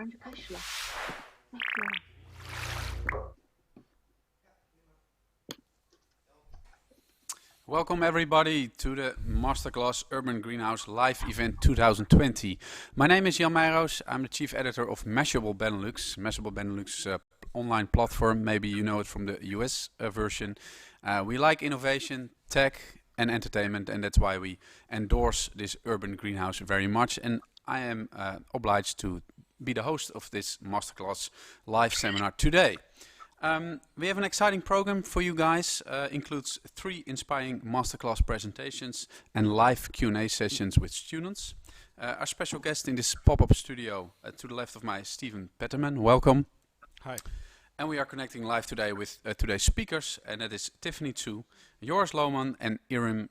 马上就开始了。Welcome everybody to the Masterclass Urban Greenhouse Live Event 2020. My name is Jan Meijers. I'm the Chief Editor of Measurable Benelux. Measurable Benelux is an online platform. Maybe you know it from the US version. We like innovation, tech and entertainment, and that's why we endorse this Urban Greenhouse very much. And I am obliged to be the host of this Masterclass live seminar today. We have an exciting program for you guys. Includes 3 inspiring masterclass presentations and live Q&A sessions with students. Our special guest in this pop-up studio to the left of my Steven Petterman. Welcome. Hi. And we are connecting live today with today's speakers, and that is Tiffany Tsu, Joris Lohman and Imre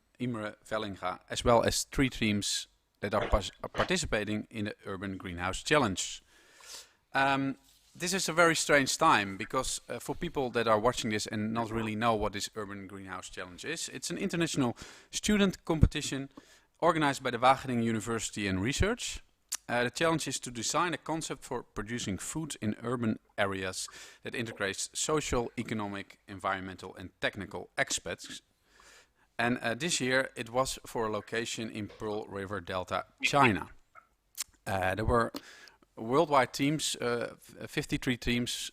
Vellinga, as well as 3 teams that are participating in the Urban Greenhouse Challenge. This is a very strange time because for people that are watching this and not really know what this Urban Greenhouse Challenge is, it's an international student competition organized by the Wageningen University and Research. The challenge is to design a concept for producing food in urban areas that integrates social, economic, environmental and technical aspects. And this year it was for a location in Pearl River Delta, China. There were worldwide teams, 53 teams,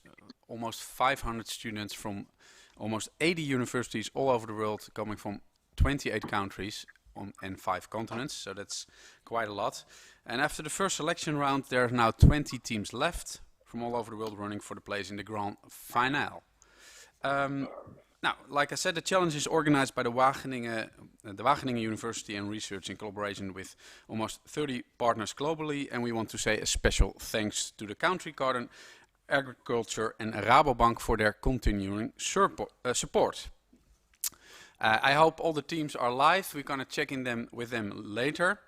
almost 500 students from almost 80 universities all over the world, coming from 28 countries and 5 continents, so that's quite a lot. And after the first selection round, there are now 20 teams left from all over the world running for the place in the Grand Finale. Now, like I said, the challenge is organized by the Wageningen University and Research in collaboration with almost 30 partners globally, and we want to say a special thanks to the Country Garden, Agriculture and Rabobank for their continuing support. I hope all the teams are live. We're going to check in with them later.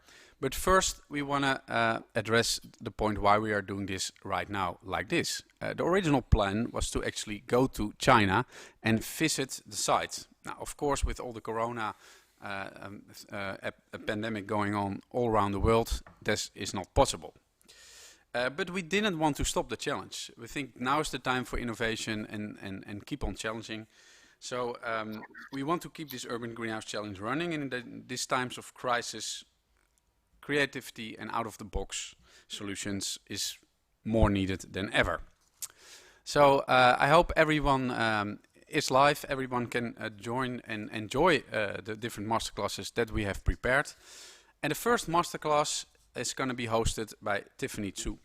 But first, we want to address the point why we are doing this right now, like this. The original plan was to actually go to China and visit the site. Now, of course, with all the corona pandemic going on all around the world, this is not possible. But we didn't want to stop the challenge. We think now is the time for innovation and keep on challenging. So we want to keep this Urban Greenhouse Challenge running, and in these times of crisis, creativity and out-of-the-box solutions is more needed than ever. So I hope everyone is live, everyone can join and enjoy the different masterclasses that we have prepared. And the first masterclass is going to be hosted by Tiffany Tsu.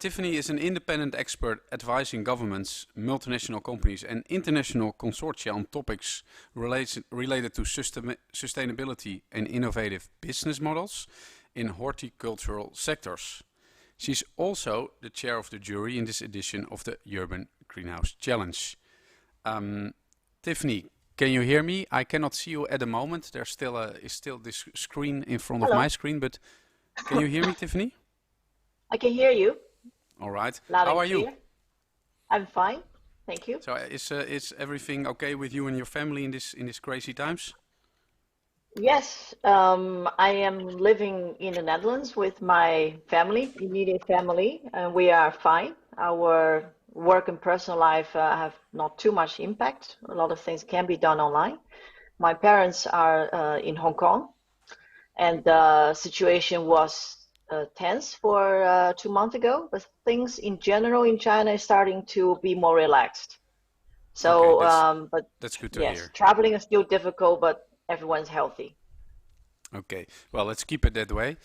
Tiffany is an independent expert advising governments, multinational companies and international consortia on topics related to sustainability and innovative business models in horticultural sectors. She's also the chair of the jury in this edition of the Urban Greenhouse Challenge. Tiffany, can you hear me? I cannot see you at the moment. There's still this screen in front of my screen, but can you hear me, Tiffany? I can hear you. All right. Loud How are and clear. you? I'm fine, thank you. So is everything okay with you and your family in these crazy times? Yes, I am living in the Netherlands with my family, immediate family, and we are fine. Our work and personal life have not too much impact. A lot of things can be done online. My parents are in Hong Kong, and the situation was tense for 2 months ago, but things in general in China is starting to be more relaxed. So, Okay, but that's good to yes, hear. traveling is still difficult, but everyone's healthy. Okay, well, let's keep it that way.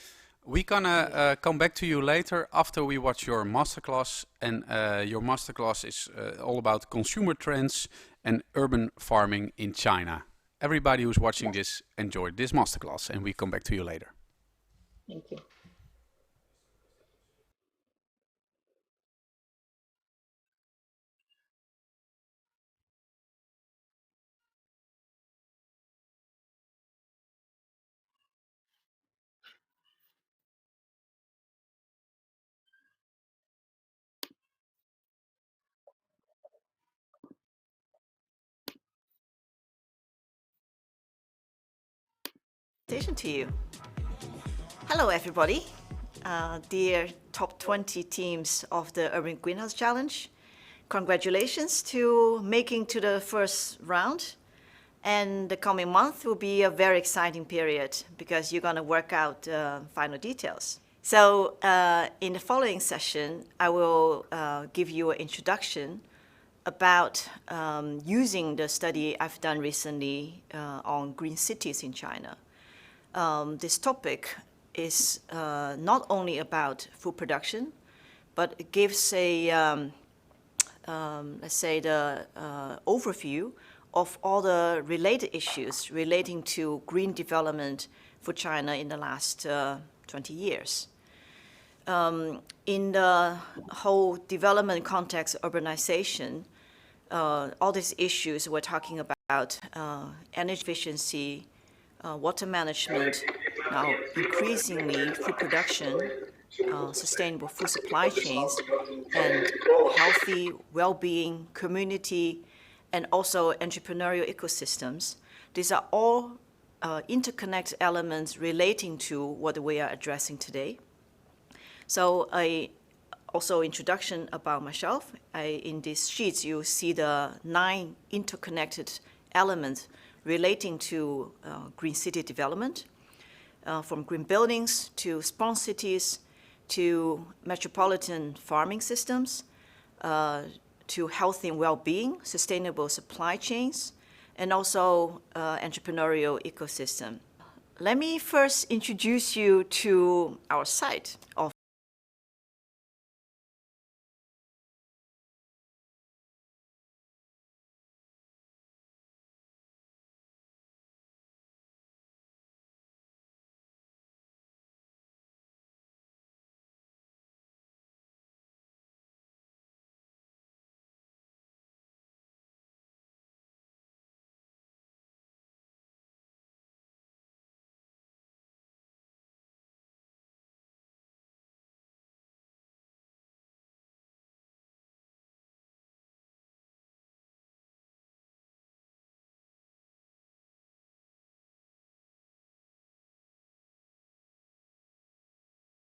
We're gonna come back to you later after we watch your masterclass, and your masterclass is all about consumer trends and urban farming in China. Everybody who's watching this enjoyed this masterclass, and we come back to you later. Thank you. To you. Hello everybody. dear top 20 teams of the Urban Greenhouse Challenge. Congratulations to making to the first round. And the coming month will be a very exciting period because you're going to work out final details. So in the following session, I will give you an introduction about using the study I've done recently on green cities in China. This topic is not only about food production, but it gives a, let's say, the overview of all the related issues relating to green development for China in the last 20 years. In the whole development context, urbanization, all these issues we're talking about, energy efficiency, water management, now increasingly food production, sustainable food supply chains, and healthy well-being, community, and also entrepreneurial ecosystems. These are all interconnected elements relating to what we are addressing today. So also introduction about myself. In these sheets, you see the 9 interconnected elements relating to green city development, from green buildings to smart cities to metropolitan farming systems, to health and well-being, sustainable supply chains, and also entrepreneurial ecosystem. Let me first introduce you to our site of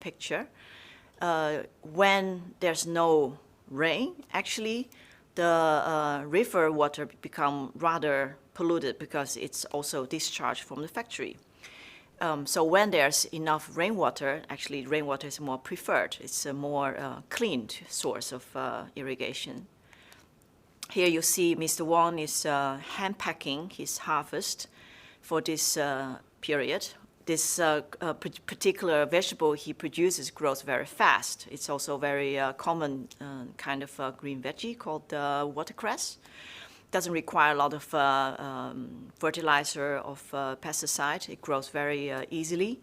picture. When there's no rain, actually, the river water become rather polluted because it's also discharged from the factory. So when there's enough rainwater, actually rainwater is more preferred. It's a more clean source of irrigation. Here you see Mr. Wang is hand packing his harvest for this period. This particular vegetable he produces grows very fast. It's also very common kind of green veggie called watercress. Doesn't require a lot of fertilizer or pesticide. It grows very easily.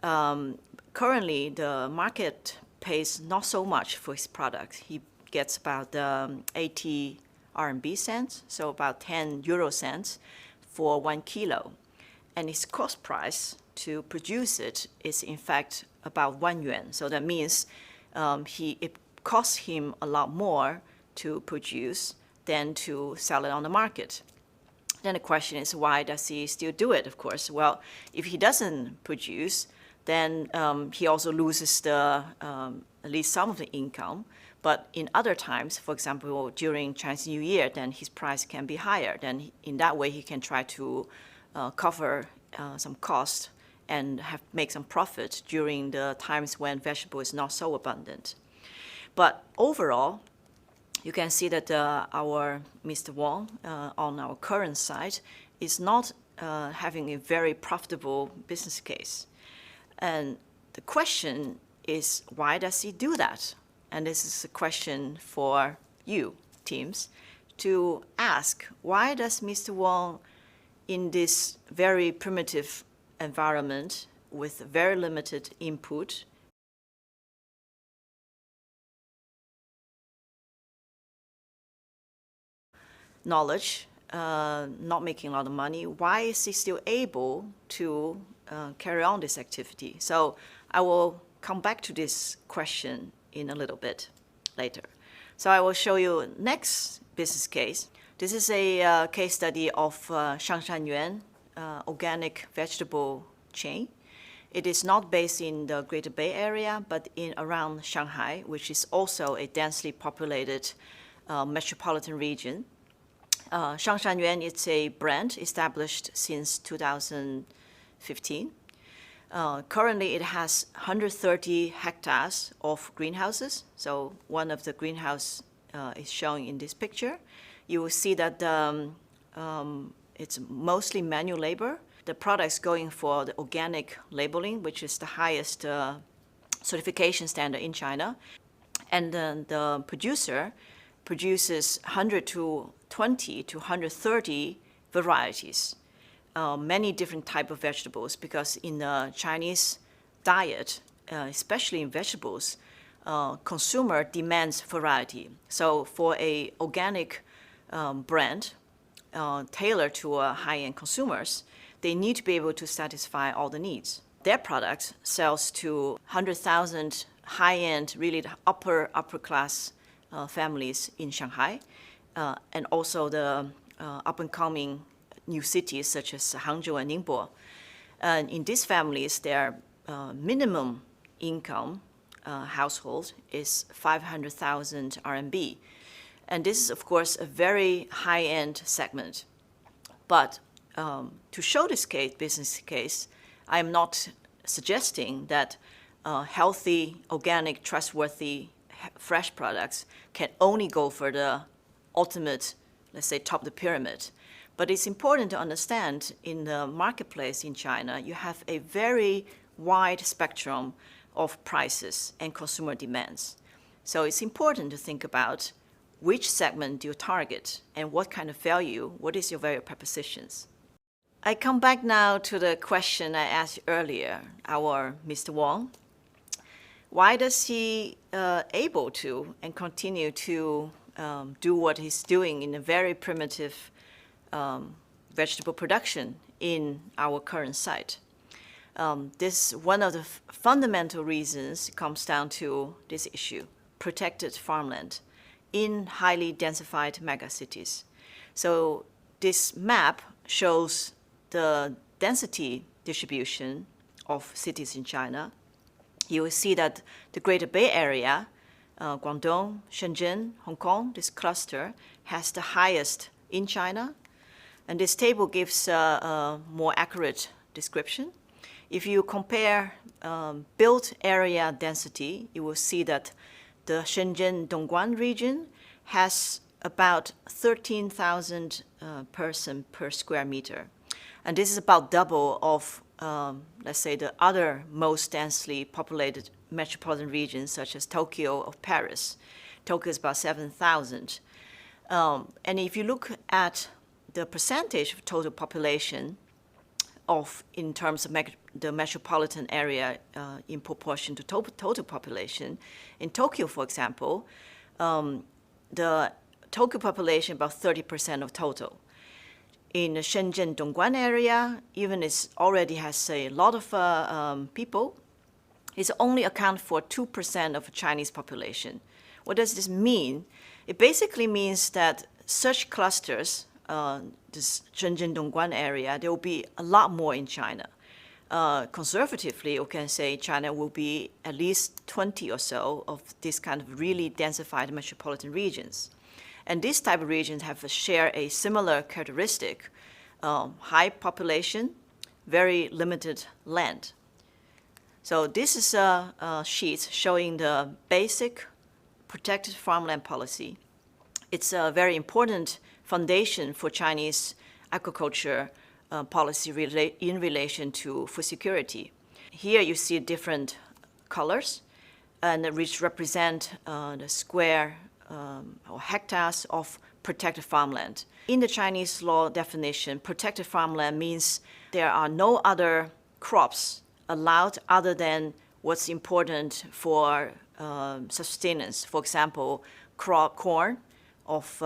Currently, the market pays not so much for his product. He gets about 80 RMB cents, so about 10 euro cents for 1 kilo. And his cost price to produce it is in fact about 1 yuan. So that means it costs him a lot more to produce than to sell it on the market. Then the question is, why does he still do it, of course? Well, if he doesn't produce, then he also loses at least some of the income. But in other times, for example, during Chinese New Year, then his price can be higher. Then in that way, he can try to cover some cost and make some profit during the times when vegetable is not so abundant. But overall, you can see that our Mr. Wang on our current site is not having a very profitable business case. And the question is, why does he do that? And this is a question for you, teams, to ask, why does Mr. Wang, in this very primitive environment with very limited input, knowledge, not making a lot of money, why is he still able to carry on this activity? So I will come back to this question in a little bit later. So I will show you next business case. This is a case study of Shangshan Yuan organic vegetable chain. It is not based in the Greater Bay Area, but in around Shanghai, which is also a densely populated metropolitan region. Shangshan is a brand established since 2015. Currently, it has 130 hectares of greenhouses. So one of the greenhouse is shown in this picture. You will see that it's mostly manual labor. The product's going for the organic labeling, which is the highest certification standard in China. And then the producer produces 120 to 130 varieties, many different types of vegetables, because in the Chinese diet, especially in vegetables, consumer demands variety. So for a organic brand tailored to high-end consumers, they need to be able to satisfy all the needs. Their product sells to 100,000 high-end, really the upper class families in Shanghai, and also the up-and-coming new cities such as Hangzhou and Ningbo. And in these families, their minimum income household is 500,000 RMB. And this is, of course, a very high-end segment. But to show this business case, I am not suggesting that healthy, organic, trustworthy, fresh products can only go for the ultimate, let's say, top of the pyramid. But it's important to understand in the marketplace in China, you have a very wide spectrum of prices and consumer demands. So it's important to think about which segment do you target and what kind of value, what is your value propositions. I come back now to the question I asked earlier, our Mr. Wong. Why does he able to and continue to do what he's doing in a very primitive vegetable production in our current site? This one of the fundamental reasons comes down to this issue: protected farmland in highly densified megacities. So this map shows the density distribution of cities in China. You will see that the Greater Bay Area, Guangdong, Shenzhen, Hong Kong, this cluster has the highest in China. And this table gives a more accurate description. If you compare built area density, you will see that the Shenzhen Dongguan region has about 13,000 person per square meter. And this is about double of, let's say, the other most densely populated metropolitan regions, such as Tokyo or Paris. Tokyo is about 7,000. And if you look at the percentage of total population in terms of the metropolitan area in proportion to total population, in Tokyo, for example, the Tokyo population about 30% of total. In the Shenzhen Dongguan area, even it already has a lot of people, it only accounts for 2% of the Chinese population. What does this mean? It basically means that such clusters, this Shenzhen Dongguan area, there will be a lot more in China. Conservatively, you can say China will be at least 20 or so of this kind of really densified metropolitan regions. And these type of regions share a similar characteristic: high population, very limited land. So this is a sheet showing the basic protected farmland policy. It's a very important foundation for Chinese agriculture policy in relation to food security. Here you see different colors, and which represent the square or hectares of protected farmland. In the Chinese law definition, protected farmland means there are no other crops allowed other than what's important for sustenance. For example, corn, of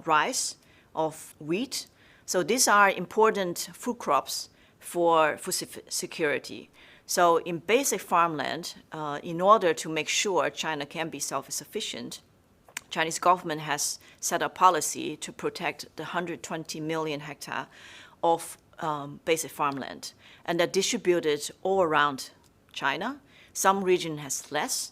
rice, of wheat. So these are important food crops for food security. So in basic farmland, in order to make sure China can be self-sufficient, Chinese government has set a policy to protect the 120 million hectare of basic farmland, and they're distributed all around China. Some region has less.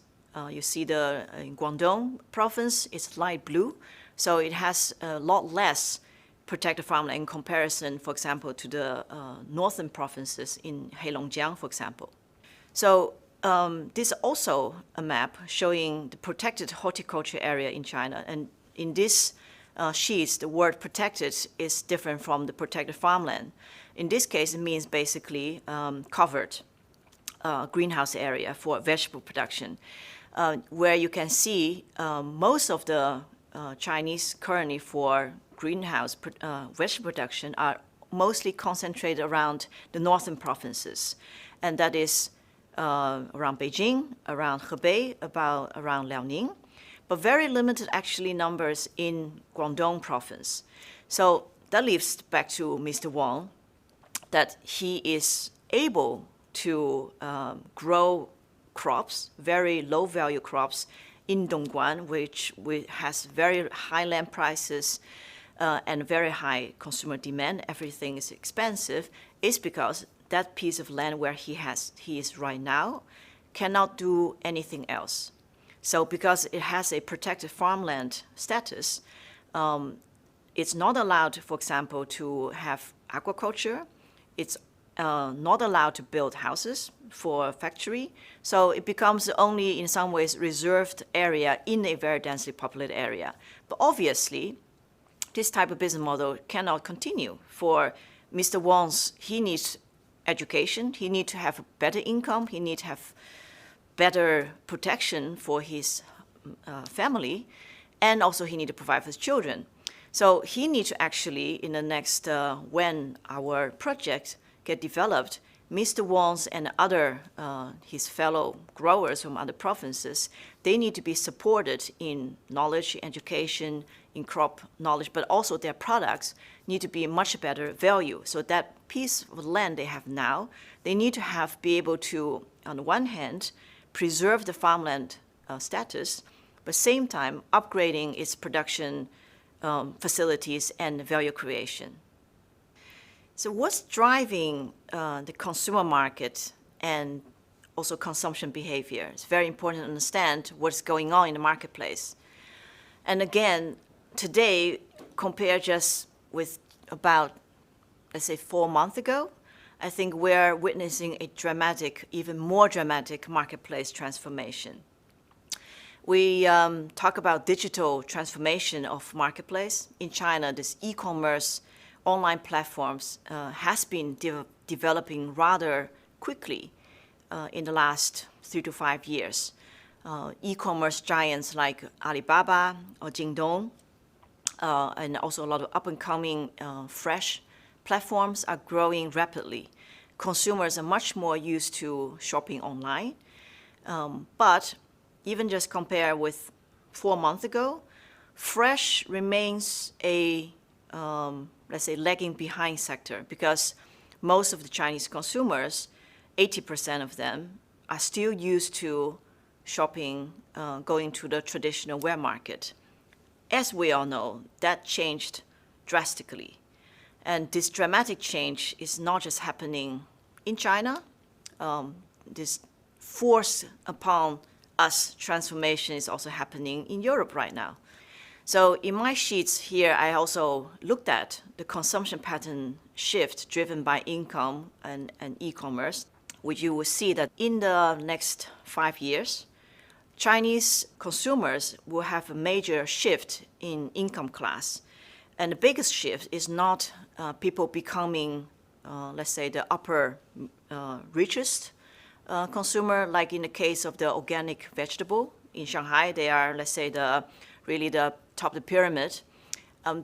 You see in Guangdong province, it's light blue. So it has a lot less protected farmland in comparison, for example, to the northern provinces in Heilongjiang, for example. So this is also a map showing the protected horticulture area in China. And in this sheets, the word protected is different from the protected farmland. In this case, it means basically covered greenhouse area for vegetable production, where you can see most of the Chinese currently for greenhouse vegetable production are mostly concentrated around the northern provinces. And that is around Beijing, around Hebei, around Liaoning, but very limited actually numbers in Guangdong province. So that leads back to Mr. Wang, that he is able to grow crops, very low value crops in Dongguan, which has very high land prices and very high consumer demand. Everything is expensive, is because that piece of land where he is right now cannot do anything else. So because it has a protected farmland status, it's not allowed, for example, to have aquaculture. It's not allowed to build houses for a factory. So it becomes only, in some ways, reserved area in a very densely populated area. But obviously, this type of business model cannot continue. For Mr. Wang's, he needs education. He needs to have a better income. He needs to have better protection for his family. And also he needs to provide for his children. So he needs to actually, in the next, when our project get developed, Mr. Wang's and other, his fellow growers from other provinces, they need to be supported in knowledge, education, in crop knowledge, but also their products need to be much better value. So that piece of land they have now, they need to be able to, on the one hand, preserve the farmland status, but same time upgrading its production facilities and value creation. So what's driving the consumer market and also consumption behavior? It's very important to understand what's going on in the marketplace. And again, today, compared just with about, let's say, 4 months ago, I think we're witnessing a dramatic, even more dramatic marketplace transformation. We talk about digital transformation of marketplace. In China, this e-commerce online platforms has been developing rather quickly in the last 3 to 5 years. E-commerce giants like Alibaba or Jingdong, and also a lot of up-and-coming fresh platforms are growing rapidly. Consumers are much more used to shopping online. But even just compare with 4 months ago, fresh remains a, let's say, lagging behind sector because most of the Chinese consumers, 80% of them, are still used to shopping, going to the traditional wet market. As we all know, that changed drastically. And this dramatic change is not just happening in China. This force upon us transformation is also happening in Europe right now. So in my sheets here, I also looked at the consumption pattern shift driven by income and e-commerce, which you will see that in the next 5 years, Chinese consumers will have a major shift in income class. And the biggest shift is not people becoming, let's say, the upper richest consumer, like in the case of the organic vegetable. In Shanghai, they are, let's say, really the top of the pyramid.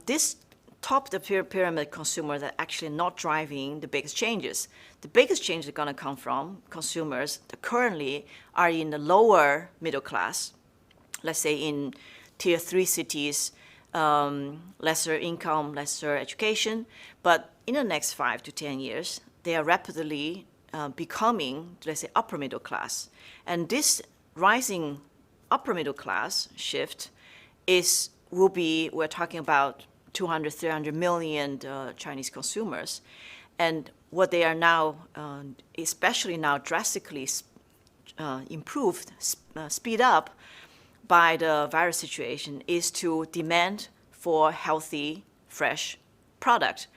This top of the pyramid consumer that actually not driving the biggest changes. The biggest changes are going to come from consumers that currently are in the lower middle class, let's say in tier 3 cities, lesser income, lesser education. But in the next 5 to 10 years, they are rapidly becoming, let's say, upper middle class. And this rising upper middle class shift we're talking about 200, 300 million Chinese consumers. And what they are now, especially now drastically improved, speed up by the virus situation is to demand for healthy, fresh product,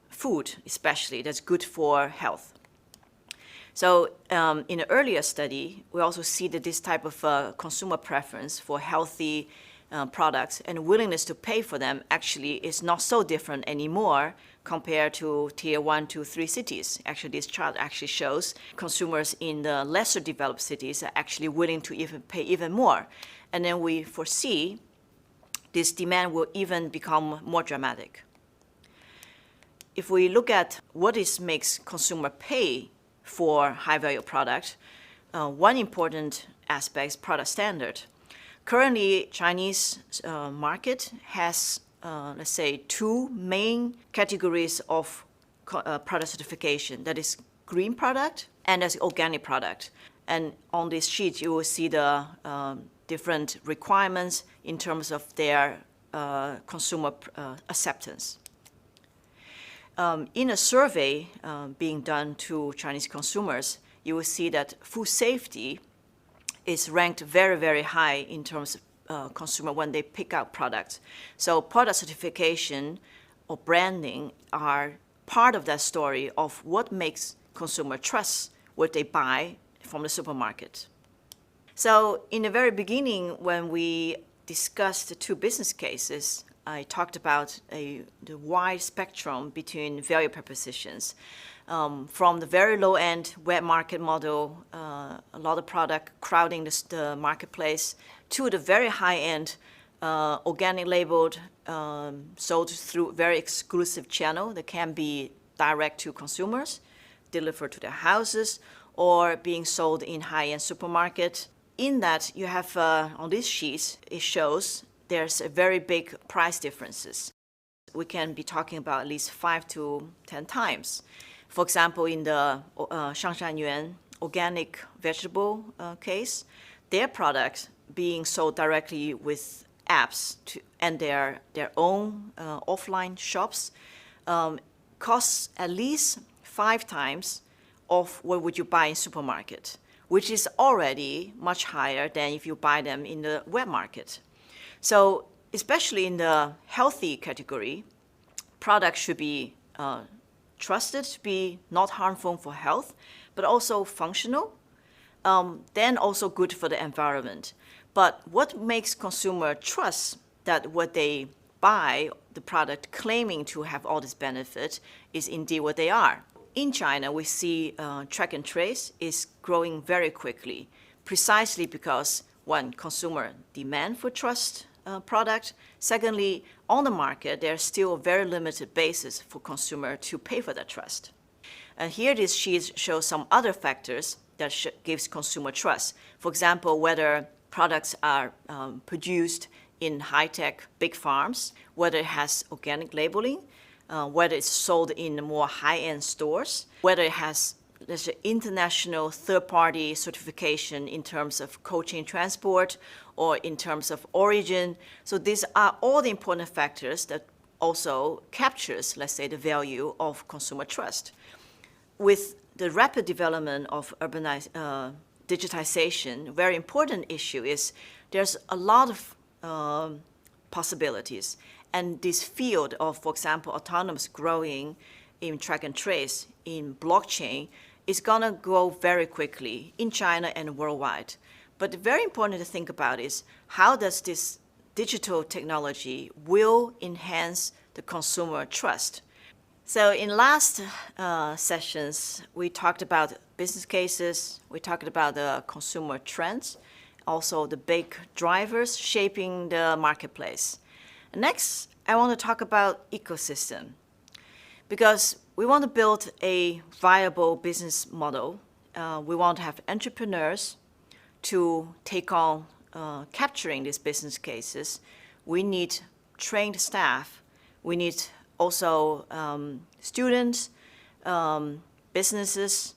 food especially, that's good for health. So in an earlier study, we also see that this type of consumer preference for healthy products and willingness to pay for them actually is not so different anymore compared to tier 1 to 3 cities. Actually, this chart actually shows consumers in the lesser developed cities are actually willing to even pay even more. And then we foresee this demand will even become more dramatic. If we look at what makes consumer pay for high-value product, one important aspect is product standard. Currently, Chinese market has, let's say, two main categories of product certification. That is green product and that's organic product. And on this sheet, you will see the different requirements in terms of their consumer acceptance. In a survey being done to Chinese consumers, you will see that food safety is ranked very, very high in terms of consumer when they pick out products. So product certification or branding are part of that story of what makes consumer trust what they buy from the supermarket. So in the very beginning, when we discussed the two business cases, I talked about the wide spectrum between value propositions. From the very low-end wet market model, a lot of product crowding the marketplace, to the very high-end organic labeled, sold through very exclusive channel that can be direct to consumers, delivered to their houses, or being sold in high-end supermarket. In that, you have on these sheets, it shows there's a very big price differences. We can be talking about at least 5 to 10 times. For example, in the Shangshan organic vegetable case, their products being sold directly with apps and their own offline shops costs at least 5 times of what would you buy in supermarket, which is already much higher than if you buy them in the wet market. So especially in the healthy category, products should be trusted to be not harmful for health, but also functional, then also good for the environment. But what makes consumer trust that what they buy, the product claiming to have all this benefit, is indeed what they are? In China, we see track and trace is growing very quickly, precisely because, one, consumer demand for trust product. Secondly, on the market, there's still a very limited basis for consumer to pay for that trust. And here this sheet shows some other factors that gives consumer trust. For example, whether products are produced in high-tech big farms, whether it has organic labeling, whether it's sold in more high-end stores, whether it has, let's say, international third-party certification in terms of cold chain transport or in terms of origin. So these are all the important factors that also captures, let's say, the value of consumer trust. With the rapid development of digitization, a very important issue is there's a lot of possibilities. And this field of, for example, autonomous growing in track and trace, in blockchain, is gonna grow very quickly in China and worldwide. But very important to think about is how does this digital technology will enhance the consumer trust? So in last sessions, we talked about business cases, we talked about the consumer trends, also the big drivers shaping the marketplace. Next, I want to talk about ecosystem, because we want to build a viable business model. We want to have entrepreneurs to take on capturing these business cases. We need trained staff. We need also students, businesses,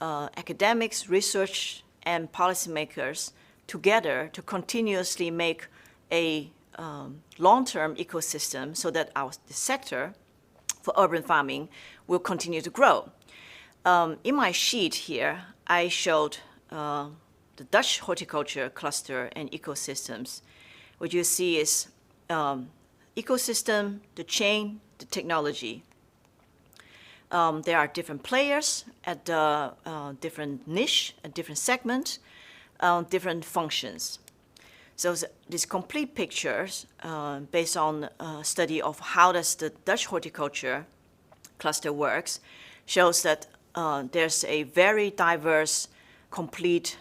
academics, research, and policymakers together to continuously make a long-term ecosystem so that the sector for urban farming will continue to grow. In my sheet here, I showed the Dutch horticulture cluster and ecosystems, what you see is ecosystem, the chain, the technology. There are different players at different niche, at different segment, different functions. So this complete pictures, based on a study of how does the Dutch horticulture cluster works, shows that there's a very diverse, complete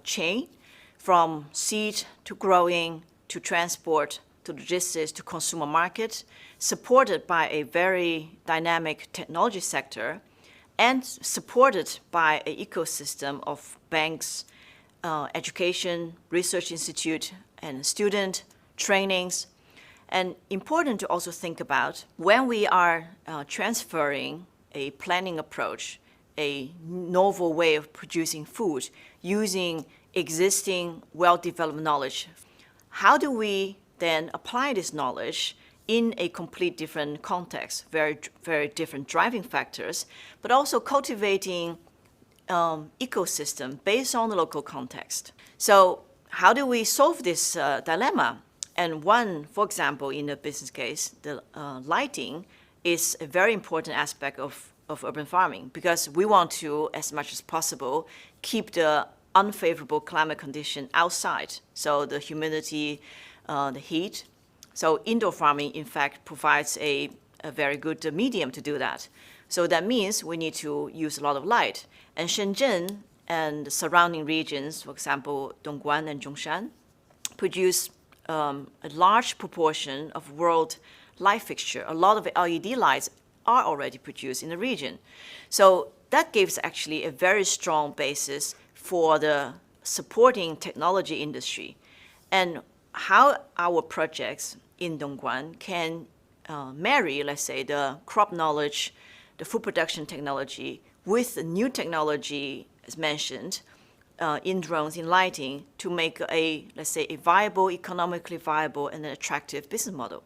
chain from seed to growing to transport to logistics to consumer market, supported by a very dynamic technology sector and supported by an ecosystem of banks, education, research institute, and student trainings. And important to also think about when we are transferring a planning approach, a novel way of producing food using existing well-developed knowledge. How do we then apply this knowledge in a complete different context, very, very different driving factors, but also cultivating ecosystem based on the local context. So how do we solve this dilemma? And one, for example, in a business case, the lighting is a very important aspect of urban farming because we want to, as much as possible, keep the unfavorable climate condition outside. So the humidity, the heat. So indoor farming, in fact, provides a very good medium to do that. So that means we need to use a lot of light. And Shenzhen and the surrounding regions, for example, Dongguan and Zhongshan, produce a large proportion of world light fixture. A lot of LED lights are already produced in the region. So that gives actually a very strong basis for the supporting technology industry. And how our projects in Dongguan can marry, let's say, the crop knowledge, the food production technology with the new technology, as mentioned, in drones, in lighting, to make a, let's say, a viable, economically viable and an attractive business model.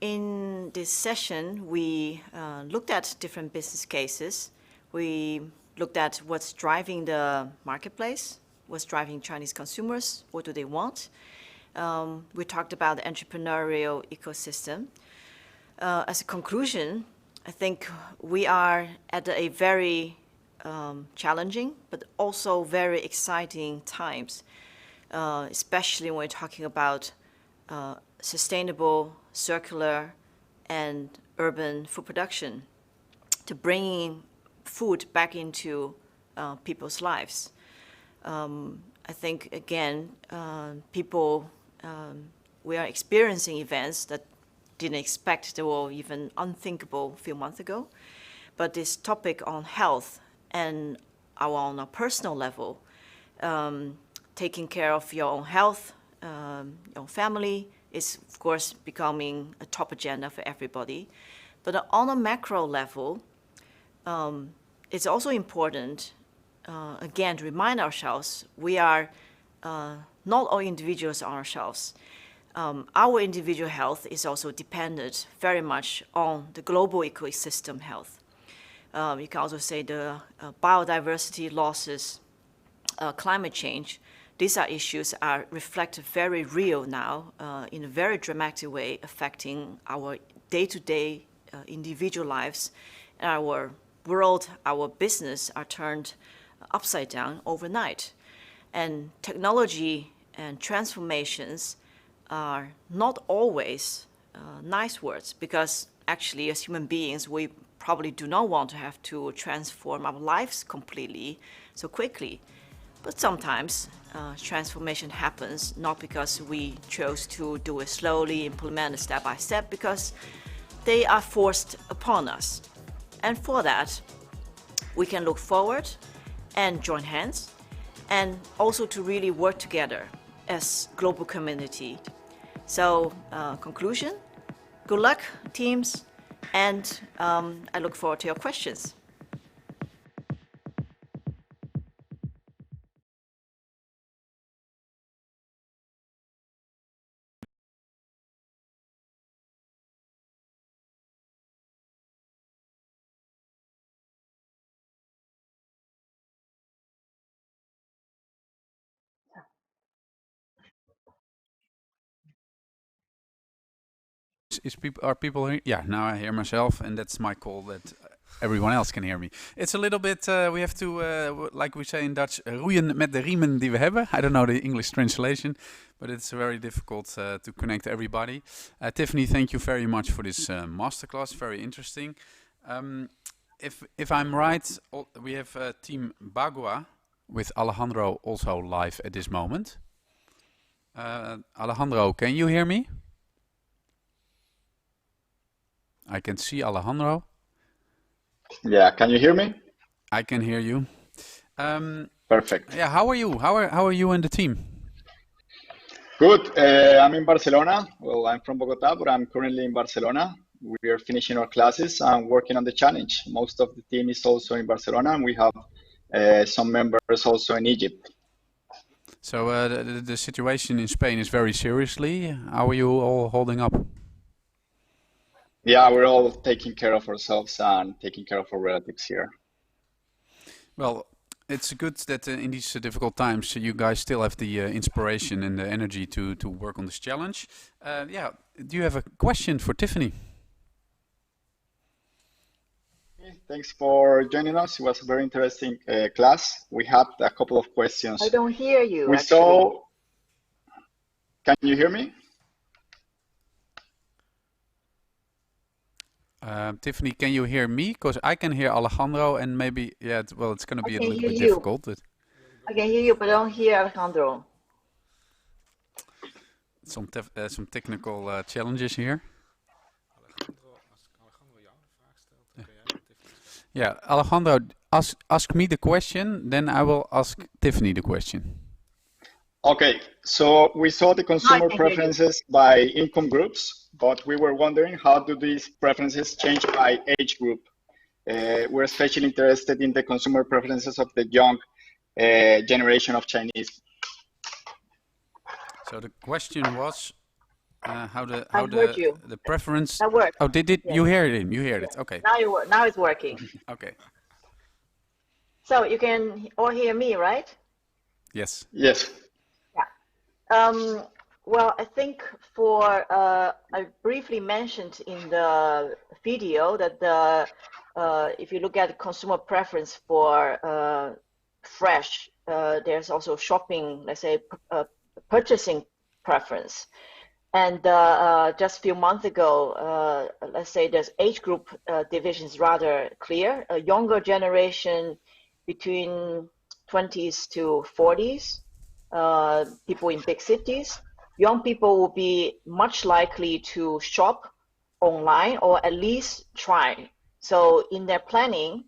In this session, we looked at different business cases. We looked at what's driving the marketplace, what's driving Chinese consumers, what do they want. We talked about the entrepreneurial ecosystem. As a conclusion, I think we are at a very challenging, but also very exciting times, especially when we're talking about sustainable, circular, and urban food production, to bringing food back into people's lives. I think, again, we are experiencing events that didn't expect, they were even unthinkable a few months ago. But this topic on health and on a personal level, taking care of your own health, your own family, is of course becoming a top agenda for everybody. But on a macro level, it's also important, again, to remind ourselves we are not all individuals on ourselves. Our individual health is also dependent very much on the global ecosystem health. You can also say the biodiversity losses, climate change. These are issues are reflected very real now in a very dramatic way, affecting our day-to-day individual lives. Our world, our business are turned upside down overnight. And technology and transformations are not always nice words, because actually as human beings, we probably do not want to have to transform our lives completely so quickly. But sometimes transformation happens not because we chose to do it slowly, implement it step by step, because they are forced upon us. And for that, we can look forward and join hands, and also to really work together as global community. So conclusion, good luck teams, and I look forward to your questions. are people here? Yeah, now I hear myself, and that's my call that everyone else can hear me. It's a little bit, we have to, like we say in Dutch, roeien met de riemen die we hebben. I don't know the English translation, but it's very difficult to connect everybody. Tiffany, thank you very much for this masterclass. Very interesting. If I'm right, we have Team Bagua with Alejandro also live at this moment. Alejandro, can you hear me? I can see Alejandro. Yeah, can you hear me? I can hear you. Perfect. Yeah, how are you? How are you and the team? Good. I'm in Barcelona. Well, I'm from Bogota, but I'm currently in Barcelona. We are finishing our classes and working on the challenge. Most of the team is also in Barcelona, and we have some members also in Egypt. So the situation in Spain is very seriously. How are you all holding up? Yeah, we're all taking care of ourselves and taking care of our relatives here. Well, it's good that in these difficult times you guys still have the inspiration and the energy to work on this challenge. Yeah, do you have a question for Tiffany? Thanks for joining us. It was a very interesting class. We had a couple of questions. I don't hear you, We actually. saw. Can you hear me? Tiffany, can you hear me? Because I can hear Alejandro, and maybe, yeah, well, it's going to be a little bit difficult. But I can hear you, but I don't hear Alejandro. some technical challenges here. Yeah, Alejandro, ask me the question, then I will ask Tiffany the question. Okay, so we saw the consumer preferences by income groups, but we were wondering how do these preferences change by age group? We're especially interested in the consumer preferences of the young generation of Chinese. So the question was how the preference. That worked. Oh, did you hear it? You heard it. Okay. Now it's working. Okay. So you can all hear me, right? Yes. Yes. Well, I think I briefly mentioned in the video that if you look at consumer preference for fresh, there's also shopping, let's say, purchasing preference. And just a few months ago, let's say there's age group divisions rather clear. A younger generation between 20s to 40s. People in big cities, young people will be much likely to shop online or at least try. So in their planning,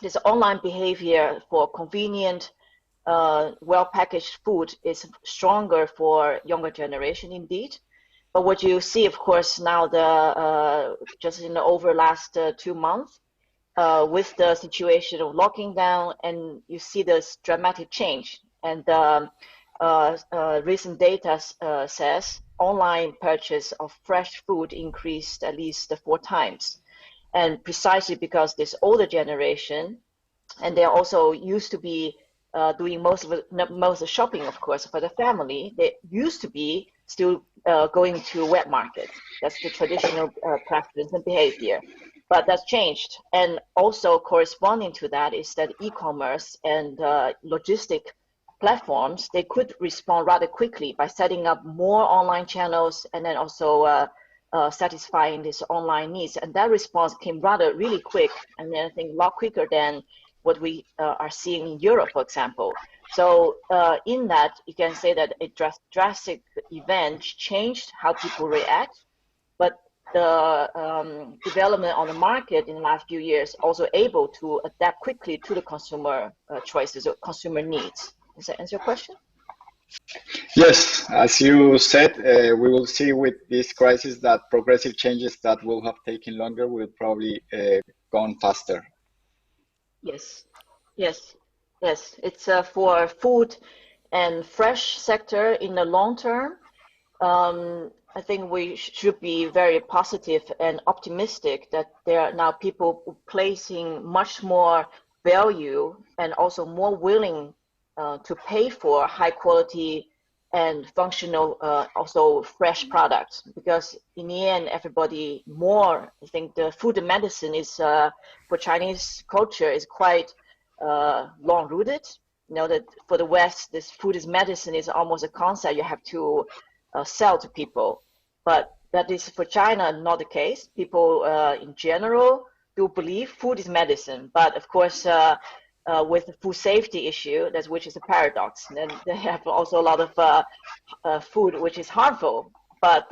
this online behavior for convenient, well-packaged food is stronger for younger generation indeed. But what you see, of course, now just in the over last 2 months, with the situation of locking down, and you see this dramatic change. And recent data says online purchase of fresh food increased at least 4 times. And precisely because this older generation, and they're also used to be doing most of the shopping, of course, for the family, they used to be still going to wet market. That's the traditional preference and behavior. But that's changed. And also corresponding to that is that e-commerce and logistic platforms, they could respond rather quickly by setting up more online channels and then also satisfying these online needs. And that response came really quick, and then I think a lot quicker than what we are seeing in Europe, for example. So in that, you can say that a drastic event changed how people react, but the development on the market in the last few years also able to adapt quickly to the consumer choices or consumer needs. Does that answer your question? Yes, as you said, we will see with this crisis that progressive changes that will have taken longer will probably gone faster. Yes, yes, yes. It's for food and fresh sector in the long term. I think we should be very positive and optimistic that there are now people placing much more value and also more willing to pay for high quality and functional, also fresh products. Because in the end, everybody more, I think the food and medicine is, for Chinese culture, is quite long-rooted. You know that for the West, this food is medicine is almost a concept you have to sell to people. But that is for China not the case. People in general do believe food is medicine, but of course, with the food safety issue, that's which is a paradox. And they have also a lot of food which is harmful. But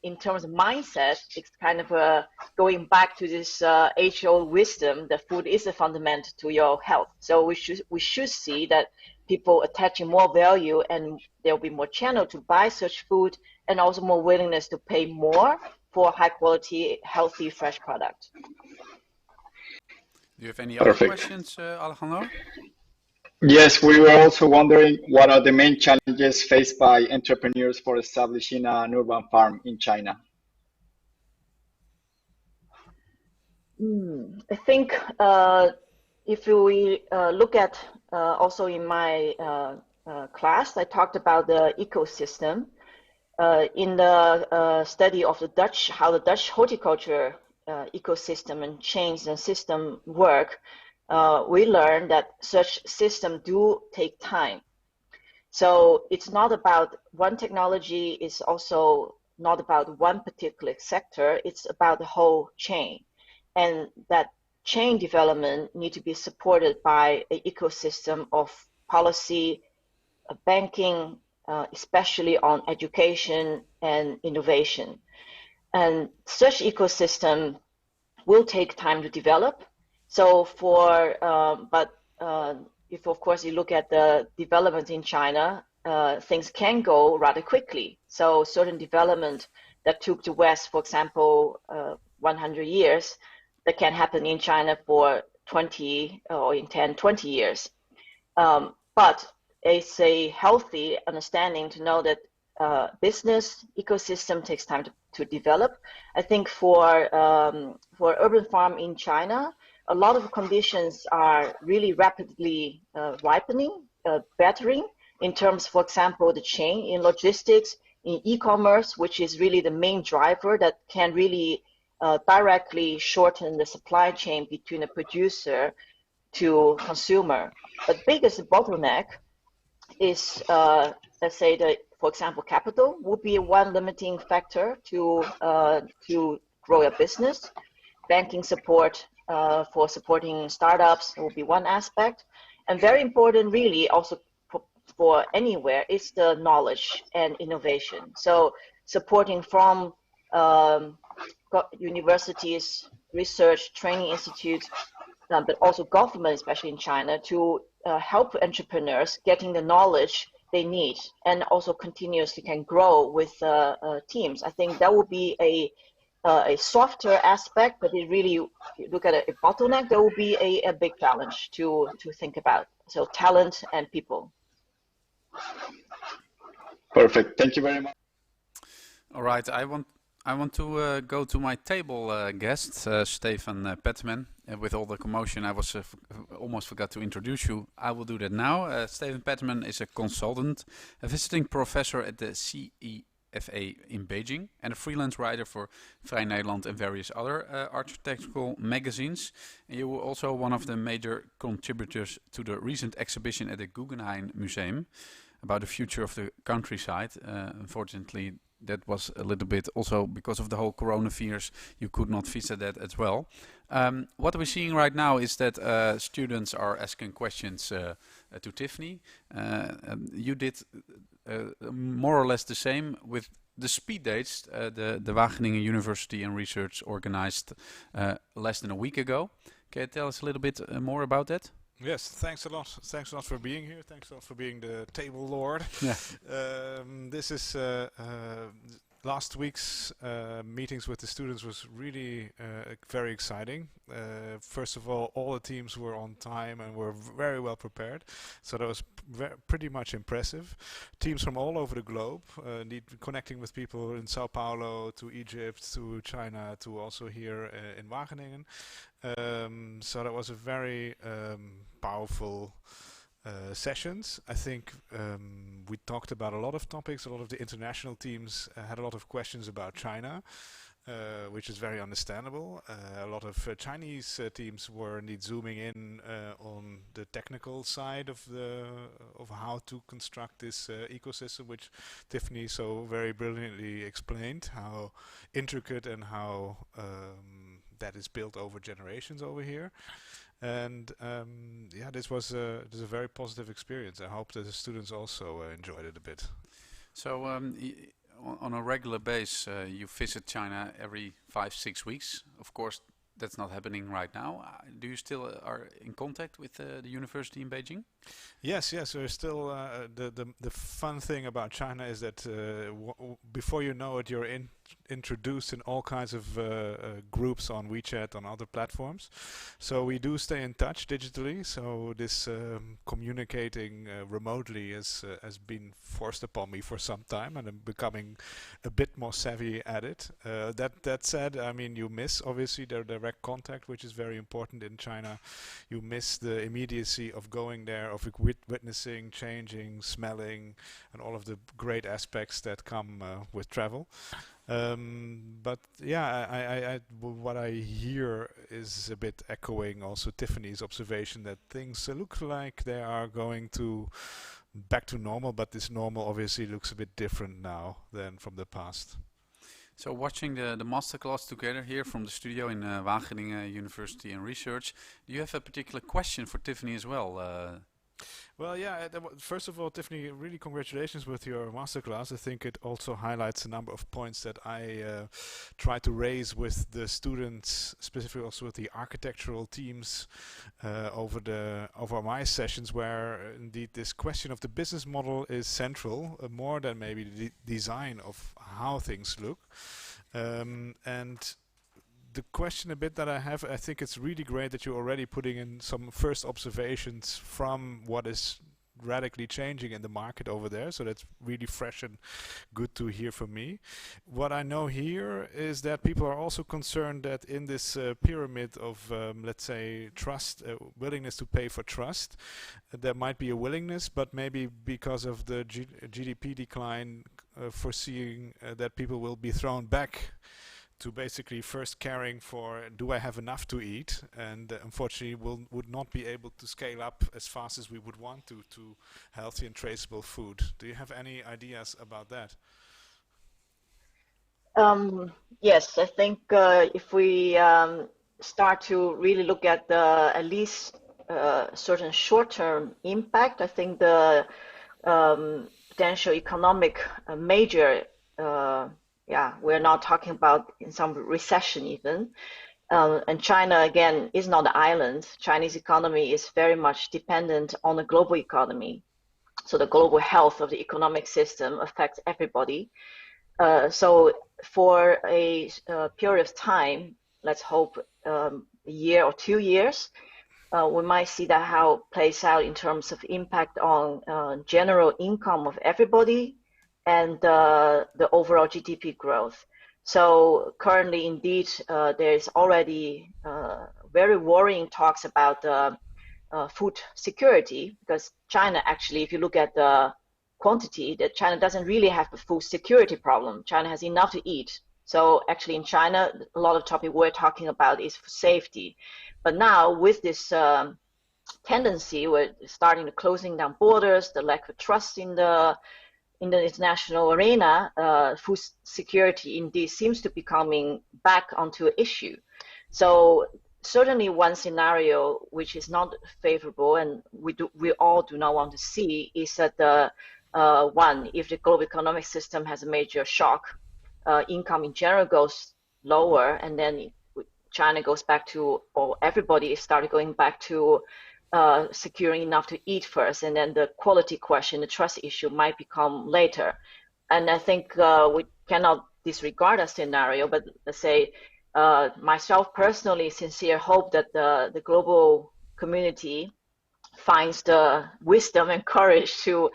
in terms of mindset, it's kind of going back to this age-old wisdom that food is a fundamental to your health. So we should see that people attaching more value, and there'll be more channel to buy such food, and also more willingness to pay more for high quality, healthy, fresh product. Do you have any other Perfect. questions, Alejandro? Yes, we were also wondering what are the main challenges faced by entrepreneurs for establishing an urban farm in China? I think if we look at also in my class, I talked about the ecosystem. In the study of the Dutch, how the Dutch horticulture ecosystem and chains and system work, we learned that such systems do take time. So it's not about one technology, it's also not about one particular sector, it's about the whole chain. And that chain development need to be supported by an ecosystem of policy, banking, especially on education and innovation. And such ecosystem will take time to develop. So if of course you look at the development in China, things can go rather quickly. So certain development that took the West, for example, 100 years, that can happen in China for 20 or in 10, 20 years. But it's a healthy understanding to know that business ecosystem takes time to develop. I think for urban farm in China, a lot of conditions are really rapidly ripening, bettering in terms, for example, the chain in logistics, in e-commerce, which is really the main driver that can really directly shorten the supply chain between the producer to consumer. But biggest bottleneck is, let's say, for example, capital would be one limiting factor to grow a business. Banking support for supporting startups will be one aspect, and very important, really, also for anywhere is the knowledge and innovation. So supporting from universities, research, training institutes, but also government, especially in China, to help entrepreneurs getting the knowledge they need, and also continuously can grow with teams. I think that would be a softer aspect, but it really, look at a bottleneck, that will be a big challenge to think about. So talent and people. Perfect. Thank you very much. All right, I want to go to my table guest, Stefan Petman. With all the commotion, I was almost forgot to introduce you. I will do that now. Stefan Petman is a consultant, a visiting professor at the CEFA in Beijing, and a freelance writer for Vrij Nederland and various other architectural magazines. And you were also one of the major contributors to the recent exhibition at the Guggenheim Museum about the future of the countryside. Unfortunately, that was a little bit also because of the whole coronavirus, you could not visit that as well. What we're seeing right now is that students are asking questions to Tiffany. You did more or less the same with the speed dates the Wageningen University and Research organized less than a week ago. Can you tell us a little bit more about that? Yes, thanks a lot. Thanks a lot for being here. Thanks a lot for being the table lord. Yeah. This is last week's meetings with the students was really very exciting. First of all the teams were on time and were very well prepared, so that was pretty much impressive. Teams from all over the globe, connecting with people in Sao Paulo, to Egypt, to China, to also here in Wageningen. So that was a very powerful sessions. I think we talked about a lot of topics. A lot of the international teams had a lot of questions about China, which is very understandable. A lot of Chinese teams were indeed zooming in on the technical side of how to construct this ecosystem, which Tiffany so very brilliantly explained, how intricate and how that is built over generations over here. And yeah, this was a very positive experience. I hope that the students also enjoyed it a bit. So on a regular basis, you visit China every 5-6 weeks. Of course, that's not happening right now. Do you still are in contact with the university in Beijing? Yes, yes. We're still the fun thing about China is that before you know it, you're introduced in all kinds of groups on WeChat, on other platforms. So we do stay in touch digitally. So this communicating remotely has been forced upon me for some time, and I'm becoming a bit more savvy at it. That said, I mean, you miss obviously the direct contact, which is very important in China. You miss the immediacy of going there, of witnessing, changing, smelling, and all of the great aspects that come with travel. But yeah, what I hear is a bit echoing also Tiffany's observation that things look like they are going to back to normal, but this normal obviously looks a bit different now than from the past. So watching the masterclass together here from the studio in Wageningen University and Research, do you have a particular question for Tiffany as well? Well, yeah, first of all, Tiffany, really congratulations with your masterclass. I think it also highlights a number of points that I try to raise with the students, specifically also with the architectural teams over my sessions, where indeed this question of the business model is central, more than maybe the design of how things look. And the question a bit that I have, I think it's really great that you're already putting in some first observations from what is radically changing in the market over there. So that's really fresh and good to hear from me. What I know here is that people are also concerned that in this pyramid of, let's say, trust, willingness to pay for trust, there might be a willingness, but maybe because of the GDP decline, foreseeing that people will be thrown back to basically first caring for, do I have enough to eat, and unfortunately would not be able to scale up as fast as we would want to healthy and traceable food. Do you have any ideas about that? Yes, I think if we start to really look at the at least certain short-term impact, I think the potential economic major yeah, we're not talking about in some recession even. And China, again, is not an island. Chinese economy is very much dependent on the global economy. So the global health of the economic system affects everybody. So for a period of time, let's hope a year or 2 years, we might see that how it plays out in terms of impact on general income of everybody, and the overall GDP growth. So currently, indeed, there is already very worrying talks about food security, because China actually, if you look at the quantity, that China doesn't really have a food security problem. China has enough to eat. So actually in China, a lot of topic we're talking about is safety. But now with this tendency, we're starting to closing down borders, the lack of trust in the international arena, food security indeed seems to be coming back onto an issue. So certainly one scenario which is not favorable, and we all do not want to see, is that the one, if the global economic system has a major shock, income in general goes lower, and then China goes back to, or everybody started going back to securing enough to eat first, and then the quality question, the trust issue might become later. And I think we cannot disregard a scenario, but let's say myself personally sincere hope that the global community finds the wisdom and courage to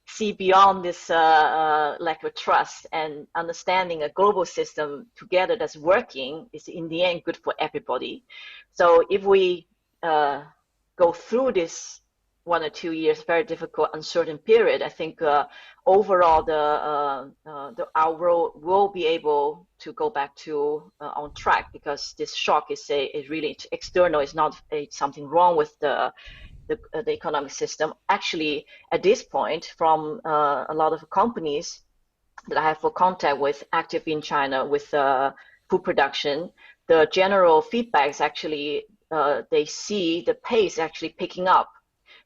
see beyond this lack of trust, and understanding a global system together that's working is in the end good for everybody. So if we go through this 1 or 2 years, very difficult, uncertain period, I think overall our world will be able to go back to on track, because this shock is really external. It's not something wrong with the economic system. Actually, at this point, from a lot of companies that I have for contact with, active in China with food production, the general feedback is actually they see the pace actually picking up.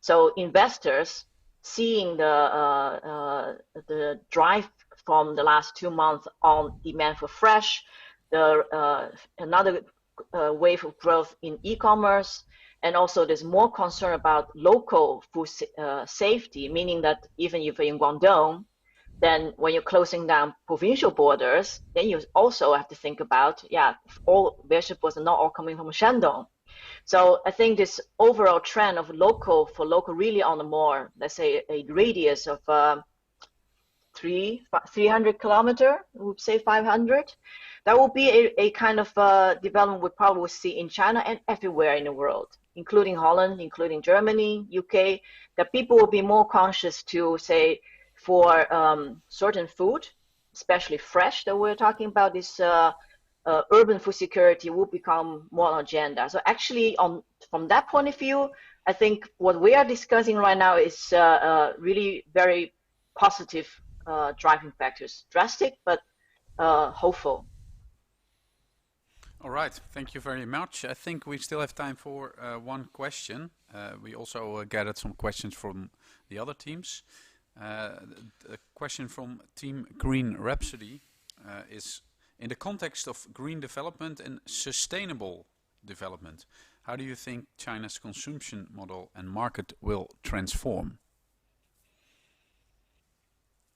So investors seeing the drive from the last 2 months on demand for fresh, another wave of growth in e-commerce, and also there's more concern about local food safety, meaning that even if you're in Guangdong, then when you're closing down provincial borders, then you also have to think about, all vegetables are not all coming from Shandong. So I think this overall trend of local really on a more, let's say, a radius of 300 kilometer, we would say 500. That will be a kind of development we probably will see in China and everywhere in the world, including Holland, including Germany, UK, that people will be more conscious to say for certain food, especially fresh that we're talking about, this urban food security will become more on agenda. So actually, from that point of view, I think what we are discussing right now is really very positive driving factors. Drastic, but hopeful. All right, thank you very much. I think we still have time for one question. We also gathered some questions from the other teams. A question from Team Green Rhapsody is, in the context of green development and sustainable development, how do you think China's consumption model and market will transform?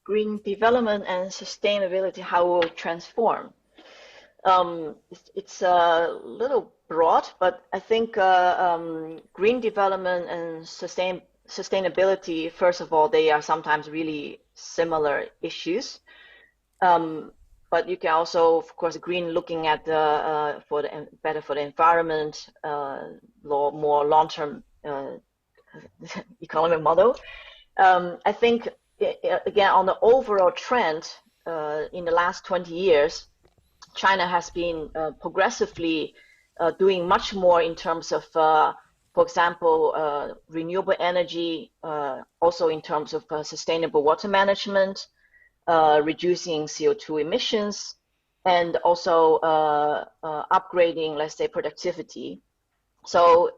Green development and sustainability, how will it transform? It's a little broad, but I think green development and sustainability, first of all, they are sometimes really similar issues. But you can also, of course, green looking at better for the environment, more long-term economic model. I think again on the overall trend in the last 20 years, China has been progressively doing much more in terms of, for example, renewable energy, also in terms of sustainable water management, reducing CO2 emissions, and also upgrading, let's say, productivity. So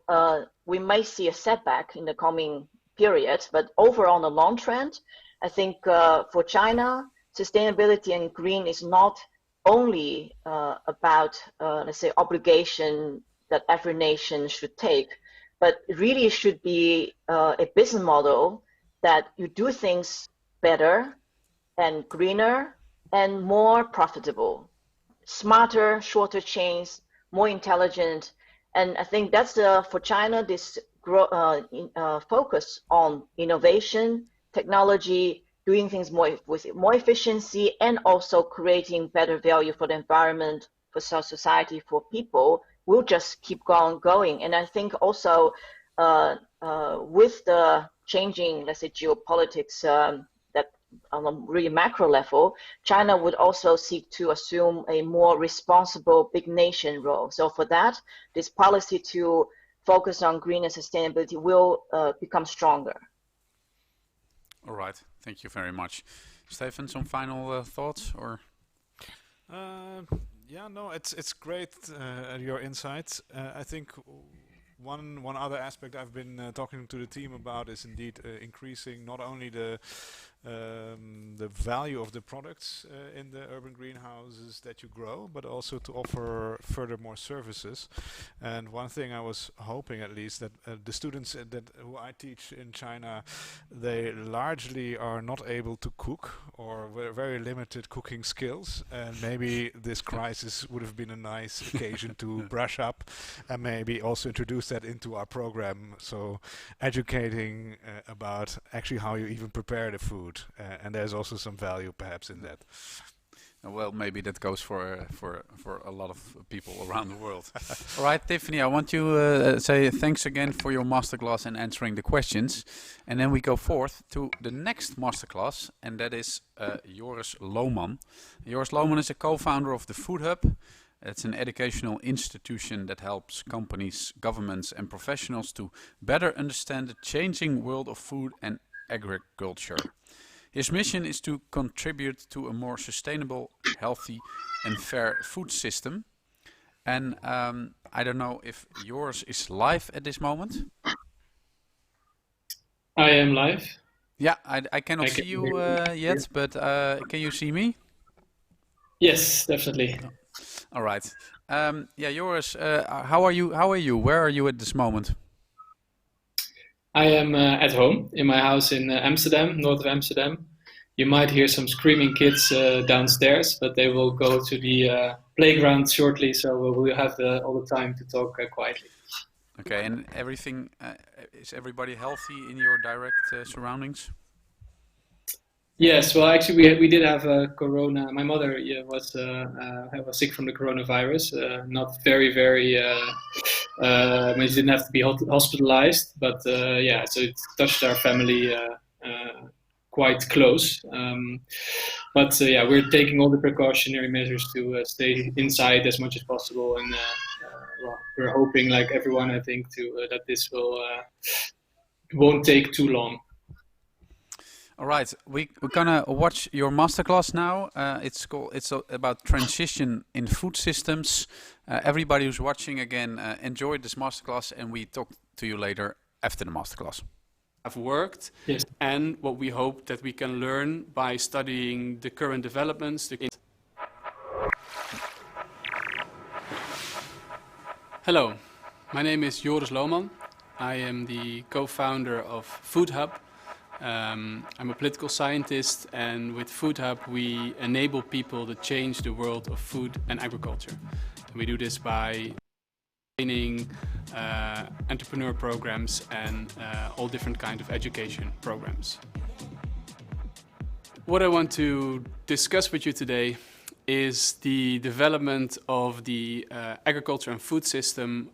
we may see a setback in the coming period, but overall, on the long trend, I think for China, sustainability and green is not only about, let's say, obligation that every nation should take, but really should be a business model that you do things better and greener and more profitable, smarter, shorter chains, more intelligent. And I think that's for China, this focus on innovation, technology, doing things with more efficiency, and also creating better value for the environment, for society, for people, will just keep on going. And I think also with the changing, let's say, geopolitics that on a really macro level, China would also seek to assume a more responsible big nation role. So for that, this policy to focus on green and sustainability will become stronger. All right, thank you very much. Stefan, some final thoughts or? Yeah, no, it's great your insights. I think one other aspect I've been talking to the team about is indeed increasing not only the value of the products in the urban greenhouses that you grow, but also to offer furthermore services. And one thing I was hoping, at least, that the students who I teach in China, they largely are not able to cook, or very limited cooking skills, and maybe this crisis would have been a nice occasion to brush up and maybe also introduce that into our program, so educating about actually how you even prepare the food. And there's also some value perhaps in that. Well, maybe that goes for a lot of people around the world. All right, Tiffany, I want you say thanks again for your masterclass and answering the questions, and then we go forth to the next masterclass, and that is Joris Lohman. Joris Lohman is a co-founder of the Food Hub. It's an educational institution that helps companies, governments, and professionals to better understand the changing world of food and agriculture. His mission is to contribute to a more sustainable, healthy, and fair food system. And I don't know if yours is live at this moment. I am live. Yeah, I cannot I see can you hear you. yet, but can you see me? Yes, definitely. All right. Yeah, Joris, how are you? How are you? Where are you at this moment? I am at home in my house in Amsterdam, north of Amsterdam. You might hear some screaming kids downstairs, but they will go to the playground shortly, so we'll have all the time to talk quietly. Okay, and everything, is everybody healthy in your direct surroundings? Yes, well, actually, we did have corona. My mother was sick from the coronavirus. Not very. I mean, she didn't have to be hospitalized, but yeah, so it touched our family quite close. But yeah, we're taking all the precautionary measures to stay inside as much as possible, and well, we're hoping, like everyone, I think, to that this won't take too long. All right, we're gonna watch your masterclass now. It's about transition in food systems. Everybody who's watching again, enjoy this masterclass, and we talk to you later after the masterclass. Have worked, Yes. and what we hope that we can learn by studying the current developments. Hello, my name is Joris Lohman. I am the co-founder of Food Hub. I'm a political scientist, and with Food Hub we enable people to change the world of food and agriculture. And we do this by training, entrepreneur programs, and all different kinds of education programs. What I want to discuss with you today is the development of the agriculture and food system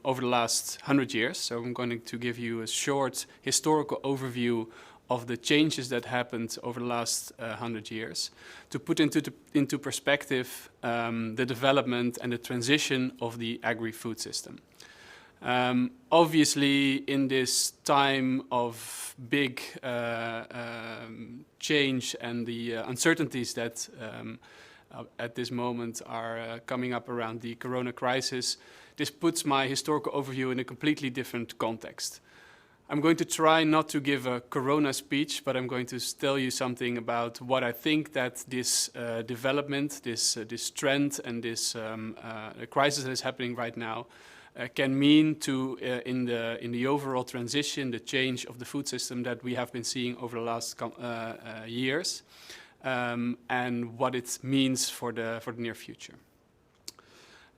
over the last 100 years. So I'm going to give you a short historical overview of the changes that happened over the last 100 years to put into perspective the development and the transition of the agri-food system. Obviously, in this time of big change and the uncertainties that at this moment are coming up around the corona crisis, this puts my historical overview in a completely different context. I'm going to try not to give a corona speech, but I'm going to tell you something about what I think that this development, this trend, and this crisis that is happening right now can mean to in the overall transition, the change of the food system that we have been seeing over the last years. And what it means for the near future.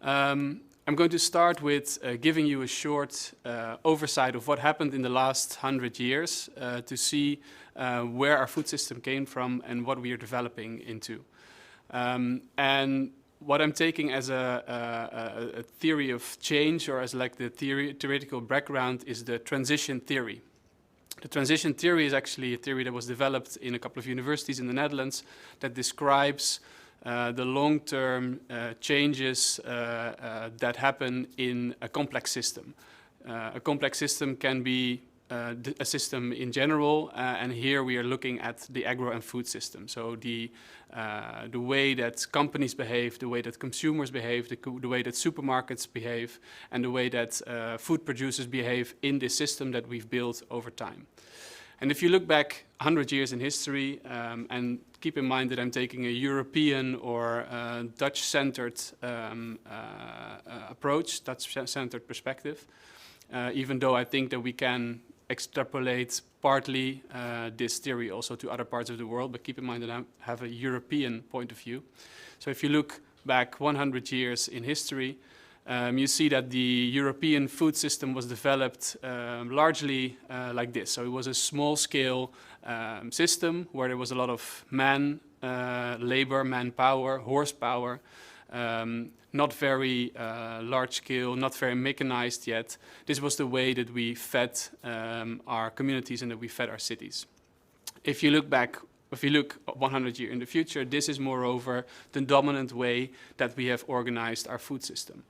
I'm going to start with giving you a short oversight of what happened in the last 100 years to see where our food system came from and what we are developing into. And what I'm taking as a theory of change, or as like the theoretical background, is the transition theory. The transition theory is actually a theory that was developed in a couple of universities in the Netherlands that describes the long-term changes that happen in a complex system. A complex system can be a system in general, and here we are looking at the agro and food system. So the way that companies behave, the way that consumers behave, the way that supermarkets behave, and the way that food producers behave in this system that we've built over time. And if you look back 100 years in history, and keep in mind that I'm taking a European or Dutch-centered approach, Dutch-centered perspective, even though I think that we can extrapolate partly this theory also to other parts of the world, but keep in mind that I have a European point of view. So if you look back 100 years in history, you see that the European food system was developed largely like this. So it was a small-scale system where there was a lot of man labor, manpower, horsepower, not very large scale, not very mechanized yet. This was the way that we fed our communities and that we fed our cities. If you look 100 years in the future, this is moreover the dominant way that we have organized our food system.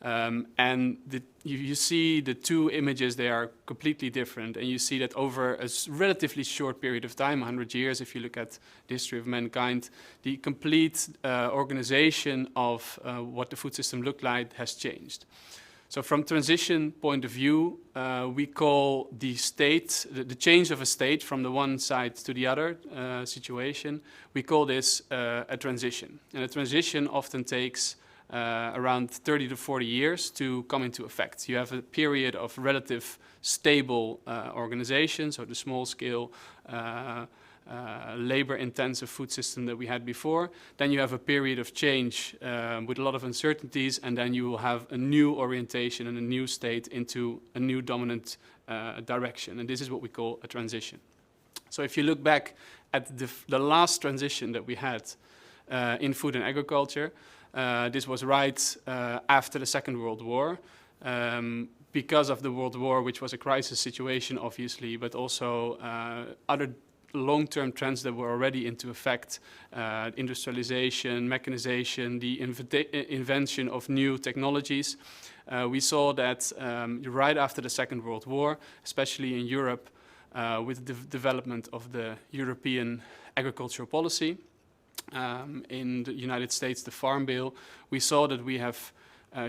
And you see the two images, they are completely different. And you see that over a relatively short period of time, 100 years, if you look at the history of mankind, the complete organization of what the food system looked like has changed. So from transition point of view, we call the state, the change of a state from the one side to the other situation, we call this a transition. And a transition often takes around 30 to 40 years to come into effect. You have a period of relative stable organization, so the small scale labor-intensive food system that we had before. Then you have a period of change with a lot of uncertainties, and then you will have a new orientation and a new state into a new dominant direction. And this is what we call a transition. So if you look back at the last transition that we had in food and agriculture, this was right after the Second World War. Because of the World War, which was a crisis situation, obviously, but also other long-term trends that were already into effect, industrialization, mechanization, the invention of new technologies. We saw that right after the Second World War, especially in Europe, with the development of the European agricultural policy, in the United States, the Farm Bill, we saw that we have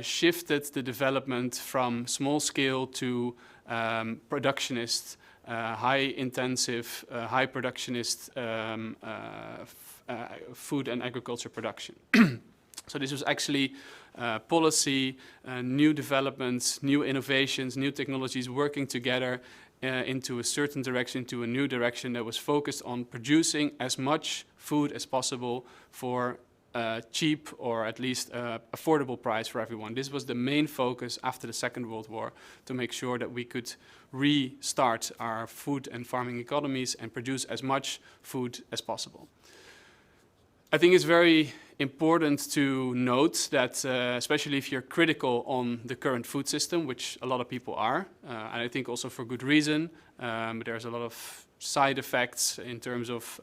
shifted the development from small scale to productionist, high intensive, high productionist food and agriculture production. So this was actually policy, new developments, new innovations, new technologies working together into a certain direction, to a new direction that was focused on producing as much food as possible for cheap or at least affordable price for everyone. This was the main focus after the Second World War, to make sure that we could restart our food and farming economies and produce as much food as possible. I think it's very important to note that, especially if you're critical on the current food system, which a lot of people are, and I think also for good reason, there's a lot of side effects in terms of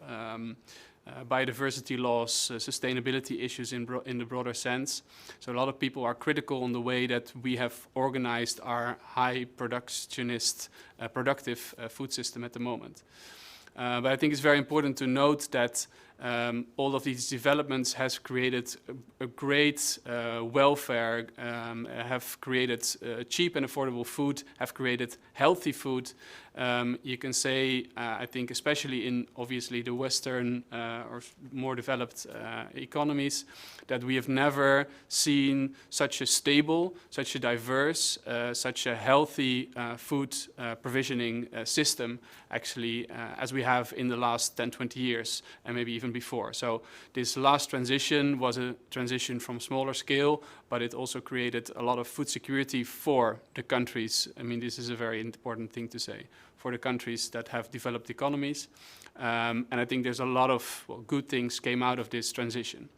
biodiversity loss, sustainability issues in the broader sense. So a lot of people are critical on the way that we have organized our high productionist, productive food system at the moment. But I think it's very important to note that all of these developments has created a great welfare, have created cheap and affordable food, have created healthy food. You can say, I think especially in obviously the Western or more developed economies, that we have never seen such a stable, such a diverse, such a healthy food provisioning system actually as we have in the last 10, 20 years and maybe even before. So this last transition was a transition from smaller scale, but it also created a lot of food security for the countries. I mean, this is a very important thing to say, for the countries that have developed economies. And I think there's a lot of good things came out of this transition.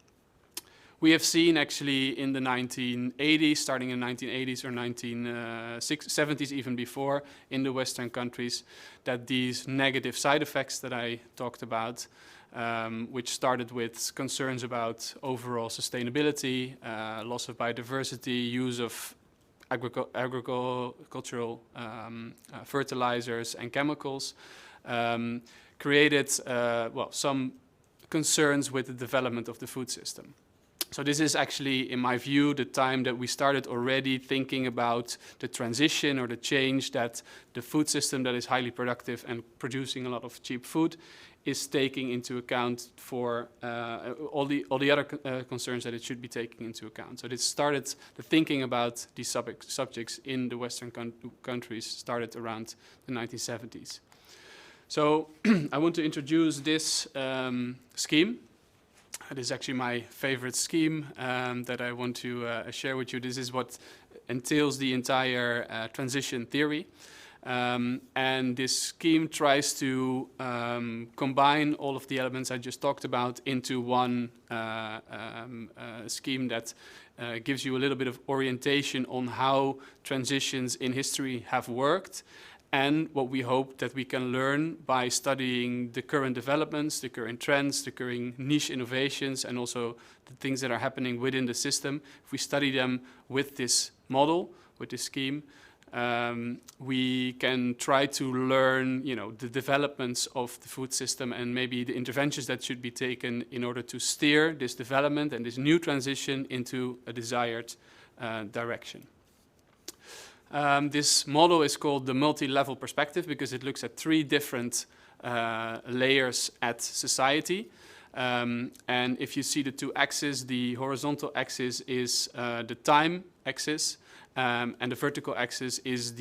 We have seen actually in the 1980s, starting in the 1980s or 1970s, even before, in the Western countries, that these negative side effects that I talked about, which started with concerns about overall sustainability, loss of biodiversity, use of agricultural fertilizers and chemicals, created some concerns with the development of the food system. So this is actually, in my view, the time that we started already thinking about the transition or the change that the food system that is highly productive and producing a lot of cheap food is taking into account for all the other concerns that it should be taking into account. So this started, the thinking about these subjects in the Western countries started around the 1970s. So I want to introduce this scheme. This is actually my favorite scheme that I want to share with you. This is what entails the entire transition theory. And this scheme tries to combine all of the elements I just talked about into one scheme that gives you a little bit of orientation on how transitions in history have worked, and what we hope that we can learn by studying the current developments, the current trends, the current niche innovations, and also the things that are happening within the system. If we study them with this model, with this scheme, we can try to learn, the developments of the food system and maybe the interventions that should be taken in order to steer this development and this new transition into a desired direction. This model is called the multi-level perspective because it looks at 3 different layers at society. And if you see the 2 axes, the horizontal axis is the time axis, and the vertical axis is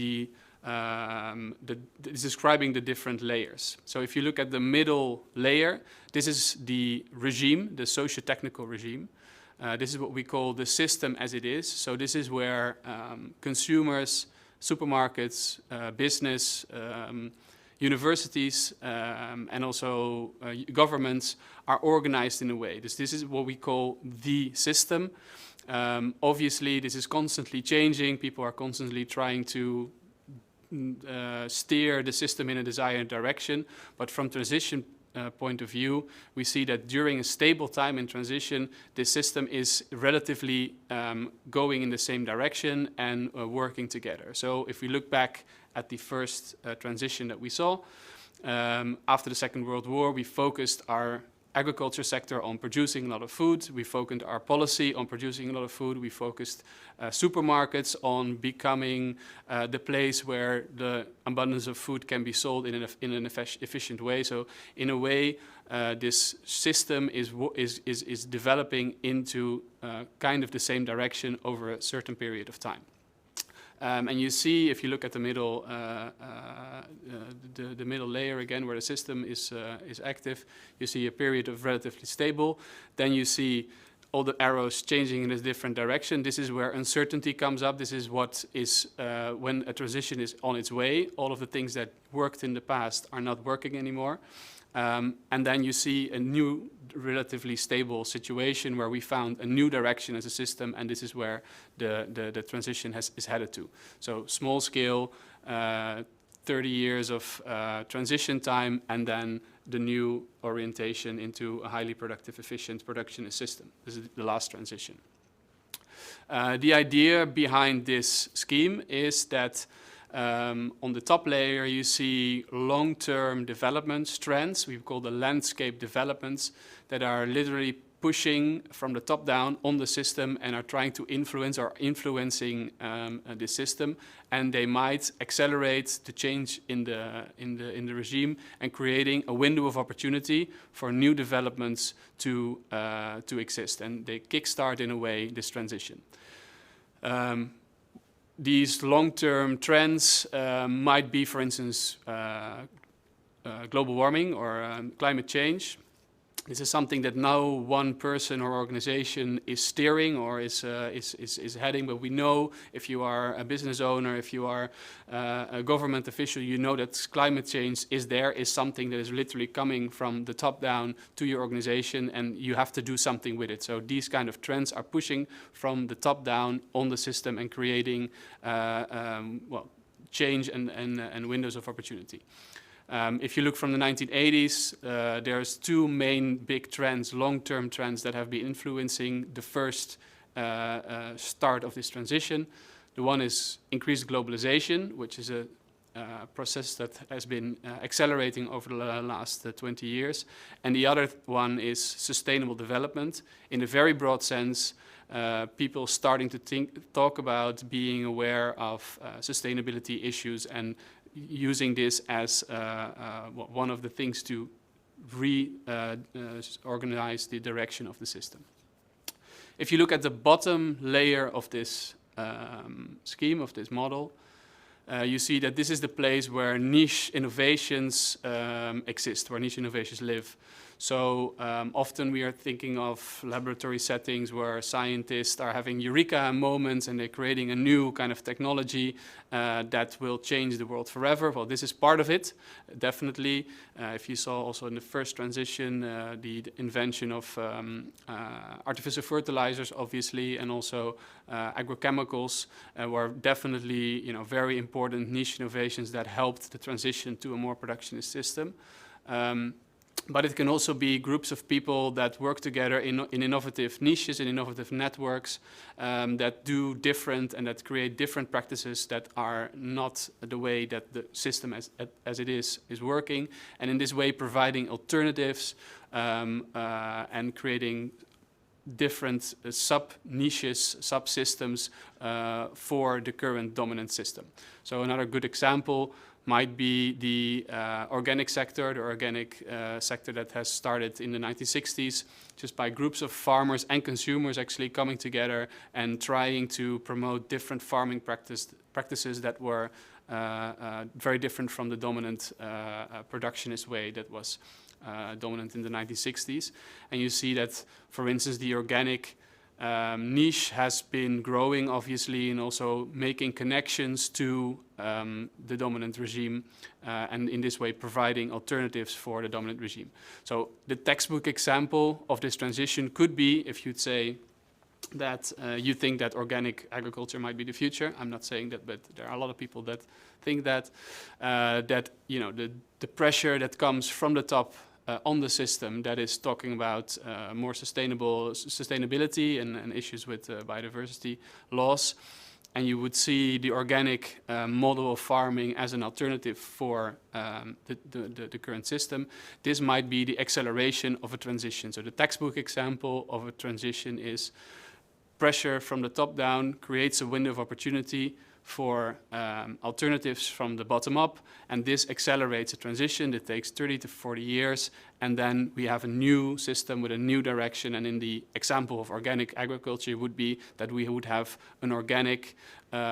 describing the different layers. So if you look at the middle layer, this is the regime, the socio-technical regime. This is what we call the system as it is. So this is where consumers, supermarkets, business, universities, and also governments are organized in a way. This is what we call the system. Obviously, this is constantly changing. People are constantly trying to steer the system in a desired direction. But from transition point of view, we see that during a stable time in transition, the system is relatively going in the same direction and working together. So if we look back at the first transition that we saw, after the Second World War, we focused our agriculture sector on producing a lot of food. We focused our policy on producing a lot of food. We focused supermarkets on becoming the place where the abundance of food can be sold in an efficient way. So in a way, this system is developing into kind of the same direction over a certain period of time. And you see, if you look at the middle, the middle layer again, where the system is active, you see a period of relatively stable. Then you see all the arrows changing in a different direction. This is where uncertainty comes up. This is what is when a transition is on its way. All of the things that worked in the past are not working anymore. And then you see a new, relatively stable situation where we found a new direction as a system, and this is where the transition is headed to. So small scale, 30 years of transition time, and then the new orientation into a highly productive, efficient production system. This is the last transition. The idea behind this scheme is that on the top layer, you see long-term development trends, we call the landscape developments, that are literally pushing from the top down on the system and are trying to influence or influencing the system. And they might accelerate the change in the regime and creating a window of opportunity for new developments to exist. And they kickstart, in a way, this transition. These long-term trends might be, for instance, global warming or climate change. This is something that no one person or organization is steering or is heading, but we know if you are a business owner, if you are a government official, you know that climate change is something that is literally coming from the top down to your organization, and you have to do something with it. So these kind of trends are pushing from the top down on the system and creating change and windows of opportunity. If you look from the 1980s, there's 2 main big trends, long-term trends that have been influencing the first start of this transition. The one is increased globalization, which is a process that has been accelerating over the last 20 years. And the other one is sustainable development. In a very broad sense, people starting to talk about being aware of sustainability issues and using this as one of the things to reorganize the direction of the system. If you look at the bottom layer of this scheme, of this model, you see that this is the place where niche innovations exist, where niche innovations live. So often we are thinking of laboratory settings where scientists are having eureka moments and they're creating a new kind of technology that will change the world forever. Well, this is part of it, definitely. If you saw also in the first transition, the invention of artificial fertilizers, obviously, and also agrochemicals were definitely, very important niche innovations that helped the transition to a more productionist system. But it can also be groups of people that work together in innovative niches, in innovative networks that do different and that create different practices that are not the way that the system as it is working. And in this way, providing alternatives and creating different sub-niches, subsystems for the current dominant system. So another good example might be the organic sector, the organic sector that has started in the 1960s, just by groups of farmers and consumers actually coming together and trying to promote different farming practices that were very different from the dominant productionist way that was dominant in the 1960s. And you see that, for instance, the organic niche has been growing, obviously, and also making connections to the dominant regime, and in this way providing alternatives for the dominant regime. So the textbook example of this transition could be, if you'd say that you think that organic agriculture might be the future. I'm not saying that, but there are a lot of people that think that, the pressure that comes from the top on the system that is talking about more sustainability and issues with biodiversity loss. And you would see the organic model of farming as an alternative for the current system. This might be the acceleration of a transition. So the textbook example of a transition is pressure from the top down creates a window of opportunity for alternatives from the bottom up, and this accelerates a transition that takes 30 to 40 years, and then we have a new system with a new direction. And in the example of organic agriculture would be that we would have an organic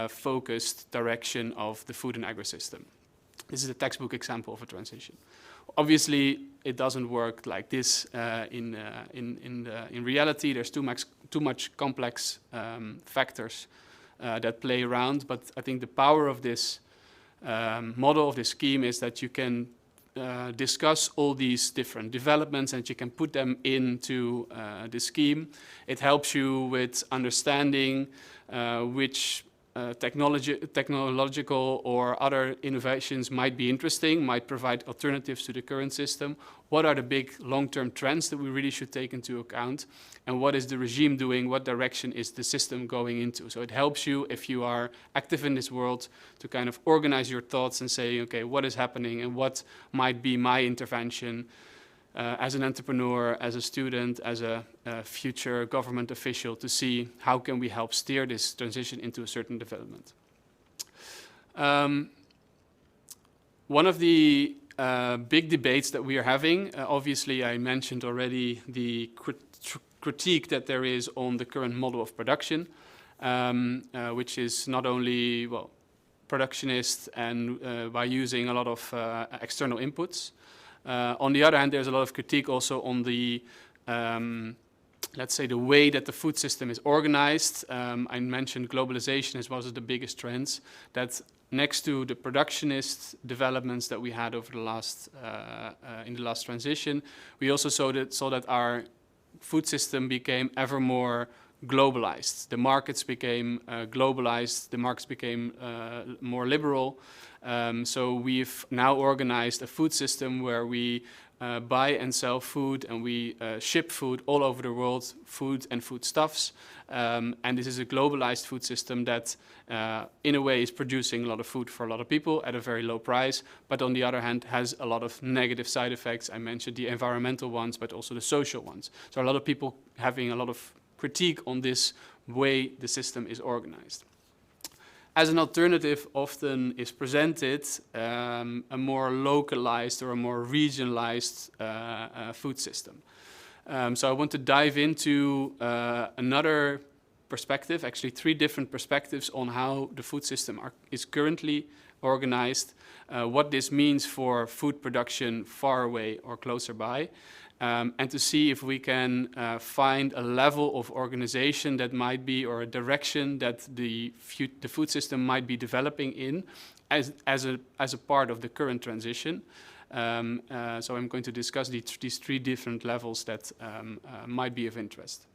focused direction of the food and agri-system. This is a textbook example of a transition. Obviously, it doesn't work like this in reality. There's too much complex factors that play around, but I think the power of this model, of this scheme, is that you can discuss all these different developments and you can put them into the scheme. It helps you with understanding which technological or other innovations might be interesting, might provide alternatives to the current system. What are the big long-term trends that we really should take into account? And what is the regime doing? What direction is the system going into? So it helps you, if you are active in this world, to kind of organize your thoughts and say, okay, what is happening and what might be my intervention as an entrepreneur, as a student, as a future government official, to see how can we help steer this transition into a certain development. One of the big debates that we are having, obviously I mentioned already the critique that there is on the current model of production, which is not only, productionist and by using a lot of external inputs. On the other hand, there's a lot of critique also on the, let's say, the way that the food system is organized. I mentioned globalization as one of the biggest trends, that next to the productionist developments that we had over the last, in the last transition, we also saw that our food system became ever more globalized. The markets became globalized, the markets became more liberal. So we've now organized a food system where we buy and sell food, and we ship food all over the world, food and foodstuffs. And this is a globalized food system that, in a way, is producing a lot of food for a lot of people at a very low price, but on the other hand, has a lot of negative side effects. I mentioned the environmental ones, but also the social ones. So a lot of people having a lot of critique on this way the system is organized. As an alternative, often is presented a more localized or a more regionalized food system. So I want to dive into another perspective, actually 3 different perspectives on how the food system is currently organized, what this means for food production far away or closer by, and to see if we can find a level of organization that might be, or a direction that the food system might be developing in as a part of the current transition. So I'm going to discuss these three different levels that might be of interest.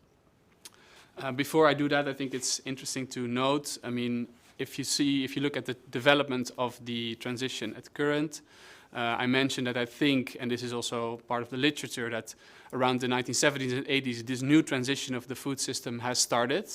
Before I do that, I think it's interesting to note, I mean, if you look at the development of the transition at current, I mentioned that I think, and this is also part of the literature, that around the 1970s and 80s, this new transition of the food system has started.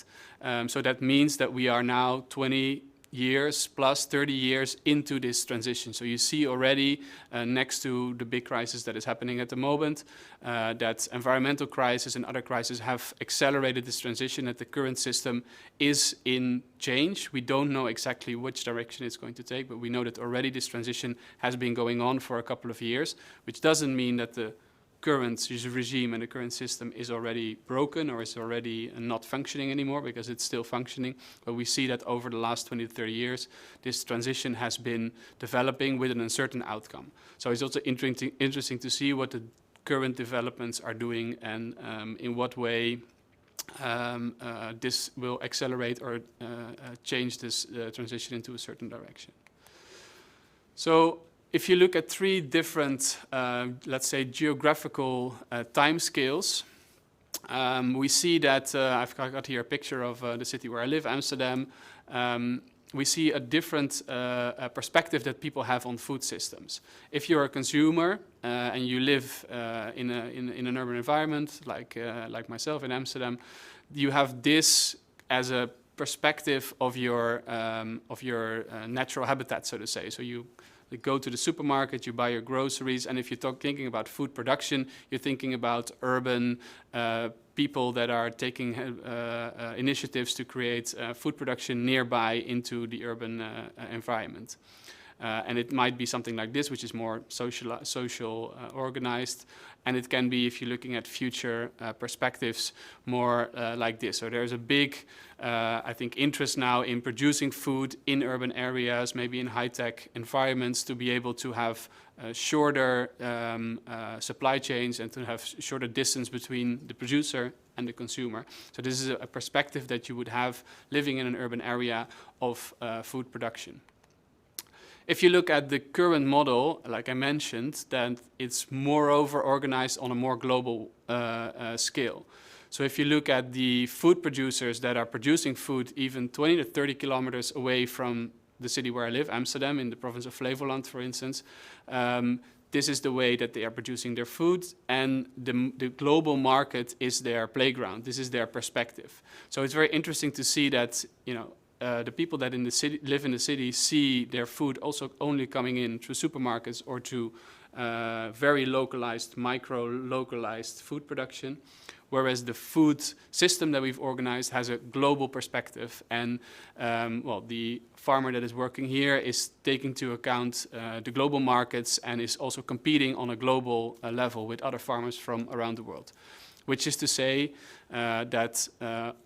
So that means that we are now 20 years plus 30 years into this transition. So you see already next to the big crisis that is happening at the moment, that environmental crisis and other crises have accelerated this transition, that the current system is in change. We don't know exactly which direction it's going to take, but we know that already this transition has been going on for a couple of years, which doesn't mean that the current regime and the current system is already broken or is already not functioning anymore, because it's still functioning. But we see that over the last 20 to 30 years, this transition has been developing with an uncertain outcome. So it's also interesting to see what the current developments are doing and in what way this will accelerate or change this transition into a certain direction. So if you look at three different, let's say, geographical time scales, we see that, I've got here a picture of the city where I live, Amsterdam. We see a different perspective that people have on food systems. If you're a consumer and you live in an urban environment, like myself in Amsterdam, you have this as a perspective of your natural habitat, so to say. So you go to the supermarket, you buy your groceries, and if you're thinking about food production, you're thinking about urban people that are taking initiatives to create food production nearby into the urban environment. And it might be something like this, which is more social organized. And it can be, if you're looking at future perspectives, more like this. So there's a big, I think, interest now in producing food in urban areas, maybe in high-tech environments, to be able to have shorter supply chains and to have shorter distance between the producer and the consumer. So this is a perspective that you would have living in an urban area of food production. If you look at the current model, like I mentioned, then it's moreover organized on a more global scale. So if you look at the food producers that are producing food even 20 to 30 kilometers away from the city where I live, Amsterdam, in the province of Flevoland, for instance, this is the way that they are producing their food, and the global market is their playground. This is their perspective. So it's very interesting to see that, you know, the people that live in the city see their food also only coming in through supermarkets or to very localized, micro-localized food production, whereas the food system that we've organized has a global perspective. And well, the farmer that is working here is taking into account the global markets and is also competing on a global level with other farmers from around the world. Which is to say that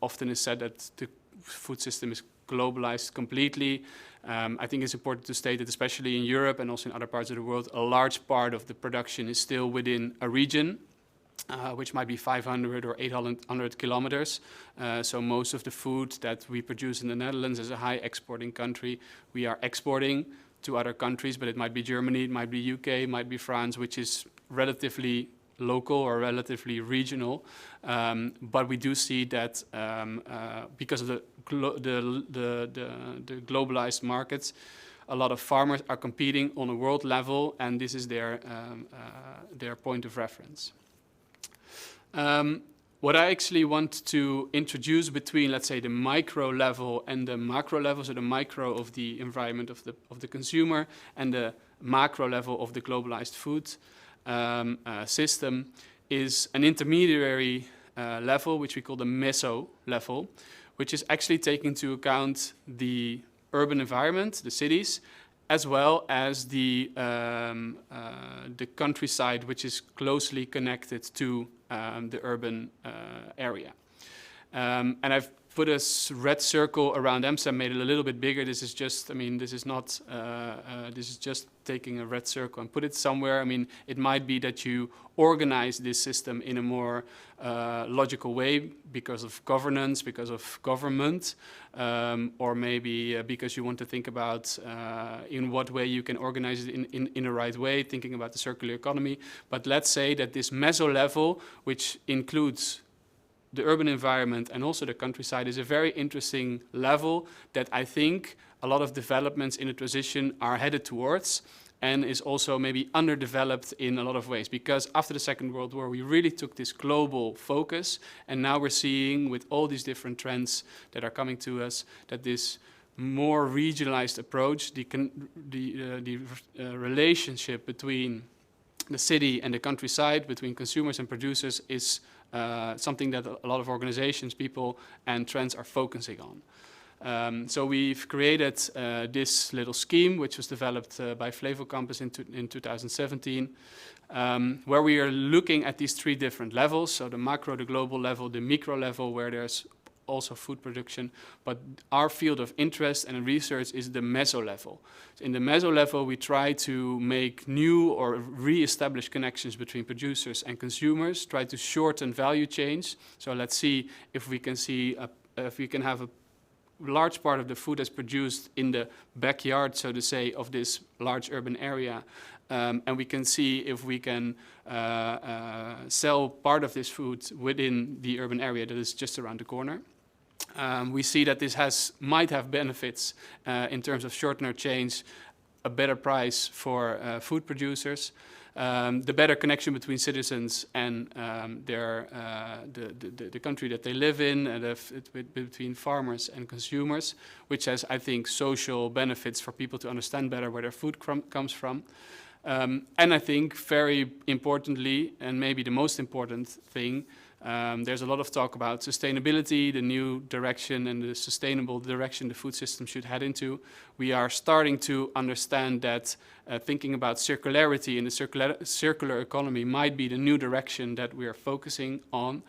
often is said that the food system is globalized completely. I think it's important to state that especially in Europe and also in other parts of the world, a large part of the production is still within a region, which might be 500 or 800 kilometers. So most of the food that we produce in the Netherlands as a high exporting country, we are exporting to other countries, but it might be Germany, it might be UK, it might be France, which is relatively local or relatively regional, but we do see that because of the globalized markets, a lot of farmers are competing on a world level, and this is their point of reference. What I actually want to introduce between, let's say, the micro level and the macro level, so the micro of the environment of the consumer and the macro level of the globalized food system, is an intermediary level, which we call the meso level, which is actually taking into account the urban environment, the cities, as well as the countryside, which is closely connected to the urban area. And I've put a red circle around Amsterdam, made it a little bit bigger. This is just, this is just taking a red circle and put it somewhere. I mean, it might be that you organize this system in a more logical way because of governance, because of government, or maybe because you want to think about in what way you can organize it in a right way, thinking about the circular economy. But let's say that this meso level, which includes the urban environment and also the countryside, is a very interesting level that I think a lot of developments in the transition are headed towards, and is also maybe underdeveloped in a lot of ways. Because after the Second World War, we really took this global focus, and now we're seeing with all these different trends that are coming to us, that this more regionalized approach, the relationship between the city and the countryside, between consumers and producers, is something that a lot of organizations, people, and trends are focusing on. So we've created this little scheme, which was developed by Flevo Campus in 2017, where we are looking at these three different levels. So the macro, the global level, the micro level, where there's also food production. But our field of interest and research is the meso level. In the meso level, we try to make new or re-establish connections between producers and consumers, try to shorten value chains. So let's see if we can have a large part of the food that's produced in the backyard, so to say, of this large urban area. And we can see if we can sell part of this food within the urban area that is just around the corner. We see that this might have benefits in terms of shortener chains, a better price for food producers, the better connection between citizens and the country that they live in, between farmers and consumers, which has, I think, social benefits for people to understand better where their food comes from. And I think very importantly, and maybe the most important thing, there's a lot of talk about sustainability, the new direction and the sustainable direction the food system should head into. We are starting to understand that thinking about circularity and the circular economy might be the new direction that we are focusing on.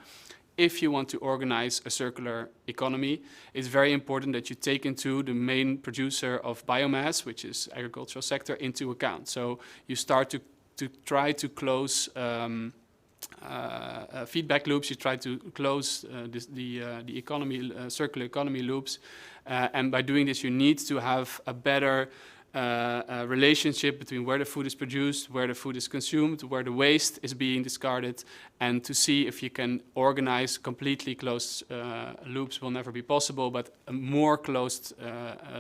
If you want to organize a circular economy, it's very important that you take into the main producer of biomass, which is agricultural sector, into account. So you start to try to close feedback loops. You try to close the economy, circular economy loops, and by doing this, you need to have a better relationship between where the food is produced, where the food is consumed, where the waste is being discarded, and to see if you can organize completely closed loops will never be possible, but more closed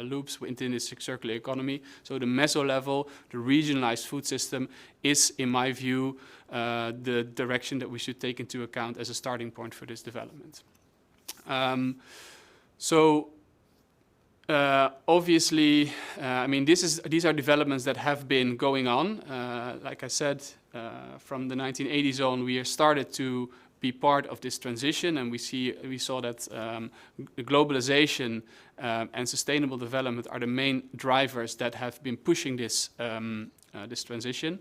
loops within this circular economy. So the meso level, the regionalized food system, is, in my view, the direction that we should take into account as a starting point for this development. Obviously, I mean, these are developments that have been going on. Like I said, from the 1980s on, we started to be part of this transition, and we saw that globalization and sustainable development are the main drivers that have been pushing this this transition.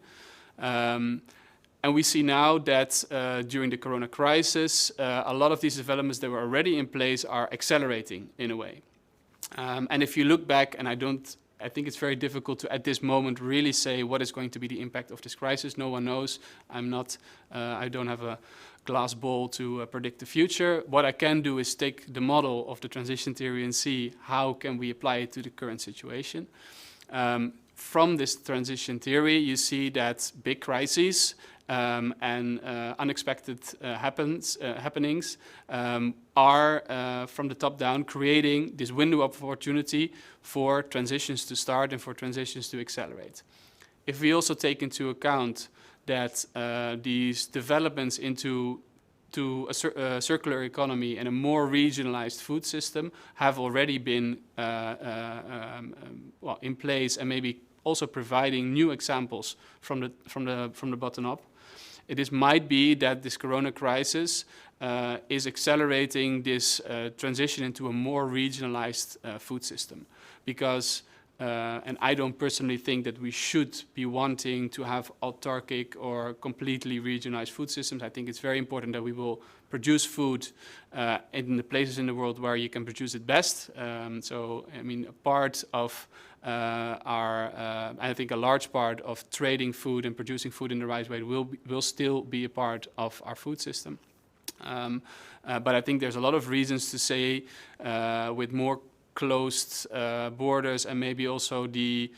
And we see now that during the Corona crisis, a lot of these developments that were already in place are accelerating in a way. And if you look back, and I think it's very difficult to, at this moment, really say what is going to be the impact of this crisis. No one knows. I don't have a glass ball to predict the future. What I can do is take the model of the transition theory and see how can we apply it to the current situation. From this transition theory, you see that big crises and unexpected happenings are from the top down creating this window of opportunity for transitions to start and for transitions to accelerate. If we also take into account that these developments into a circular economy and a more regionalized food system have already been in place, and maybe also providing new examples from the bottom up. It might be that this Corona crisis is accelerating this transition into a more regionalized food system, because and I don't personally think that we should be wanting to have autarkic or completely regionalized food systems. I think it's very important that we will produce food in the places in the world where you can produce it best. So, I mean, a part of I think a large part of trading food and producing food in the right way will still be a part of our food system. But I think there's a lot of reasons to say with more closed borders and maybe also the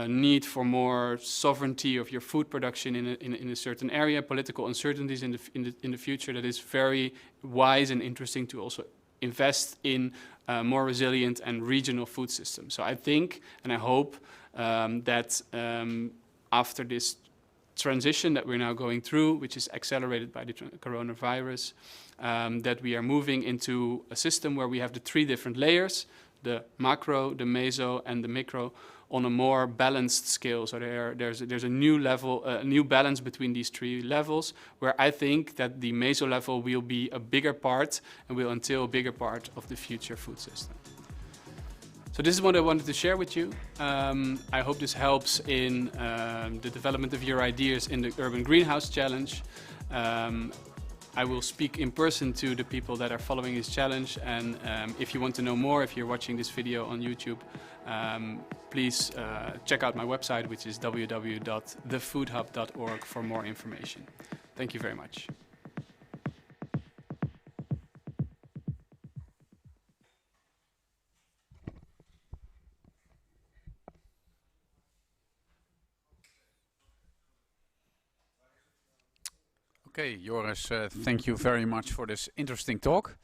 need for more sovereignty of your food production in a certain area, political uncertainties in the future, that is very wise and interesting to also invest in more resilient and regional food systems. So I think and I hope that after this transition that we're now going through, which is accelerated by the coronavirus, that we are moving into a system where we have the three different layers, the macro, the meso, and the micro, on a more balanced scale. So there's a new level, a new balance between these three levels, where I think that the meso level will be a bigger part and will entail a bigger part of the future food system. So this is what I wanted to share with you. I hope this helps in the development of your ideas in the Urban Greenhouse Challenge. I will speak in person to the people that are following this challenge, and if you want to know more, if you're watching this video on YouTube, please check out my website, which is www.thefoodhub.org for more information. Thank you very much. Okay, Joris, thank you very much for this interesting talk.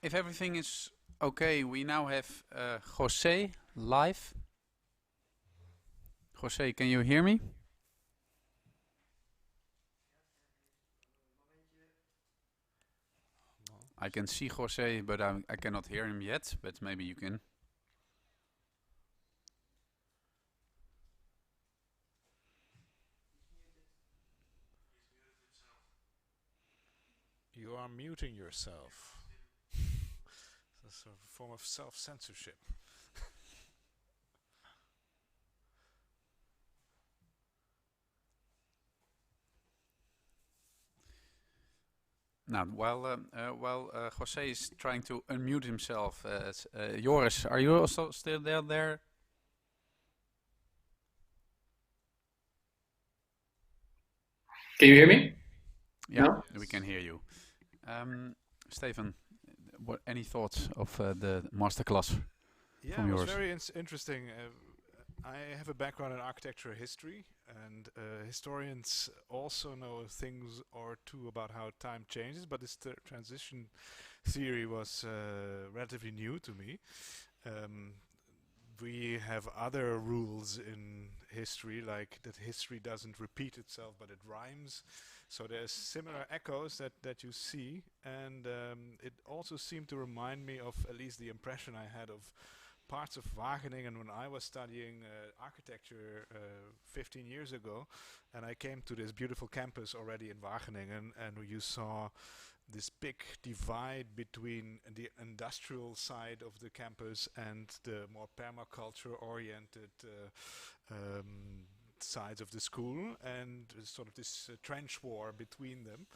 If everything is okay, we now have Jose live. Jose, can you hear me? I can see Jose, but I cannot hear him yet, but maybe you can. You are muting yourself. That's a form of self-censorship. Now, while Jose is trying to unmute himself, Joris, are you also still there? Can you hear me? Yeah, No? we can hear you. Stefan, any thoughts of the masterclass? Yeah, from it was yours? very interesting. I have a background in architecture history, and historians also know things or two about how time changes, but this transition theory was relatively new to me. We have other rules in history, like that history doesn't repeat itself, but it rhymes. So there's similar echoes that you see, and it also seemed to remind me of at least the impression I had of parts of Wageningen when I was studying architecture 15 years ago, and I came to this beautiful campus already in Wageningen, and you saw this big divide between the industrial side of the campus and the more permaculture-oriented sides of the school, and sort of this trench war between them.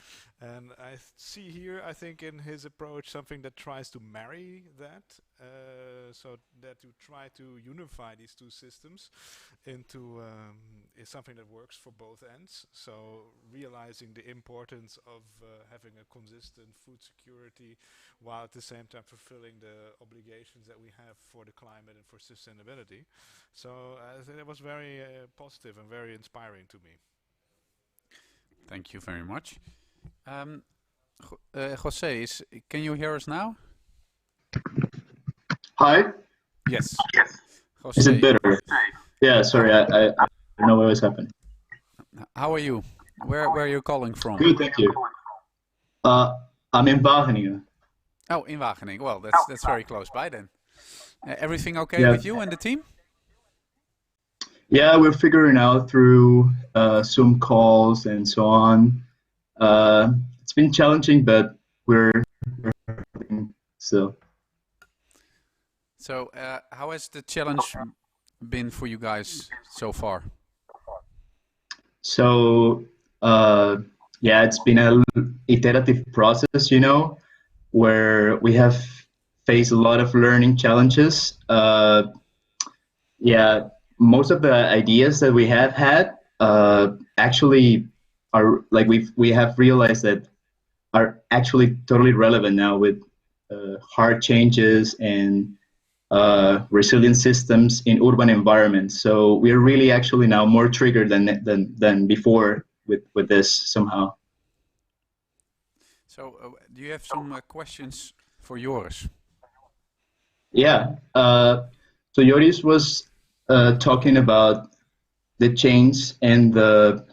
And I see here, I think, in his approach, something that tries to marry that, so that you try to unify these two systems into something that works for both ends. So realizing the importance of having a consistent food security, while at the same time fulfilling the obligations that we have for the climate and for sustainability. So I think it was very positive and very inspiring to me. Thank you very much. Jose, can you hear us now? Hi. Yes. Jose, Is it better? Yeah, sorry, I don't know what was happening. how are you? Where are you calling from? Good, thank you. I'm in Wageningen. Oh, in Wageningen. Well, that's very close by then. Everything okay Yeah. with you and the team? Yeah, we're figuring out through Zoom calls and so on. It's been challenging, but we're still. So, how has the challenge been for you guys so far? So yeah, it's been a iterative process, where we have faced a lot of learning challenges. Yeah, most of the ideas that we have had actually are like we have realized that are actually totally relevant now with hard changes and resilient systems in urban environments. So we're really actually now more triggered than before with this somehow. So, do you have some questions for Joris? Yeah. So Joris was talking about the change and the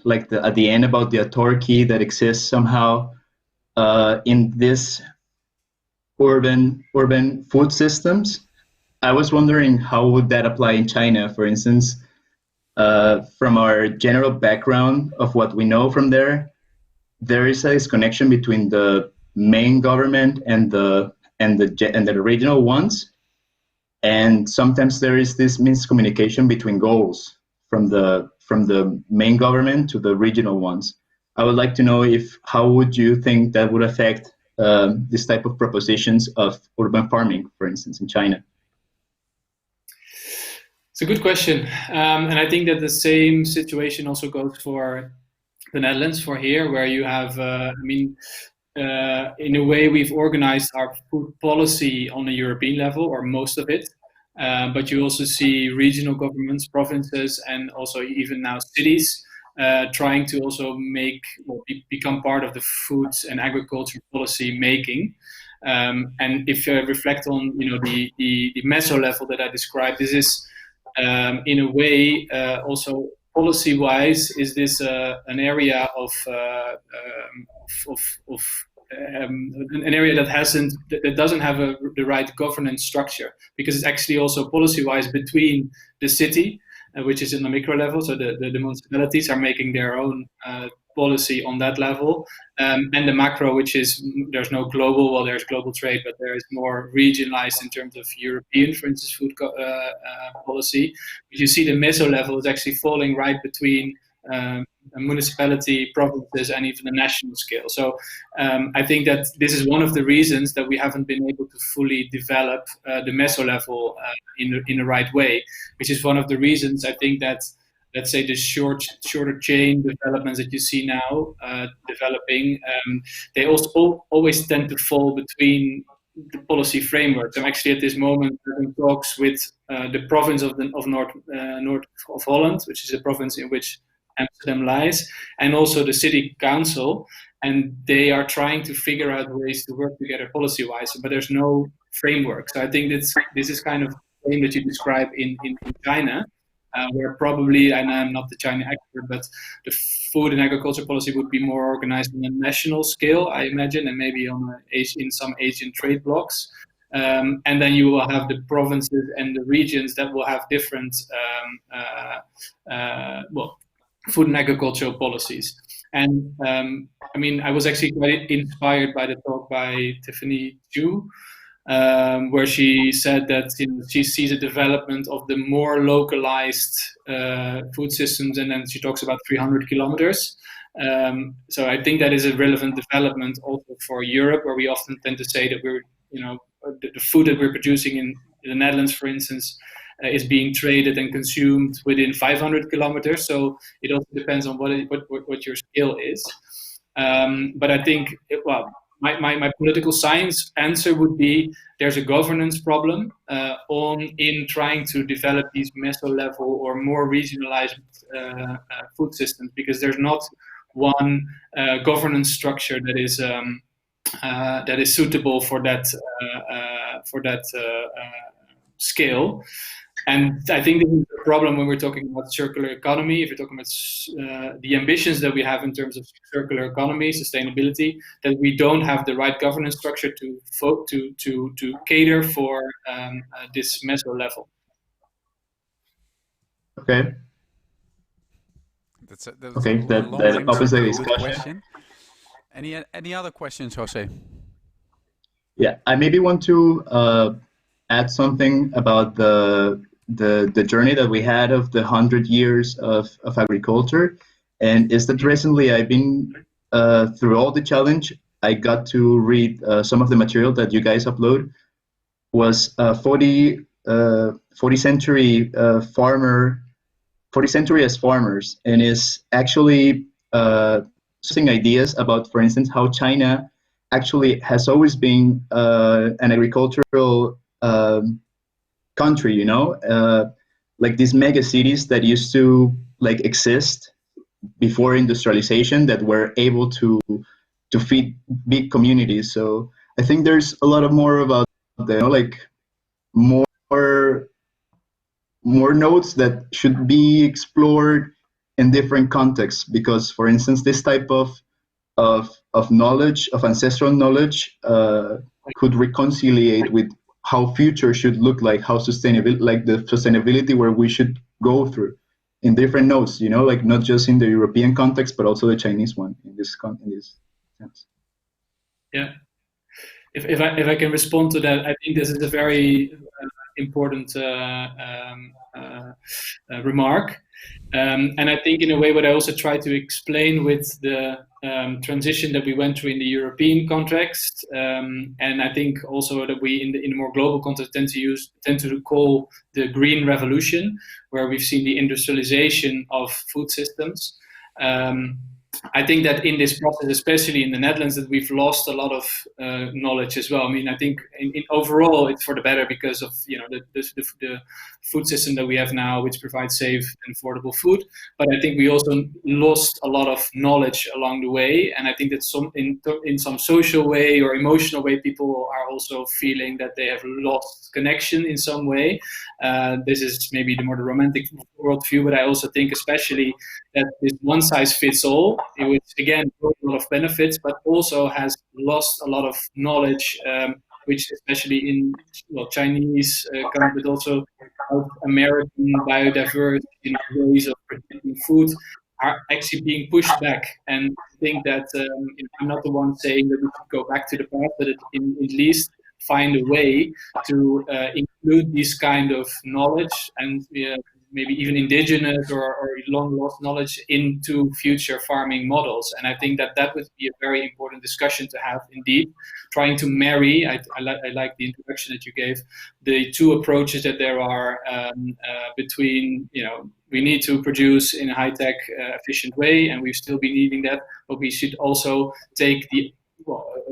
at the end about the autarky that exists somehow in this urban food systems. I was wondering how would that apply in China, for instance, from our general background of what we know from there. There is a disconnection between the main government and the regional ones, and sometimes there is this miscommunication between goals from the main government to the regional ones. I would like to know if how would you think that would affect this type of propositions of urban farming, for instance, in China? It's a good question, and I think that the same situation also goes for the Netherlands, for here, where you have, in a way, we've organized our food policy on a European level, or most of it. But you also see regional governments, provinces, and also even now cities trying to also become part of the food and agriculture policy making. And if you reflect on the meso level that I described, this is in a way also policy-wise, is this an area an area that doesn't have the right governance structure, because it's actually also policy-wise between the city, which is in the micro level, so the municipalities are making their own policy on that level, and the macro, which is there's no global, well, there's global trade, but there is more regionalized in terms of European, for instance, food policy. But you see the meso level is actually falling right between a municipality, provinces, and even the national scale. So I think that this is one of the reasons that we haven't been able to fully develop the meso level in the right way, which is one of the reasons I think that, let's say, the shorter chain developments that you see now developing, they also always tend to fall between the policy frameworks. I'm actually at this moment having talks with the province of North of Holland, which is a province in which Amsterdam lies, and also the city council, and they are trying to figure out ways to work together policy-wise, but there's no framework. So I think this is kind of the thing that you describe in China, where probably, and I'm not the China expert, but the food and agriculture policy would be more organized on a national scale, I imagine, and maybe in some Asian trade blocks. And then you will have the provinces and the regions that will have different, food and agricultural policies. And I was actually quite inspired by the talk by Tiffany Chu, where she said that she sees a development of the more localized food systems, and then she talks about 300 kilometers. So I think that is a relevant development also for Europe, where we often tend to say that the food that we're producing in the Netherlands, for instance, is being traded and consumed within 500 kilometers. So it also depends on what your scale is. But I think, my political science answer would be there's a governance problem in trying to develop these meso level or more regionalized food systems, because there's not one governance structure that is suitable for that scale. And I think this is a problem when we're talking about circular economy. If you're talking about the ambitions that we have in terms of circular economy, sustainability, that we don't have the right governance structure to cater for this meso level. Okay. That's a Okay, long that answer, opens the good discussion. question. Any other questions, Jose? Yeah, I maybe want to add something about the journey that we had of the 100 years of agriculture, and is that recently I've been through all the challenge, I got to read some of the material that you guys upload. Was 40 century farmer, 40th century as farmers, and is actually using ideas about, for instance, how China actually has always been an agricultural country, you know, like these mega cities that used to like exist before industrialization that were able to feed big communities. So I think there's a lot of more about the, you know, like more nodes that should be explored in different contexts, because for instance this type of knowledge, of ancestral knowledge, could reconciliate with how future should look like, how sustainable, like the sustainability where we should go through in different nodes, you know, like not just in the European context but also the Chinese one in this sense. Yeah. If I can respond to that, I think this is a very important remark. And I think in a way what I also try to explain with the transition that we went through in the European context, and I think also that we in the more global context tend to call the green revolution, where we've seen the industrialization of food systems. I think that in this process, especially in the Netherlands, that we've lost a lot of knowledge as well. I mean, I think in overall it's for the better because of, you know, the food system that we have now, which provides safe and affordable food. But I think we also lost a lot of knowledge along the way, and I think that in some social way or emotional way, people are also feeling that they have lost connection in some way. This is maybe the more romantic worldview, but I also think especially that this one size fits all, which again brought a lot of benefits, but also has lost a lot of knowledge, which especially in Chinese, but also South American biodiverse ways of producing food are actually being pushed back. And I think that I'm not the one saying that we should go back to the past, but at least find a way to include this kind of knowledge and maybe even indigenous or long lost knowledge into future farming models. And I think that would be a very important discussion to have indeed, trying to marry, I like the introduction that you gave, the two approaches that there are between, you know, we need to produce in a high-tech, efficient way, and we've still been needing that, but we should also take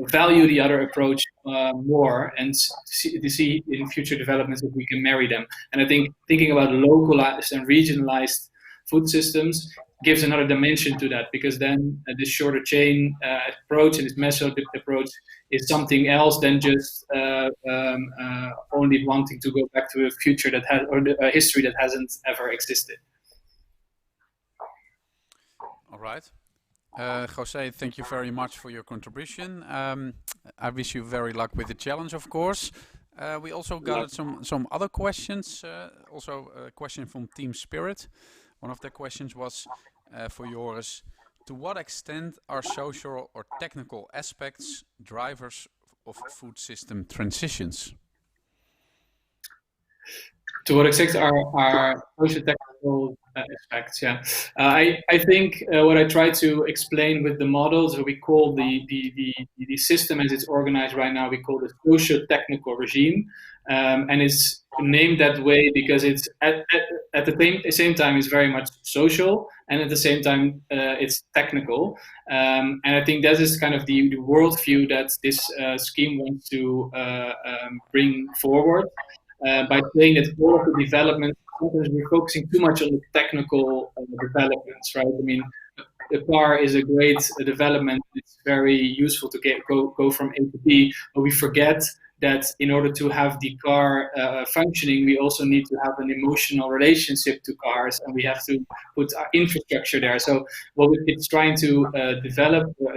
value the other approach more and see in future developments if we can marry them. And I think thinking about localized and regionalized food systems gives another dimension to that, because then this shorter chain approach and this meso approach is something else than just only wanting to go back to a future that has, or a history that hasn't ever existed. All right. Jose, thank you very much for your contribution. I wish you very luck with the challenge, of course. We also got some other questions. Also a question from Team Spirit. One of the questions was for Joris. To what extent are social or technical aspects drivers of food system transitions? To what extent are social technical aspects? Yeah, I think what I try to explain with the models, we call the system as it's organized right now, we call the socio-technical regime, and it's named that way because it's at the same time it's very much social, and at the same time it's technical, and I think that is kind of the worldview that this scheme wants to bring forward. By saying that all of the development, sometimes we're focusing too much on the technical developments, right? I mean, the car is a great development. It's very useful to go from A to B, but we forget that in order to have the car functioning, we also need to have an emotional relationship to cars, and we have to put our infrastructure there. So what it's trying to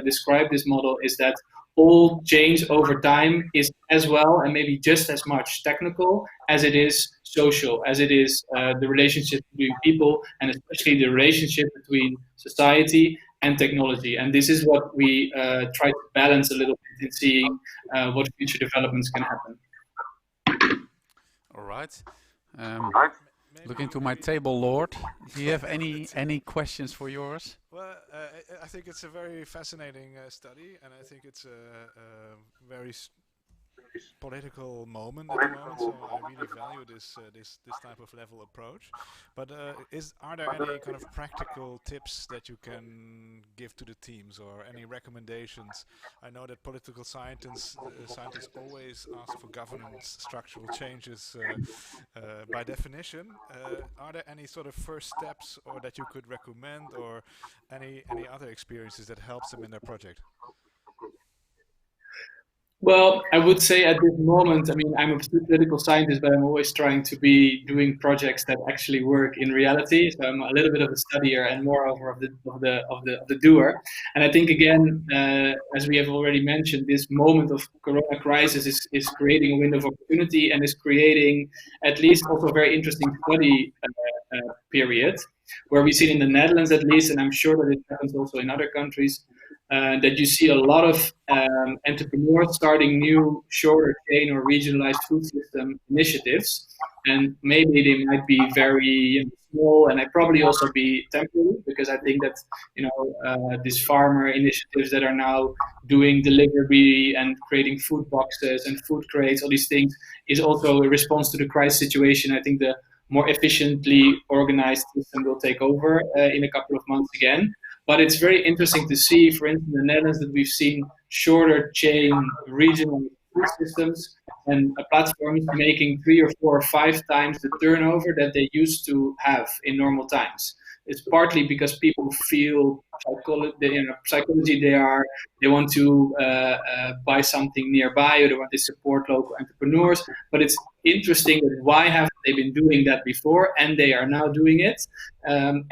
describe this model is that all change over time is as well, and maybe just as much technical as it is social, as it is the relationship between people, and especially the relationship between society and technology. And this is what we try to balance a little bit in seeing what future developments can happen. All right. Looking to my table, Lord. Do you have any questions for yours? Well, I think it's a very fascinating study, and I think it's a very political moment at the moment. So I really value this type of level approach. But are there any kind of practical tips that you can give to the teams, or any recommendations? I know that political scientists always ask for governance structural changes by definition. Are there any sort of first steps, or that you could recommend, or any other experiences that helps them in their project? Well, I would say at this moment, I mean, I'm a political scientist, but I'm always trying to be doing projects that actually work in reality. So I'm a little bit of a studier and more over of the doer. And I think again, as we have already mentioned, this moment of Corona crisis is creating a window of opportunity and is creating at least also a very interesting study period, where we've seen in the Netherlands at least, and I'm sure that it happens also in other countries, that you see a lot of entrepreneurs starting new shorter chain or regionalized food system initiatives, and maybe they might be very small, and I probably also be temporary, because I think that these farmer initiatives that are now doing delivery and creating food boxes and food crates, all these things, is also a response to the crisis situation. I think the more efficiently organized system will take over in a couple of months again. But it's very interesting to see, for instance, in the Netherlands, that we've seen shorter chain regional food systems and platforms making 3 or 4 or 5 times the turnover that they used to have in normal times. It's partly because people feel psychology. They want to buy something nearby, or they want to support local entrepreneurs. But it's interesting that why haven't they been doing that before, and they are now doing it, and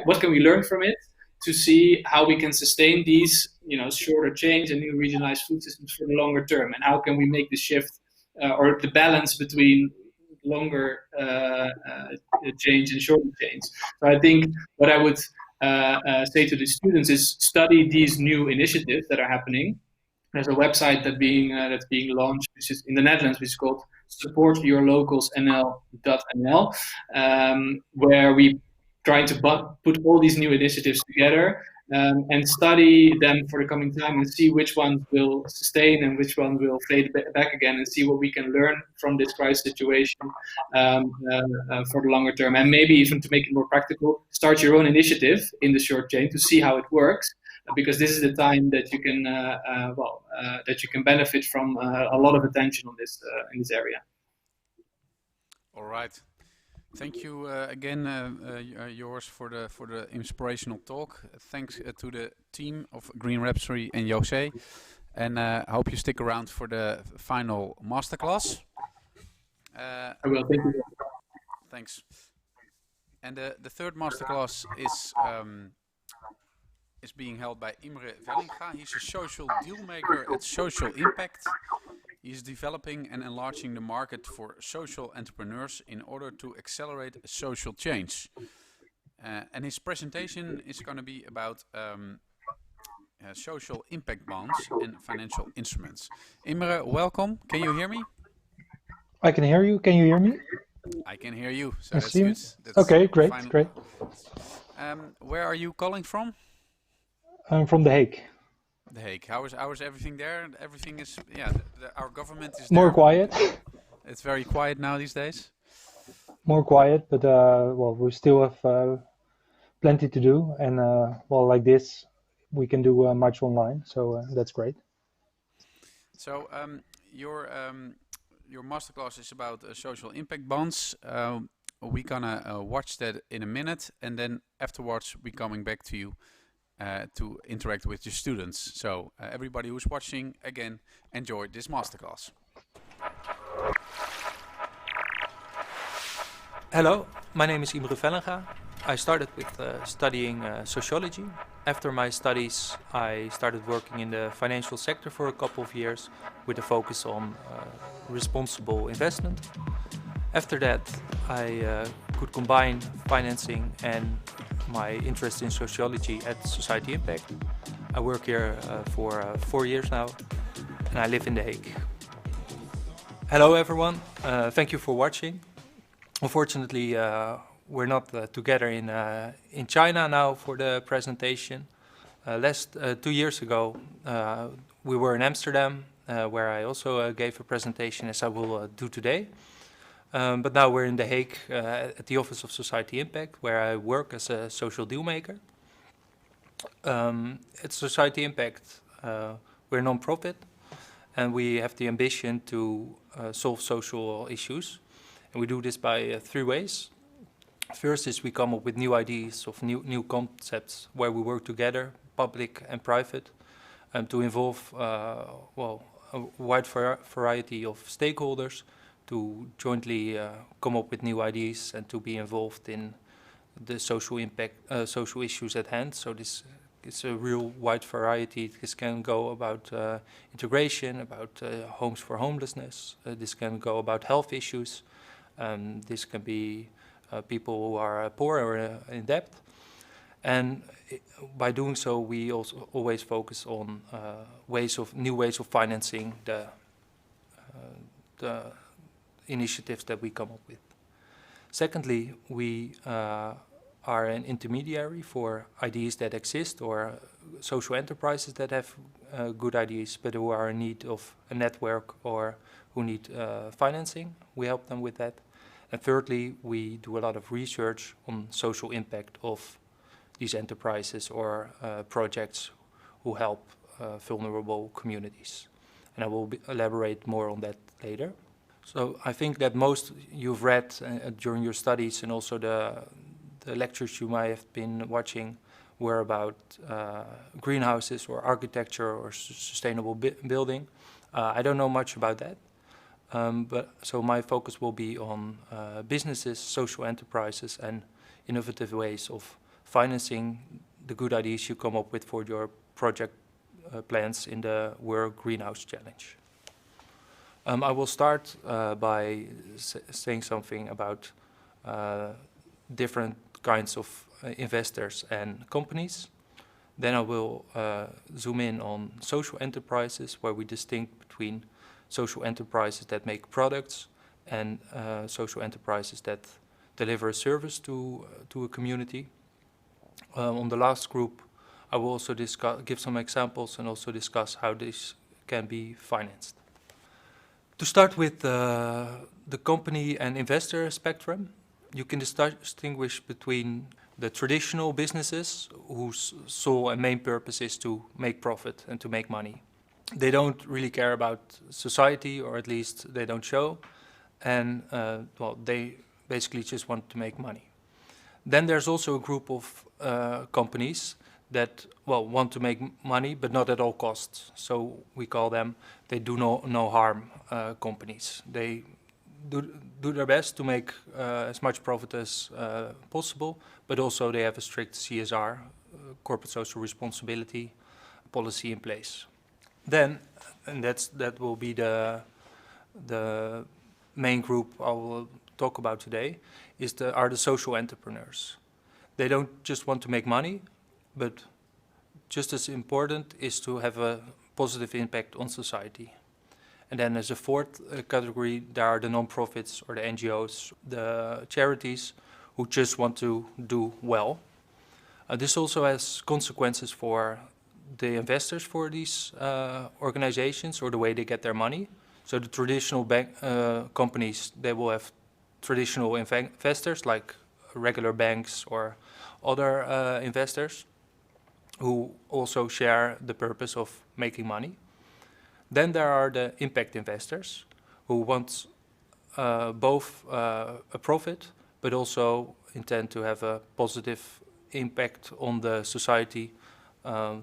what can we learn from it to see how we can sustain these shorter chains and new regionalized food systems for the longer term, and how can we make the shift or the balance between longer chains and shorter chains. So I think what I would say to the students is study these new initiatives that are happening. There's a website that's being launched, which is in the Netherlands, which is called supportyourlocalsnl.nl, where we trying to put all these new initiatives together and study them for the coming time, and see which ones will sustain and which one will fade back again, and see what we can learn from this crisis situation for the longer term. And maybe even to make it more practical, start your own initiative in the short chain to see how it works, because this is the time that you can that you can benefit from a lot of attention on this in this area. All right. Thank you again, Joris, for the inspirational talk. Thanks to the team of Green Rhapsody and Jose, and I hope you stick around for the final masterclass. I will. Thank you. Thanks. And the third masterclass is being held by Imre Vellinga. He's a social dealmaker at Social Impact. He's developing and enlarging the market for social entrepreneurs in order to accelerate social change. And his presentation is going to be about social impact bonds and financial instruments. Imre, welcome. Can you hear me? I can hear you. Can you hear me? I can hear you. So that's good. That's okay, great, final. Great. Where are you calling from? I'm from The Hague. The Hague. How is everything there? Everything is, our government is more there. Quiet. It's very quiet now these days. More quiet, but we still have plenty to do, and like this, we can do much online, so that's great. So your masterclass is about social impact bonds. We're gonna watch that in a minute, and then afterwards we're coming back to you to interact with your students. So everybody who's watching, again, enjoy this masterclass. Hello, my name is Imre Vellinga. I started with studying sociology. After my studies, I started working in the financial sector for a couple of years with a focus on responsible investment. After that, I could combine financing and my interest in sociology at Society Impact. I work here for 4 years now, and I live in The Hague. Hello everyone, thank you for watching. Unfortunately, we're not together in China now for the presentation, 2 years ago, we were in Amsterdam, where I also gave a presentation, as I will do today. But now we're in The Hague at the Office of Society Impact, where I work as a social deal maker. At Society Impact, we're a non-profit, and we have the ambition to solve social issues. And we do this by 3 ways. First is we come up with new ideas of new concepts where we work together, public and private, to involve a wide variety of stakeholders to jointly come up with new ideas and to be involved in the social impact, social issues at hand. So this is a real wide variety. This can go about integration, about homes for homelessness. This can go about health issues. This can be people who are poor or in debt. And by doing so, we also always focus on new ways of financing the initiatives that we come up with. Secondly, we are an intermediary for ideas that exist or social enterprises that have good ideas but who are in need of a network or who need financing. We help them with that. And thirdly, we do a lot of research on social impact of these enterprises or projects who help vulnerable communities. And I will elaborate more on that later. So I think that most you've read during your studies and also the lectures you might have been watching were about greenhouses or architecture or sustainable building. I don't know much about that. So my focus will be on businesses, social enterprises, and innovative ways of financing the good ideas you come up with for your project plans in the World Greenhouse Challenge. I will start by saying something about different kinds of investors and companies. Then I will zoom in on social enterprises, where we distinguish between social enterprises that make products and social enterprises that deliver a service to a community. On the last group, I will also give some examples and also discuss how this can be financed. To start with the company and investor spectrum, you can distinguish between the traditional businesses whose sole and main purpose is to make profit and to make money. They don't really care about society, or at least they don't show, and they basically just want to make money. Then there's also a group of companies that want to make money, but not at all costs. So we call them, they do no harm companies. They do their best to make as much profit as possible, but also they have a strict CSR, corporate social responsibility policy in place. Then, and that will be the main group I will talk about today, are the social entrepreneurs. They don't just want to make money, but just as important is to have a positive impact on society. And then as a fourth category, there are the non-profits or the NGOs, the charities who just want to do well. This also has consequences for the investors for these organizations or the way they get their money. So the traditional companies, they will have traditional investors like regular banks or other investors who also share the purpose of making money. Then there are the impact investors who want both a profit but also intend to have a positive impact on the society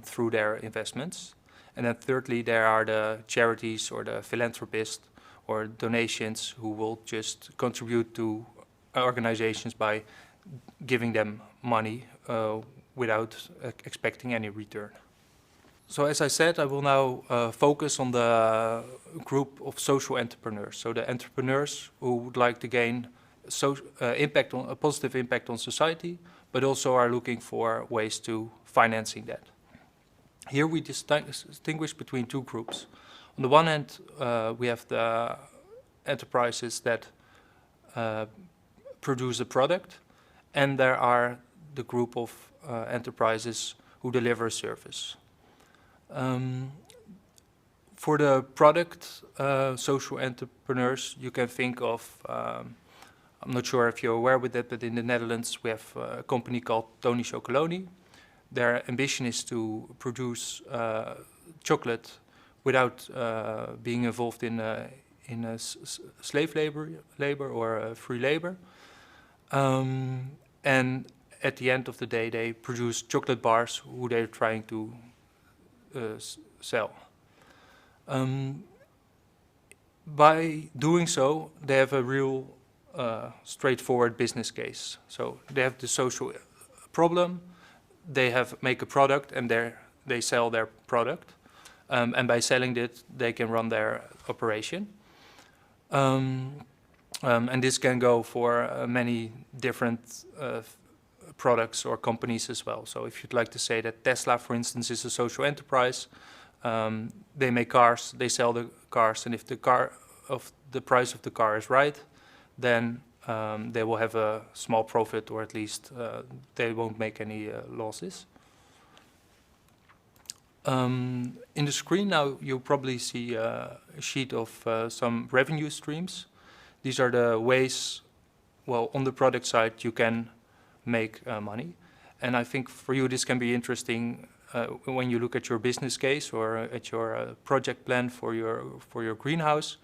through their investments. And then thirdly, there are the charities or the philanthropists or donations who will just contribute to organizations by giving them money without expecting any return. So as I said, I will now focus on the group of social entrepreneurs. So the entrepreneurs who would like to gain a positive impact on society, but also are looking for ways to financing that. Here we distinguish between two groups. On the one hand, we have the enterprises that produce a product, and there are the group of enterprises who deliver a service. For the product social entrepreneurs, you can think of, I'm not sure if you're aware with that, but in the Netherlands we have a company called Tony Chocoloni. Their ambition is to produce chocolate without being involved in slave labor or free labor. And at the end of the day, they produce chocolate bars who they're trying to sell. By doing so, they have a real straightforward business case. So they have the social problem, they make a product, and they sell their product. And by selling it, they can run their operation. And this can go for many different products or companies as well. So if you'd like to say that Tesla, for instance, is a social enterprise, they make cars, they sell the cars, and if the price of the car is right, then they will have a small profit, or at least they won't make any losses. In the screen now, you'll probably see a sheet of some revenue streams. These are the ways, well, on the product side, you can make money. And I think for you, this can be interesting when you look at your business case or at your project plan for your greenhouse.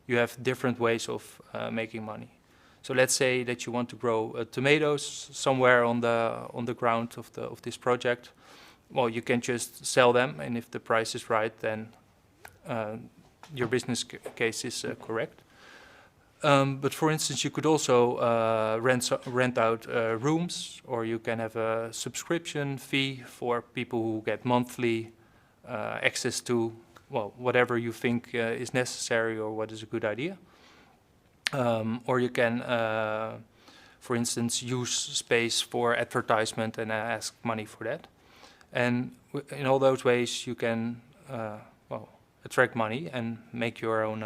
You have different ways of making money. So let's say that you want to grow tomatoes somewhere on the ground of this project. Well, you can just sell them, and if the price is right, then your business case is correct. But for instance, you could also rent out rooms, or you can have a subscription fee for people who get monthly access to, well, whatever you think is necessary or what is a good idea. Or you can, for instance, use space for advertisement and ask money for that. And in all those ways, you can, well, attract money and make your own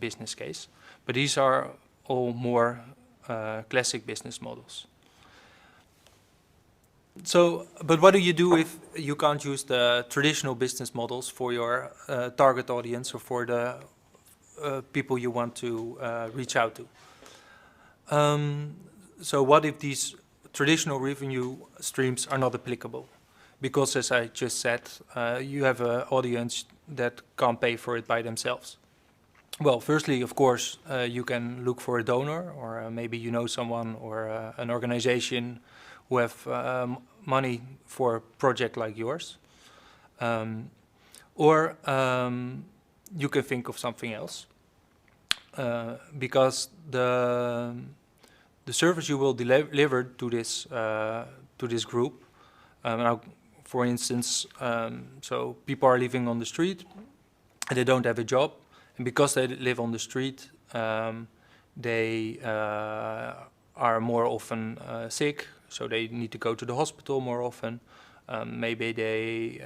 business case. But these are all more classic business models. So, but what do you do if you can't use the traditional business models for your target audience or for the people you want to reach out to? So what if these traditional revenue streams are not applicable? Because as I just said, you have an audience that can't pay for it by themselves. Well, firstly, of course, you can look for a donor, or maybe you know someone or an organization who have money for a project like yours. Or you can think of something else. Because the service you will deliver to this group, now, for instance, so people are living on the street and they don't have a job. And because they live on the street, they are more often sick, so they need to go to the hospital more often. Maybe they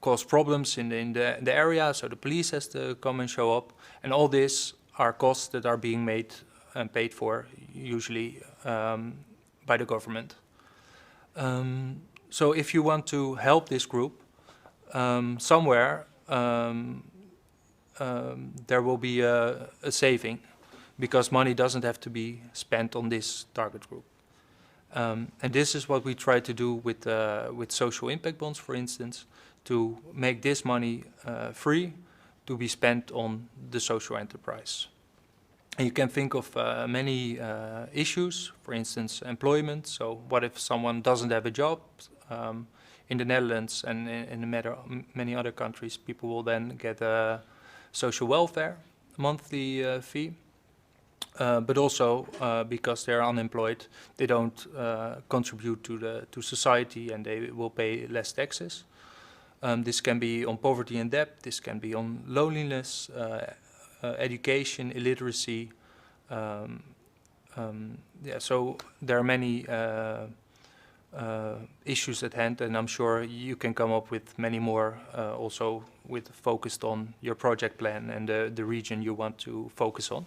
cause problems in the area, so the police has to come and show up. And all this are costs that are being made and paid for, usually by the government. So if you want to help this group, somewhere there will be a saving, because money doesn't have to be spent on this target group. And this is what we try to do with social impact bonds, for instance, to make this money free to be spent on the social enterprise. And you can think of many issues, for instance, employment. So what if someone doesn't have a job? In the Netherlands and in many other countries, people will then get a social welfare monthly fee. But also because they're unemployed, they don't contribute to society, and they will pay less taxes. This can be on poverty and debt. This can be on loneliness, education, illiteracy. Yeah, so there are many issues at hand, and I'm sure you can come up with many more, also focused on your project plan and the region you want to focus on.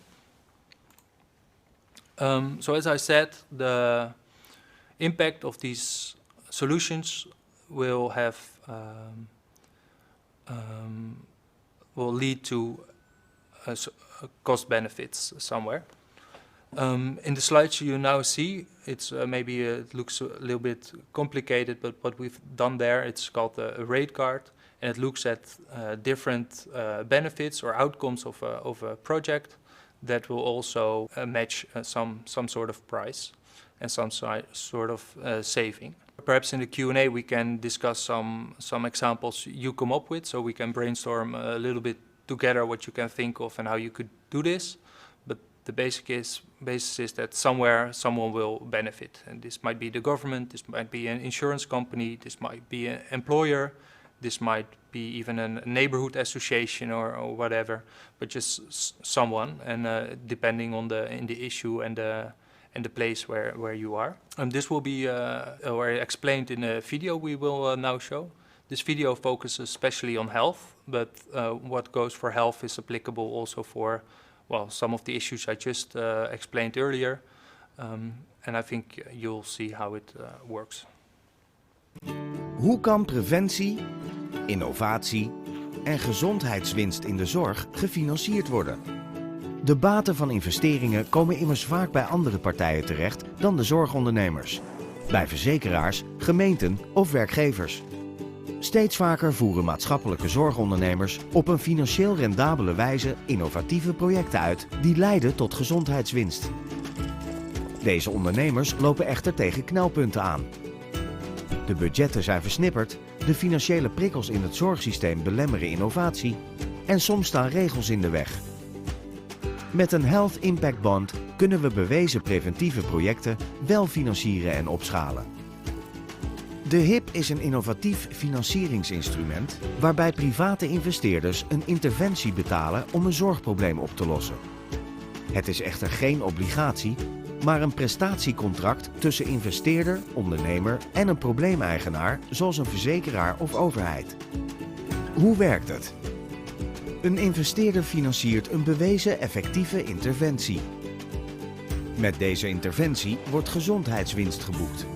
So as I said, impact of these solutions will have will lead to cost benefits somewhere. In the slides you now see, it's maybe it looks a little bit complicated, but what we've done there, it's called a rate card, and it looks at different benefits or outcomes of a project that will also match some sort of price and some sort of saving. Perhaps in the Q&A we can discuss some examples you come up with, so we can brainstorm a little bit together what you can think of and how you could do this. But the basis is that somewhere someone will benefit, and this might be the government, this might be an insurance company, this might be an employer, this might be even a neighborhood association or whatever, but just someone, and depending on the issue and the place where you are. And this will be or explained in a video we will now show. This video focuses especially on health, but what goes for health is applicable also for, well, some of the issues I just explained earlier. And I think you'll see how it works. Hoe kan preventie, innovatie en gezondheidswinst in de zorg gefinancierd worden? De baten van investeringen komen immers vaak bij andere partijen terecht dan de zorgondernemers. Bij verzekeraars, gemeenten of werkgevers. Steeds vaker voeren maatschappelijke zorgondernemers op een financieel rendabele wijze innovatieve projecten uit die leiden tot gezondheidswinst. Deze ondernemers lopen echter tegen knelpunten aan. De budgetten zijn versnipperd, de financiële prikkels in het zorgsysteem belemmeren innovatie en soms staan regels in de weg. Met een Health Impact Bond kunnen we bewezen preventieve projecten wel financieren en opschalen. De HIP is een innovatief financieringsinstrument waarbij private investeerders een interventie betalen om een zorgprobleem op te lossen. Het is echter geen obligatie, maar een prestatiecontract tussen investeerder, ondernemer en een probleemeigenaar zoals een verzekeraar of overheid. Hoe werkt het? Een investeerder financiert een bewezen effectieve interventie. Met deze interventie wordt gezondheidswinst geboekt.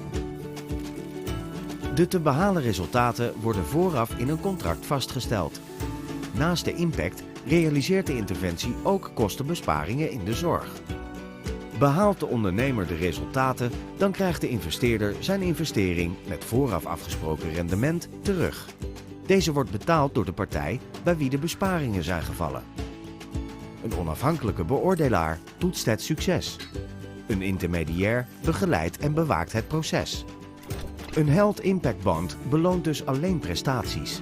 De te behalen resultaten worden vooraf in een contract vastgesteld. Naast de impact realiseert de interventie ook kostenbesparingen in de zorg. Behaalt de ondernemer de resultaten, dan krijgt de investeerder zijn investering met vooraf afgesproken rendement terug. Deze wordt betaald door de partij bij wie de besparingen zijn gevallen. Een onafhankelijke beoordelaar toetst het succes. Een intermediair begeleidt en bewaakt het proces. Een Health Impact Bond beloont dus alleen prestaties.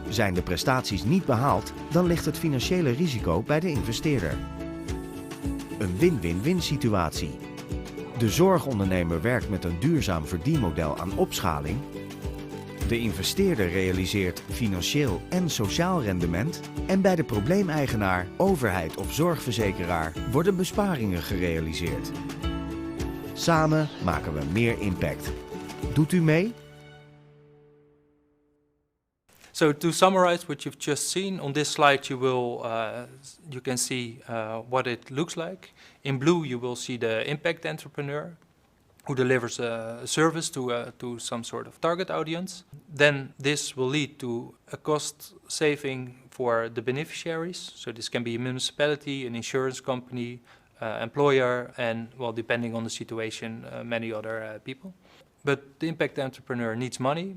Zijn de prestaties niet behaald, dan ligt het financiële risico bij de investeerder. Een win-win-win situatie. De zorgondernemer werkt met een duurzaam verdienmodel aan opschaling. De investeerder realiseert financieel en sociaal rendement. En bij de probleemeigenaar, overheid of zorgverzekeraar worden besparingen gerealiseerd. Samen maken we meer impact. Doet u mee? So to summarize what you've just seen, on this slide you can see what it looks like. In blue you will see the impact entrepreneur who delivers a service to some sort of target audience. Then this will lead to a cost saving for the beneficiaries. So this can be a municipality, an insurance company, employer, and, well, depending on the situation, many other people. But the impact entrepreneur needs money,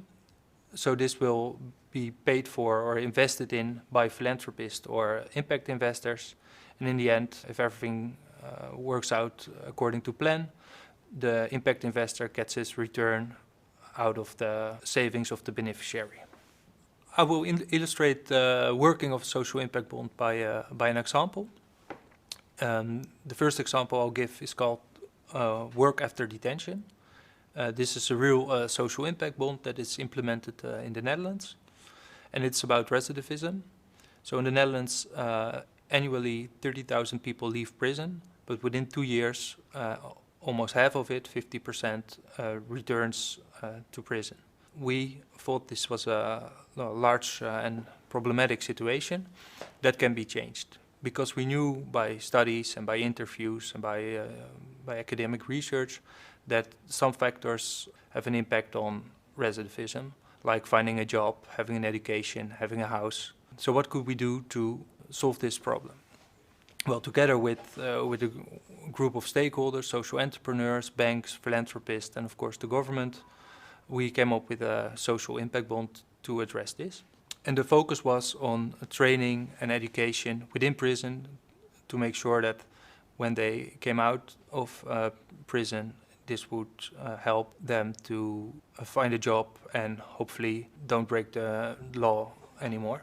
so this will be paid for or invested in by philanthropists or impact investors. And in the end, if everything works out according to plan, the impact investor gets his return out of the savings of the beneficiary. I will illustrate the working of a social impact bond by an example. The first example I'll give is called work after detention. This is a real social impact bond that is implemented in the Netherlands, and it's about recidivism. So in the Netherlands, annually 30,000 people leave prison, but within 2 years, almost half of it, 50%, returns to prison. We thought this was a large and problematic situation that can be changed, because we knew by studies and by interviews and by academic research that some factors have an impact on recidivism, like finding a job, having an education, having a house. So what could we do to solve this problem? Well, together with a group of stakeholders, social entrepreneurs, banks, philanthropists, and of course the government, we came up with a social impact bond to address this. And the focus was on training and education within prison to make sure that when they came out of prison, this would help them to find a job and hopefully don't break the law anymore.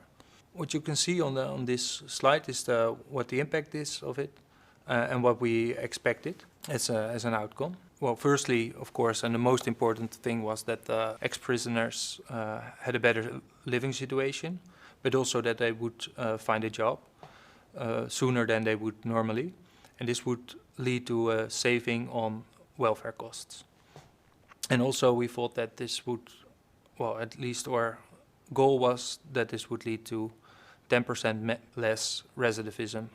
What you can see on this slide is what the impact is of it and what we expected as an outcome. Well, firstly, of course, and the most important thing was that the ex-prisoners had a better living situation, but also that they would find a job sooner than they would normally. And this would lead to a saving on welfare costs. And also we thought that this would, well, at least our goal was that this would lead to 10% less recidivism.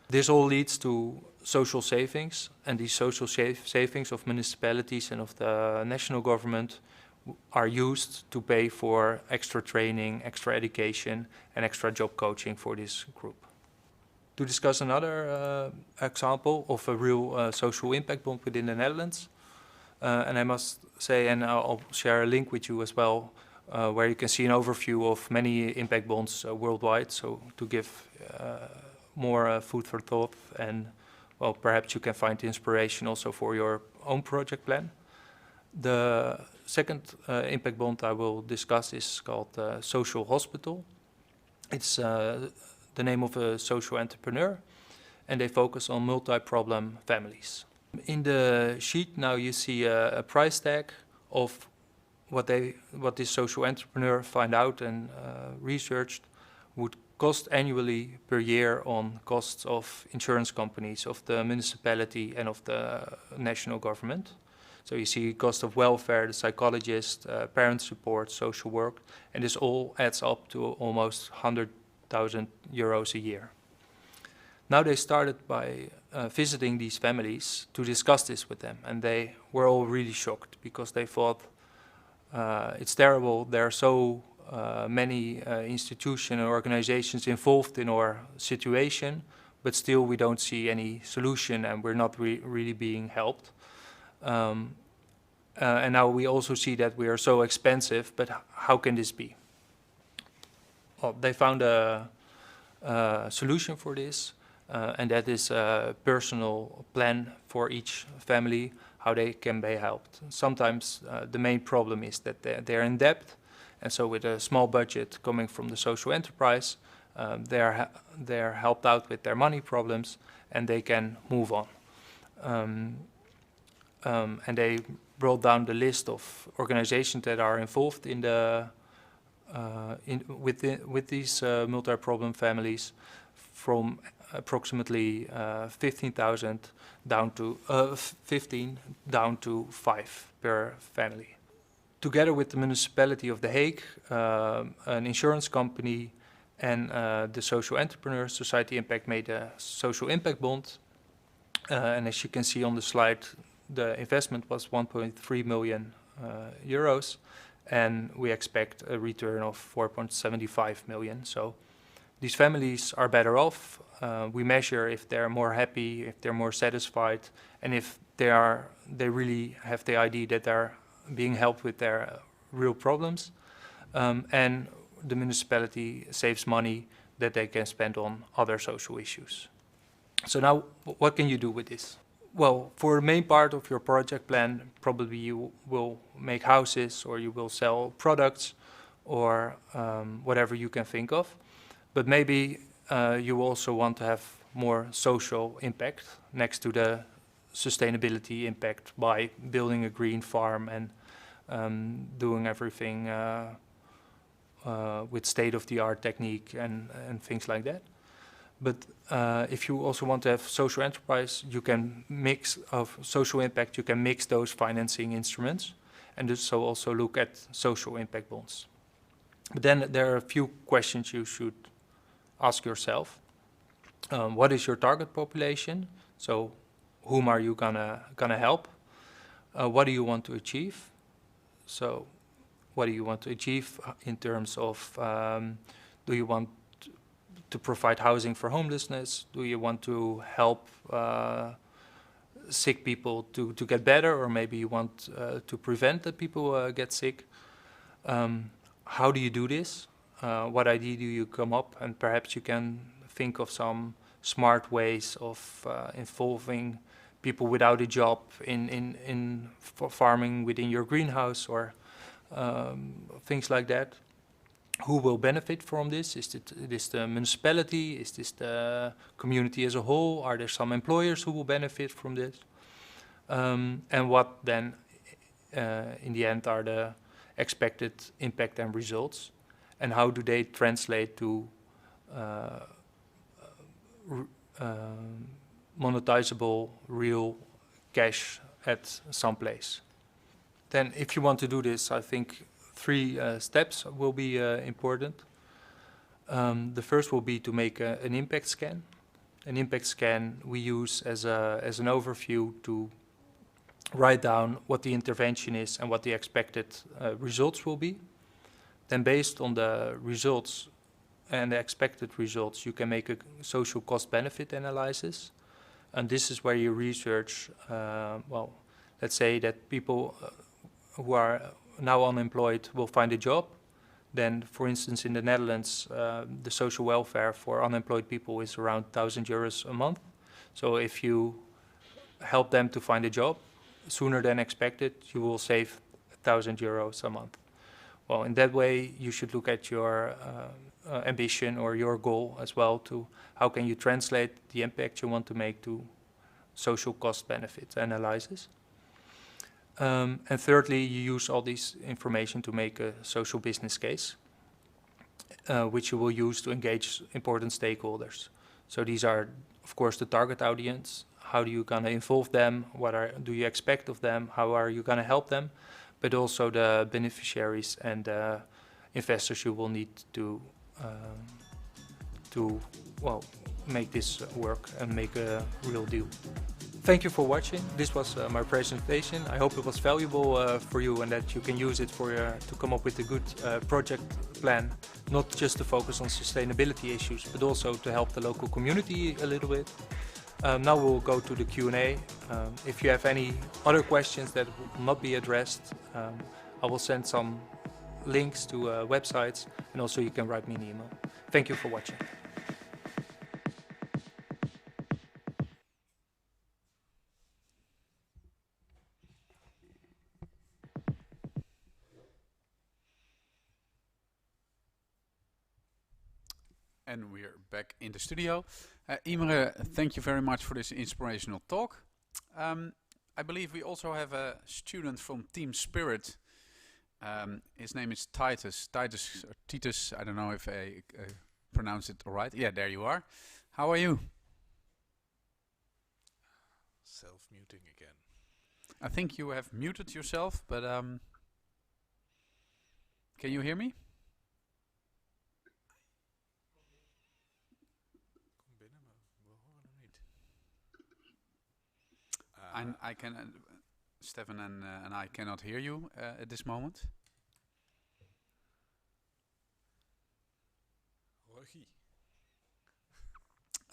This all leads to social savings, and these social savings of municipalities and of the national government are used to pay for extra training, extra education, and extra job coaching for this group. To discuss another example of a real social impact bond within the Netherlands, and I must say, and I'll share a link with you as well, where you can see an overview of many impact bonds worldwide, so to give more food for thought, and well, perhaps you can find inspiration also for your own project plan. The second impact bond I will discuss is called Social Hospital. It's the name of a social entrepreneur, and they focus on multi-problem families. In the sheet now you see a price tag of what this social entrepreneur find out and researched would cost annually per year on costs of insurance companies, of the municipality and of the national government. So you see cost of welfare, the psychologist, parent support, social work, and this all adds up to almost 100,000 euros a year. Now they started by visiting these families to discuss this with them, and they were all really shocked because they thought it's terrible. There are so many institutions and organizations involved in our situation, but still we don't see any solution and we're not really being helped. And now we also see that we are so expensive, but how can this be? Well, they found a solution for this, and that is a personal plan for each family, how they can be helped. Sometimes the main problem is that they're in debt, and so with a small budget coming from the social enterprise, they're helped out with their money problems, and they can move on. And they brought down the list of organizations that are involved in the with these multi-problem families from approximately 15,000 down to 15 down to 5 per family. Together with the municipality of The Hague, an insurance company, and the social entrepreneur Society Impact made a social impact bond. And as you can see on the slide, the investment was 1.3 million euros, and we expect a return of 4.75 million. So these families are better off. We measure if they're more happy, if they're more satisfied, and if they really have the idea that they're being helped with their real problems. And the municipality saves money that they can spend on other social issues. So now, what can you do with this? Well, for the main part of your project plan, probably you will make houses or you will sell products or whatever you can think of. But maybe you also want to have more social impact next to the sustainability impact by building a green farm and doing everything with state-of-the-art technique and things like that. But if you also want to have social enterprise, you can mix of social impact, you can mix those financing instruments and so also look at social impact bonds. But then there are a few questions you should ask yourself. What is your target population? So whom are you gonna help? what do you want to achieve? So what do you want to achieve in terms of do you want to provide housing for homelessness? Do you want to help sick people to get better, or maybe you want to prevent that people get sick? How do you do this? What idea do you come up? And perhaps you can think of some smart ways of involving people without a job in farming within your greenhouse, or things like that. Who will benefit from this? Is this the municipality? Is this the community as a whole? Are there some employers who will benefit from this? And what then, in the end, are the expected impact and results? And how do they translate to monetizable real cash at some place? Then if you want to do this, I think 3 steps will be important. The first will be to make an impact scan. An impact scan we use as an overview to write down what the intervention is and what the expected results will be. Then based on the results and the expected results, you can make a social cost benefit analysis. And this is where you research, well, let's say that people who are now unemployed will find a job. Then, for instance, in the Netherlands, the social welfare for unemployed people is around 1,000 euros a month. So if you help them to find a job sooner than expected, you will save 1,000 euros a month. Well, in that way, you should look at your ambition or your goal as well, to how can you translate the impact you want to make to social cost benefit analysis. And thirdly, you use all this information to make a social business case, which you will use to engage important stakeholders. So these are, of course, the target audience. How do you gonna involve them? What do you expect of them? How are you gonna help them? But also the beneficiaries and investors you will need to well, make this work and make a real deal. Thank you for watching. This was my presentation. I hope it was valuable for you and that you can use it for to come up with a good project plan, not just to focus on sustainability issues, but also to help the local community a little bit. Now we'll go to the Q&A. If you have any other questions that will not be addressed, I will send some links to websites, and also you can write me an email. Thank you for watching. And we're back in the studio. Imre, thank you very much for this inspirational talk. I believe we also have a student from Team Spirit. His name is Titus. Titus, I don't know if I pronounce it all right. Yeah, there you are. How are you? Self-muting again. I think you have muted yourself, but can you hear me? I can, Stefan and I cannot hear you at this moment.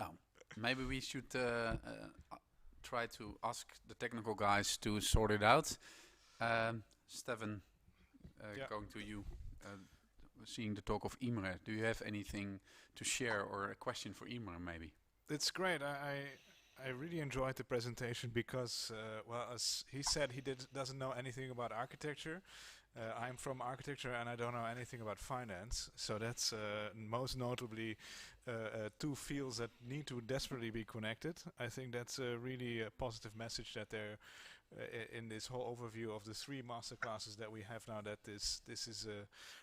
Oh, maybe we should try to ask the technical guys to sort it out. Stefan, Yeah. going to you, seeing the talk of Imre. Do you have anything to share or a question for Imre maybe? It's great. I really enjoyed the presentation because, well, as he said, he doesn't know anything about architecture. I'm from architecture and I don't know anything about finance. So that's most notably 2 fields that need to desperately be connected. I think that's really a positive message that they're in this whole overview of the 3 masterclasses that we have now, that this is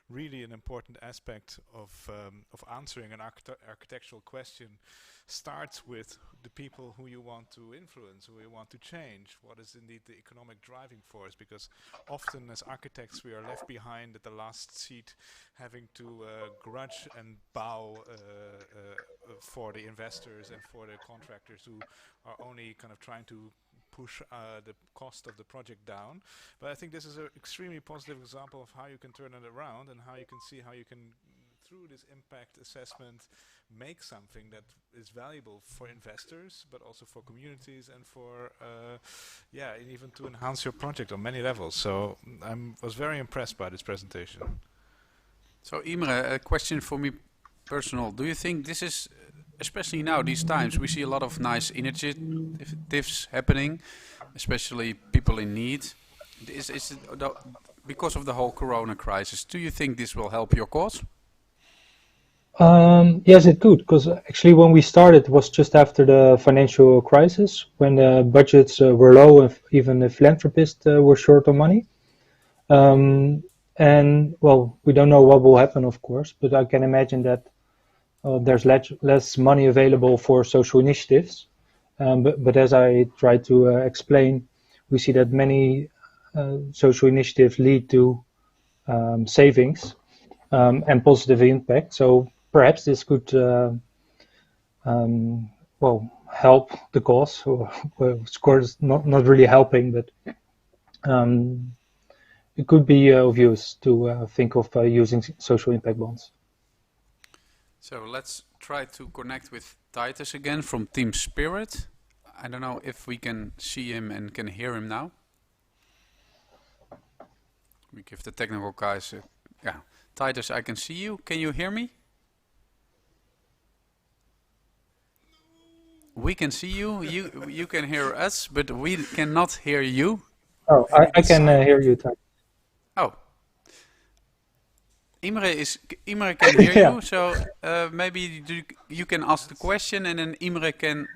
really an important aspect of answering an architectural question. Starts with the people who you want to influence, who you want to change. What is indeed the economic driving force? Because often as architects we are left behind at the last seat, having to grudge and bow for the investors and for the contractors who are only kind of trying to push the cost of the project down. But I think this is an extremely positive example of how you can turn it around and how you can see how you can, through this impact assessment, make something that is valuable for investors, but also for communities and for, and even to enhance your project on many levels. So I was very impressed by this presentation. So Imre, a question for me personal. Do you think this is, especially now, these times, we see a lot of nice initiatives happening, especially people in need. Is it because of the whole corona crisis, do you think this will help your cause? Yes, it could, because actually when we started it was just after the financial crisis, when the budgets were low and even the philanthropists were short on money. And well, we don't know what will happen, of course, but I can imagine that there's less money available for social initiatives. But as I tried to explain, we see that many social initiatives lead to savings and positive impact. So perhaps this could help the cause. Well, of course, not really helping, but it could be of use to think of using social impact bonds. So let's try to connect with Titus again from Team Spirit. I don't know if we can see him and can hear him now. We give the technical guys Titus, I can see you. Can you hear me? We can see you. You can hear us, but we cannot hear you. Oh, I can hear you, Titus. Oh. Imre can hear you, so maybe you can ask the question and then Imre can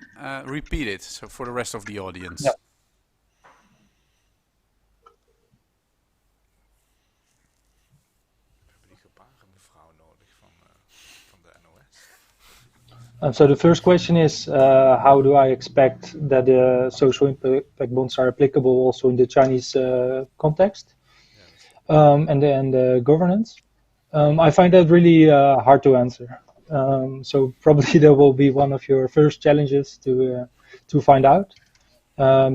repeat it, so for the rest of the audience. Yeah. So the first question is, how do I expect that the social impact bonds are applicable also in the Chinese context and the governance? I find that really hard to answer. So probably that will be one of your first challenges to find out.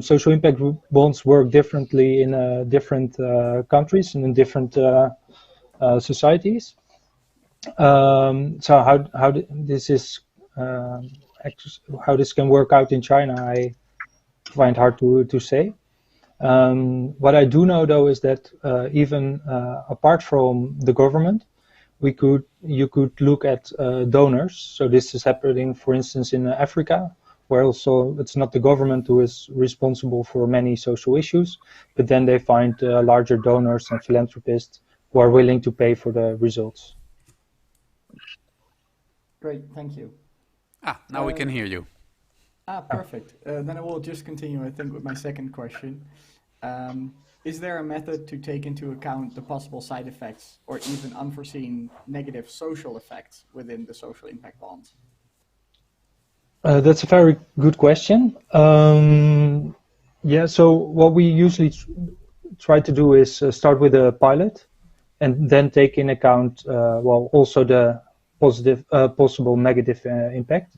Social impact bonds work differently in different countries and in different societies. So how this is how this can work out in China, I find hard to say. What I do know though is that even apart from the government, you could look at donors. So this is happening, for instance, in Africa, where also it's not the government who is responsible for many social issues, but then they find larger donors and philanthropists who are willing to pay for the results. Great, thank you. Now we can hear you. Perfect. Then I will just continue, I think, with my second question. Is there a method to take into account the possible side effects or even unforeseen negative social effects within the social impact bonds? That's a very good question. So what we usually try to do is start with a pilot and then take in account, also the possible negative impact.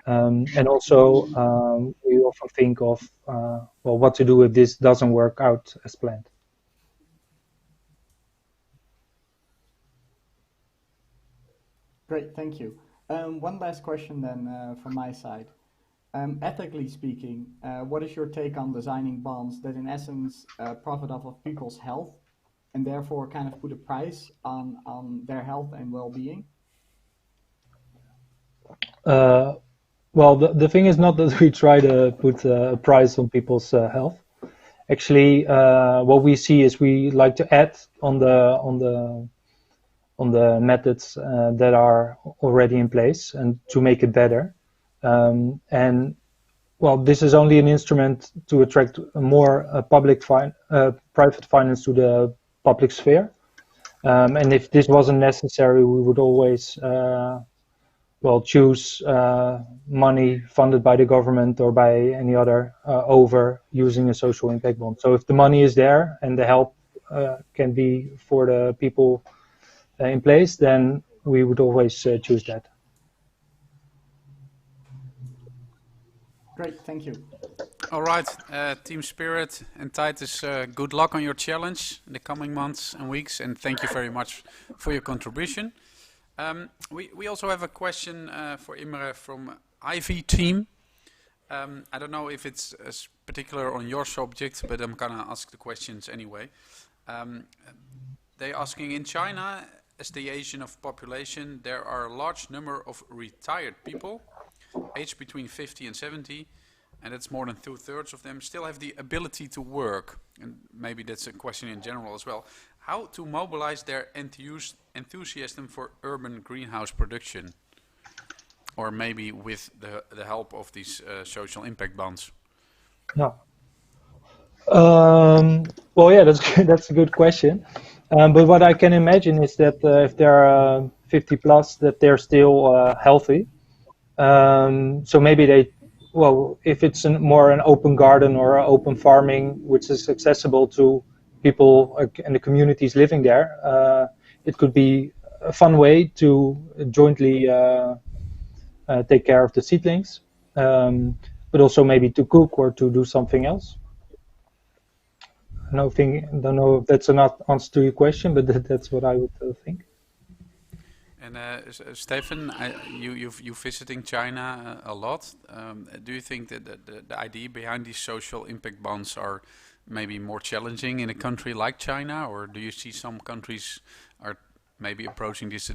And also, we often think of, what to do if this doesn't work out as planned. Great, thank you. One last question then from my side. Ethically speaking, what is your take on designing bonds that in essence profit off of people's health and therefore kind of put a price on their health and well-being? The thing is not that we try to put a price on people's health. Actually, what we see is we like to add on the methods that are already in place and to make it better. This is only an instrument to attract more private finance to the public sphere. And if this wasn't necessary, we would always choose money funded by the government or by any other over using a social impact bond. So if the money is there and the help can be for the people in place, then we would always choose that. Great, thank you. All right, Team Spirit and Titus, good luck on your challenge in the coming months and weeks, and thank you very much for your contribution. We also have a question for Imre from Ivy team. I don't know if it's particular on your subject, but I'm gonna ask the questions anyway. They're asking, in China, as the Asian of population, there are a large number of retired people, aged between 50 and 70, and that's more than 2/3 of them, still have the ability to work. And maybe that's a question in general as well. How to mobilize their enthusiasm for urban greenhouse production? Or maybe with the help of these social impact bonds? No. Well, yeah, that's a good question. But what I can imagine is that if they're 50 plus, that they're still healthy. So maybe if it's more an open garden or open farming, which is accessible to people and the communities living there, it could be a fun way to jointly take care of the seedlings, but also maybe to cook or to do something else. I don't know if that's an answer to your question, but that's what I would think. And Stefan, you visiting China a lot. Do you think that the idea behind these social impact bonds are maybe more challenging in a country like China, or do you see some countries are maybe approaching this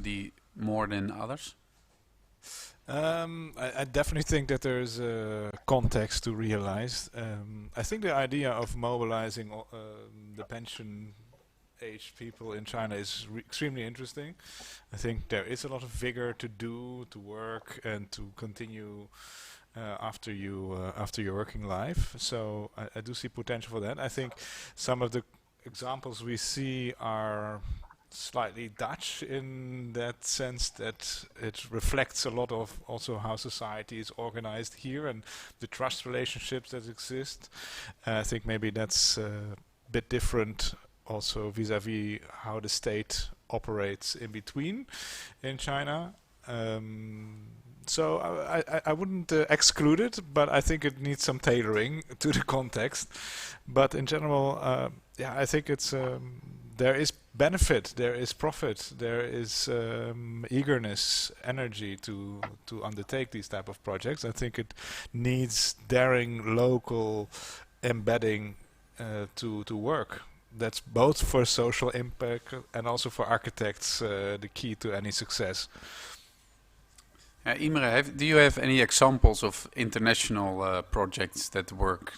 more than others? I definitely think that there's a context to realize. I think the idea of mobilizing the pension aged people in China is extremely interesting. I think there is a lot of vigor to work and to continue after your working life. So I do see potential for that. I think some of the examples we see are slightly Dutch in that sense, that it reflects a lot of also how society is organized here and the trust relationships that exist. I think maybe that's a bit different also vis-a-vis how the state operates in between in China. So I wouldn't exclude it, but I think it needs some tailoring to the context. But in general, yeah, I think it's there is benefit, there is profit, there is eagerness, energy to undertake these type of projects. I think it needs daring local embedding to work. That's both for social impact and also for architects the key to any success. Imre, do you have any examples of international projects that work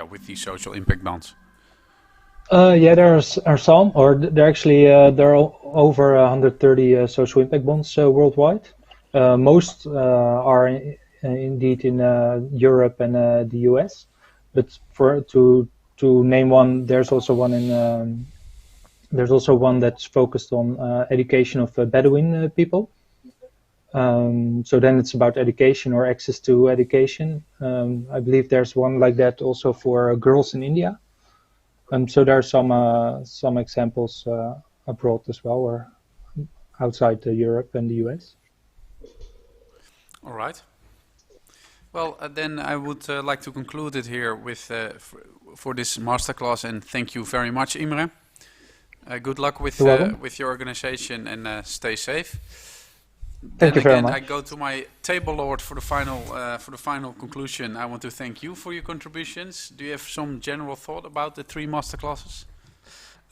with these social impact bonds? Yeah, there are some, or there are over 130 social impact bonds worldwide. Most are indeed in Europe and the US, but to name one, there's also one that's focused on education of Bedouin people. So then it's about education or access to education. I believe there's one like that also for girls in India. So there are some examples abroad as well, or outside Europe and the US. All right. Well, then I would like to conclude it here with for this masterclass, and thank you very much, Imre. Good luck with your organization, and stay safe. Thank you very much. I go to my table lord for the final conclusion. I want to thank you for your contributions. Do you have some general thought about the 3 masterclasses?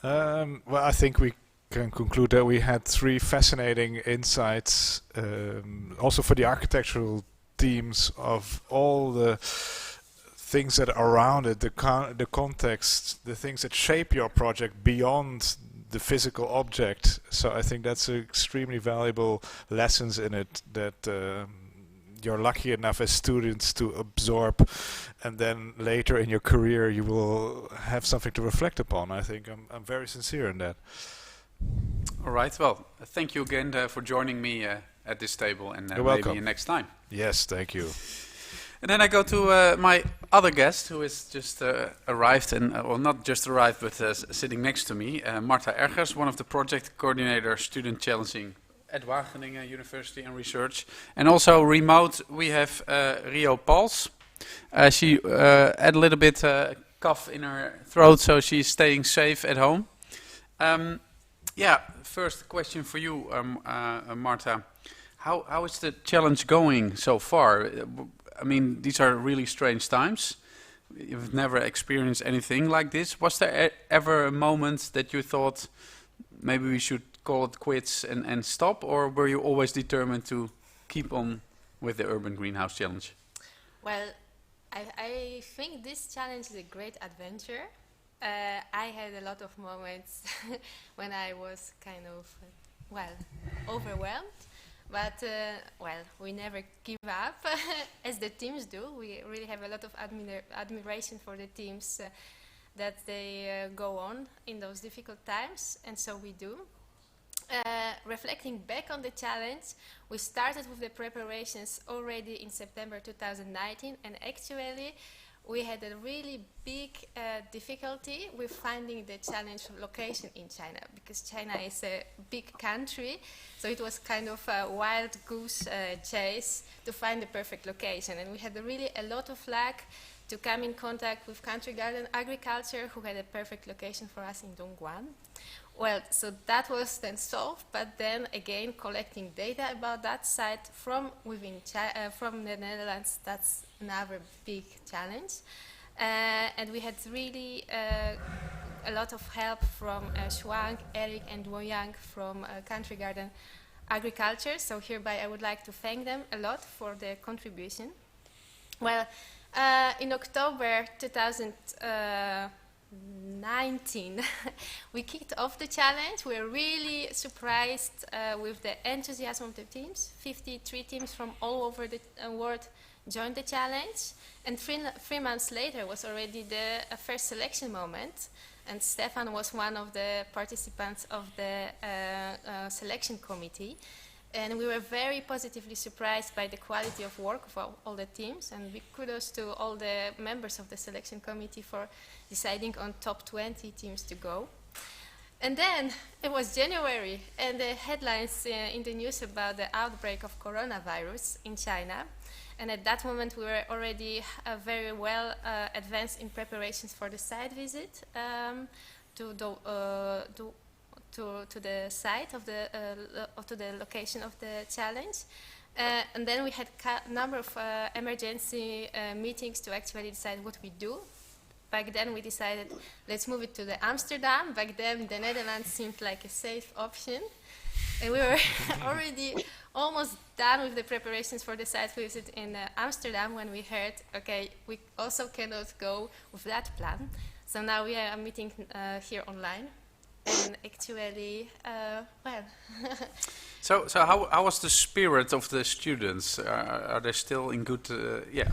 Well, I think we can conclude that we had 3 fascinating insights, also for the architectural teams, of all the things that are around it, the context, the things that shape your project beyond the physical object. So I think that's extremely valuable lessons in it that you're lucky enough as students to absorb, and then later in your career you will have something to reflect upon. I think I'm very sincere in that. All right. Well, thank you again for joining me at this table, and You're welcome. Maybe next time. Yes, thank you. And then I go to my other guest, who has just arrived, and well, not just arrived, but sitting next to me, Marta Ergers, one of the project coordinator student challenging at Wageningen University and Research. And also remote, we have Rio Pals. She had a little bit cough in her throat, so she's staying safe at home. Yeah, first question for you, Marta. How is the challenge going so far? I mean, these are really strange times. You've never experienced anything like this. Was there ever a moment that you thought maybe we should call it quits and stop, or were you always determined to keep on with the Urban Greenhouse Challenge? Well, I think this challenge is a great adventure. I had a lot of moments when I was kind of, well, overwhelmed. But, well, we never give up, as the teams do. We really have a lot of admiration for the teams that they go on in those difficult times, and so we do. Reflecting back on the challenge, we started with the preparations already in September 2019, and actually we had a really big difficulty with finding the challenge location in China, because China is a big country, so it was kind of a wild goose chase to find the perfect location. And we had really a lot of luck to come in contact with Country Garden Agriculture, who had a perfect location for us in Dongguan. Well, so that was then solved, but then again collecting data about that site from within from the Netherlands, that's another big challenge. And we had really a lot of help from Shuang, Eric and Woyang from Country Garden Agriculture, so hereby I would like to thank them a lot for their contribution. Well, in October 2019, we kicked off the challenge. We were really surprised with the enthusiasm of the teams. 53 teams from all over the world joined the challenge. And 3 months later was already the first selection moment. And Stefan was one of the participants of the selection committee. And we were very positively surprised by the quality of work of all the teams, and big kudos to all the members of the selection committee for deciding on top 20 teams to go. And then it was January, and the headlines in the news about the outbreak of coronavirus in China. And at that moment we were already very well advanced in preparations for the site visit to the site of the to the location of the challenge, and then we had a number of emergency meetings to actually decide what we do. Back then we decided let's move it to the Amsterdam. Back then the Netherlands seemed like a safe option, and we were already almost done with the preparations for the site visit in Amsterdam when we heard, okay, we also cannot go with that plan. So now we are meeting here online. And actually, well. So how was the spirit of the students? Are they still in good?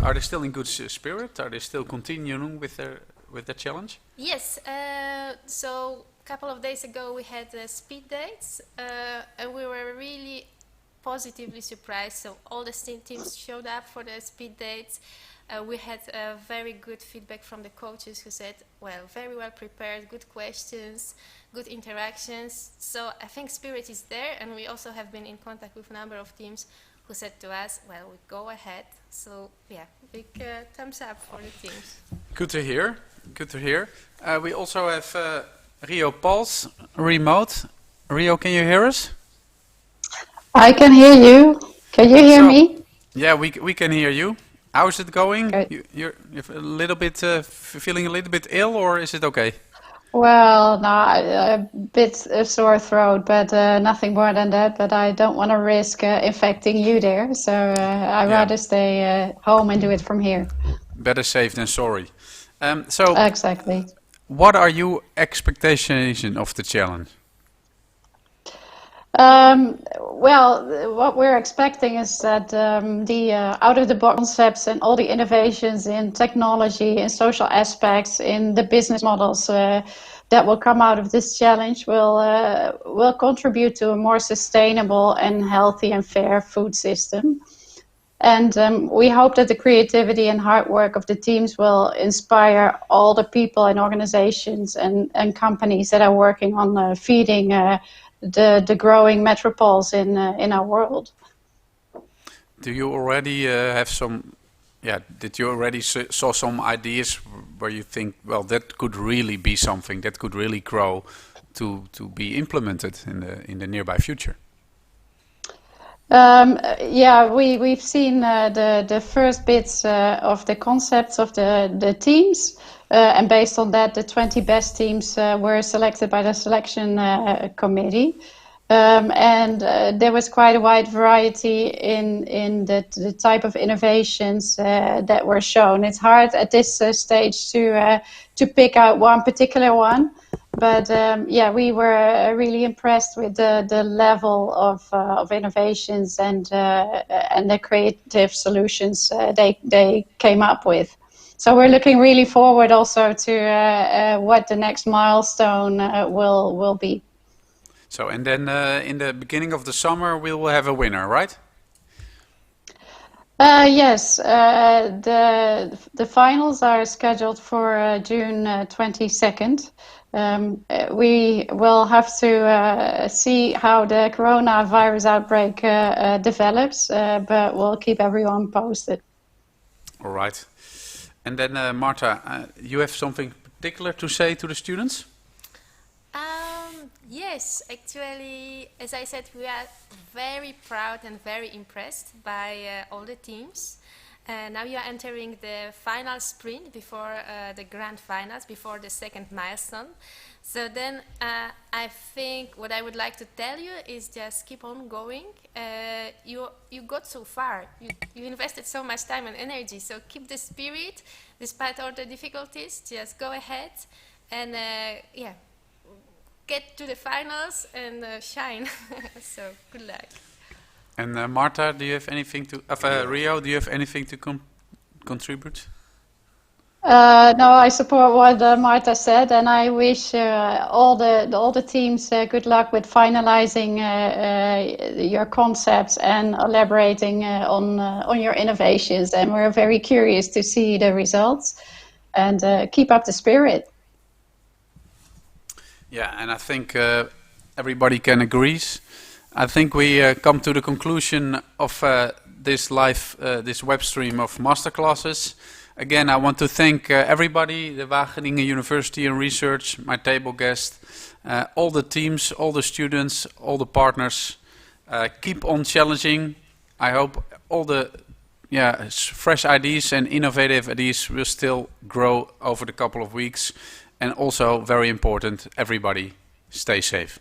Are they still in good spirit? Are they still continuing with their challenge? Yes. So a couple of days ago we had speed dates, and we were really positively surprised. So all the teams showed up for the speed dates. We had very good feedback from the coaches who said, well, very well prepared, good questions, good interactions. So I think spirit is there, and we also have been in contact with a number of teams who said to us, well, we go ahead. So yeah, big thumbs up for the teams. Good to hear, good to hear. We also have Rio Pauls, remote. Rio, can you hear us? I can hear you. Can you hear me? Yeah, we can hear you. How is it going? Okay. You're a little bit feeling a little bit ill, or is it okay? Well, no, a bit a sore throat, but nothing more than that. But I don't want to risk infecting you there, so I'd rather stay home and do it from here. Better safe than sorry. So exactly. What are your expectations of the challenge? Well, what we're expecting is that the out-of-the-box concepts and all the innovations in technology and social aspects in the business models that will come out of this challenge will contribute to a more sustainable and healthy and fair food system. And we hope that the creativity and hard work of the teams will inspire all the people and organizations and companies that are working on feeding the growing metropoles in our world. Do you already have some Yeah, did you already saw some ideas where you think, well, that could really be something that could really grow to be implemented in the nearby future? Yeah, we've seen the first bits of the concepts of the teams, and based on that, the 20 best teams were selected by the selection committee. And there was quite a wide variety in the type of innovations that were shown. It's hard at this stage to pick out one particular one. But yeah, we were really impressed with the level of innovations and the creative solutions they came up with. So we're looking really forward also to what the next milestone will be. So, and then in the beginning of the summer, we will have a winner, right? Yes, the finals are scheduled for June 22nd. We will have to see how the coronavirus outbreak develops, but we'll keep everyone posted. All right. And then, Marta, you have something particular to say to the students? Yes, actually, as I said, we are very proud and very impressed by all the teams. Now you are entering the final sprint before the grand finals, before the second milestone. So then I think what I would like to tell you is just keep on going. You got so far. You invested so much time and energy. So keep the spirit despite all the difficulties. Just go ahead and yeah, get to the finals and shine. So good luck. And Marta, do you have anything to? Rio, do you have anything to contribute? No, I support what Marta said, and I wish all the teams good luck with finalizing your concepts and elaborating on your innovations. And we're very curious to see the results. And keep up the spirit. Yeah, and I think everybody can agree. I think we come to the conclusion of this web stream of masterclasses. Again, I want to thank everybody, the Wageningen University and Research, my table guest, all the teams, all the students, all the partners. Keep on challenging. I hope all the fresh ideas and innovative ideas will still grow over the couple of weeks. And also, very important, everybody stay safe.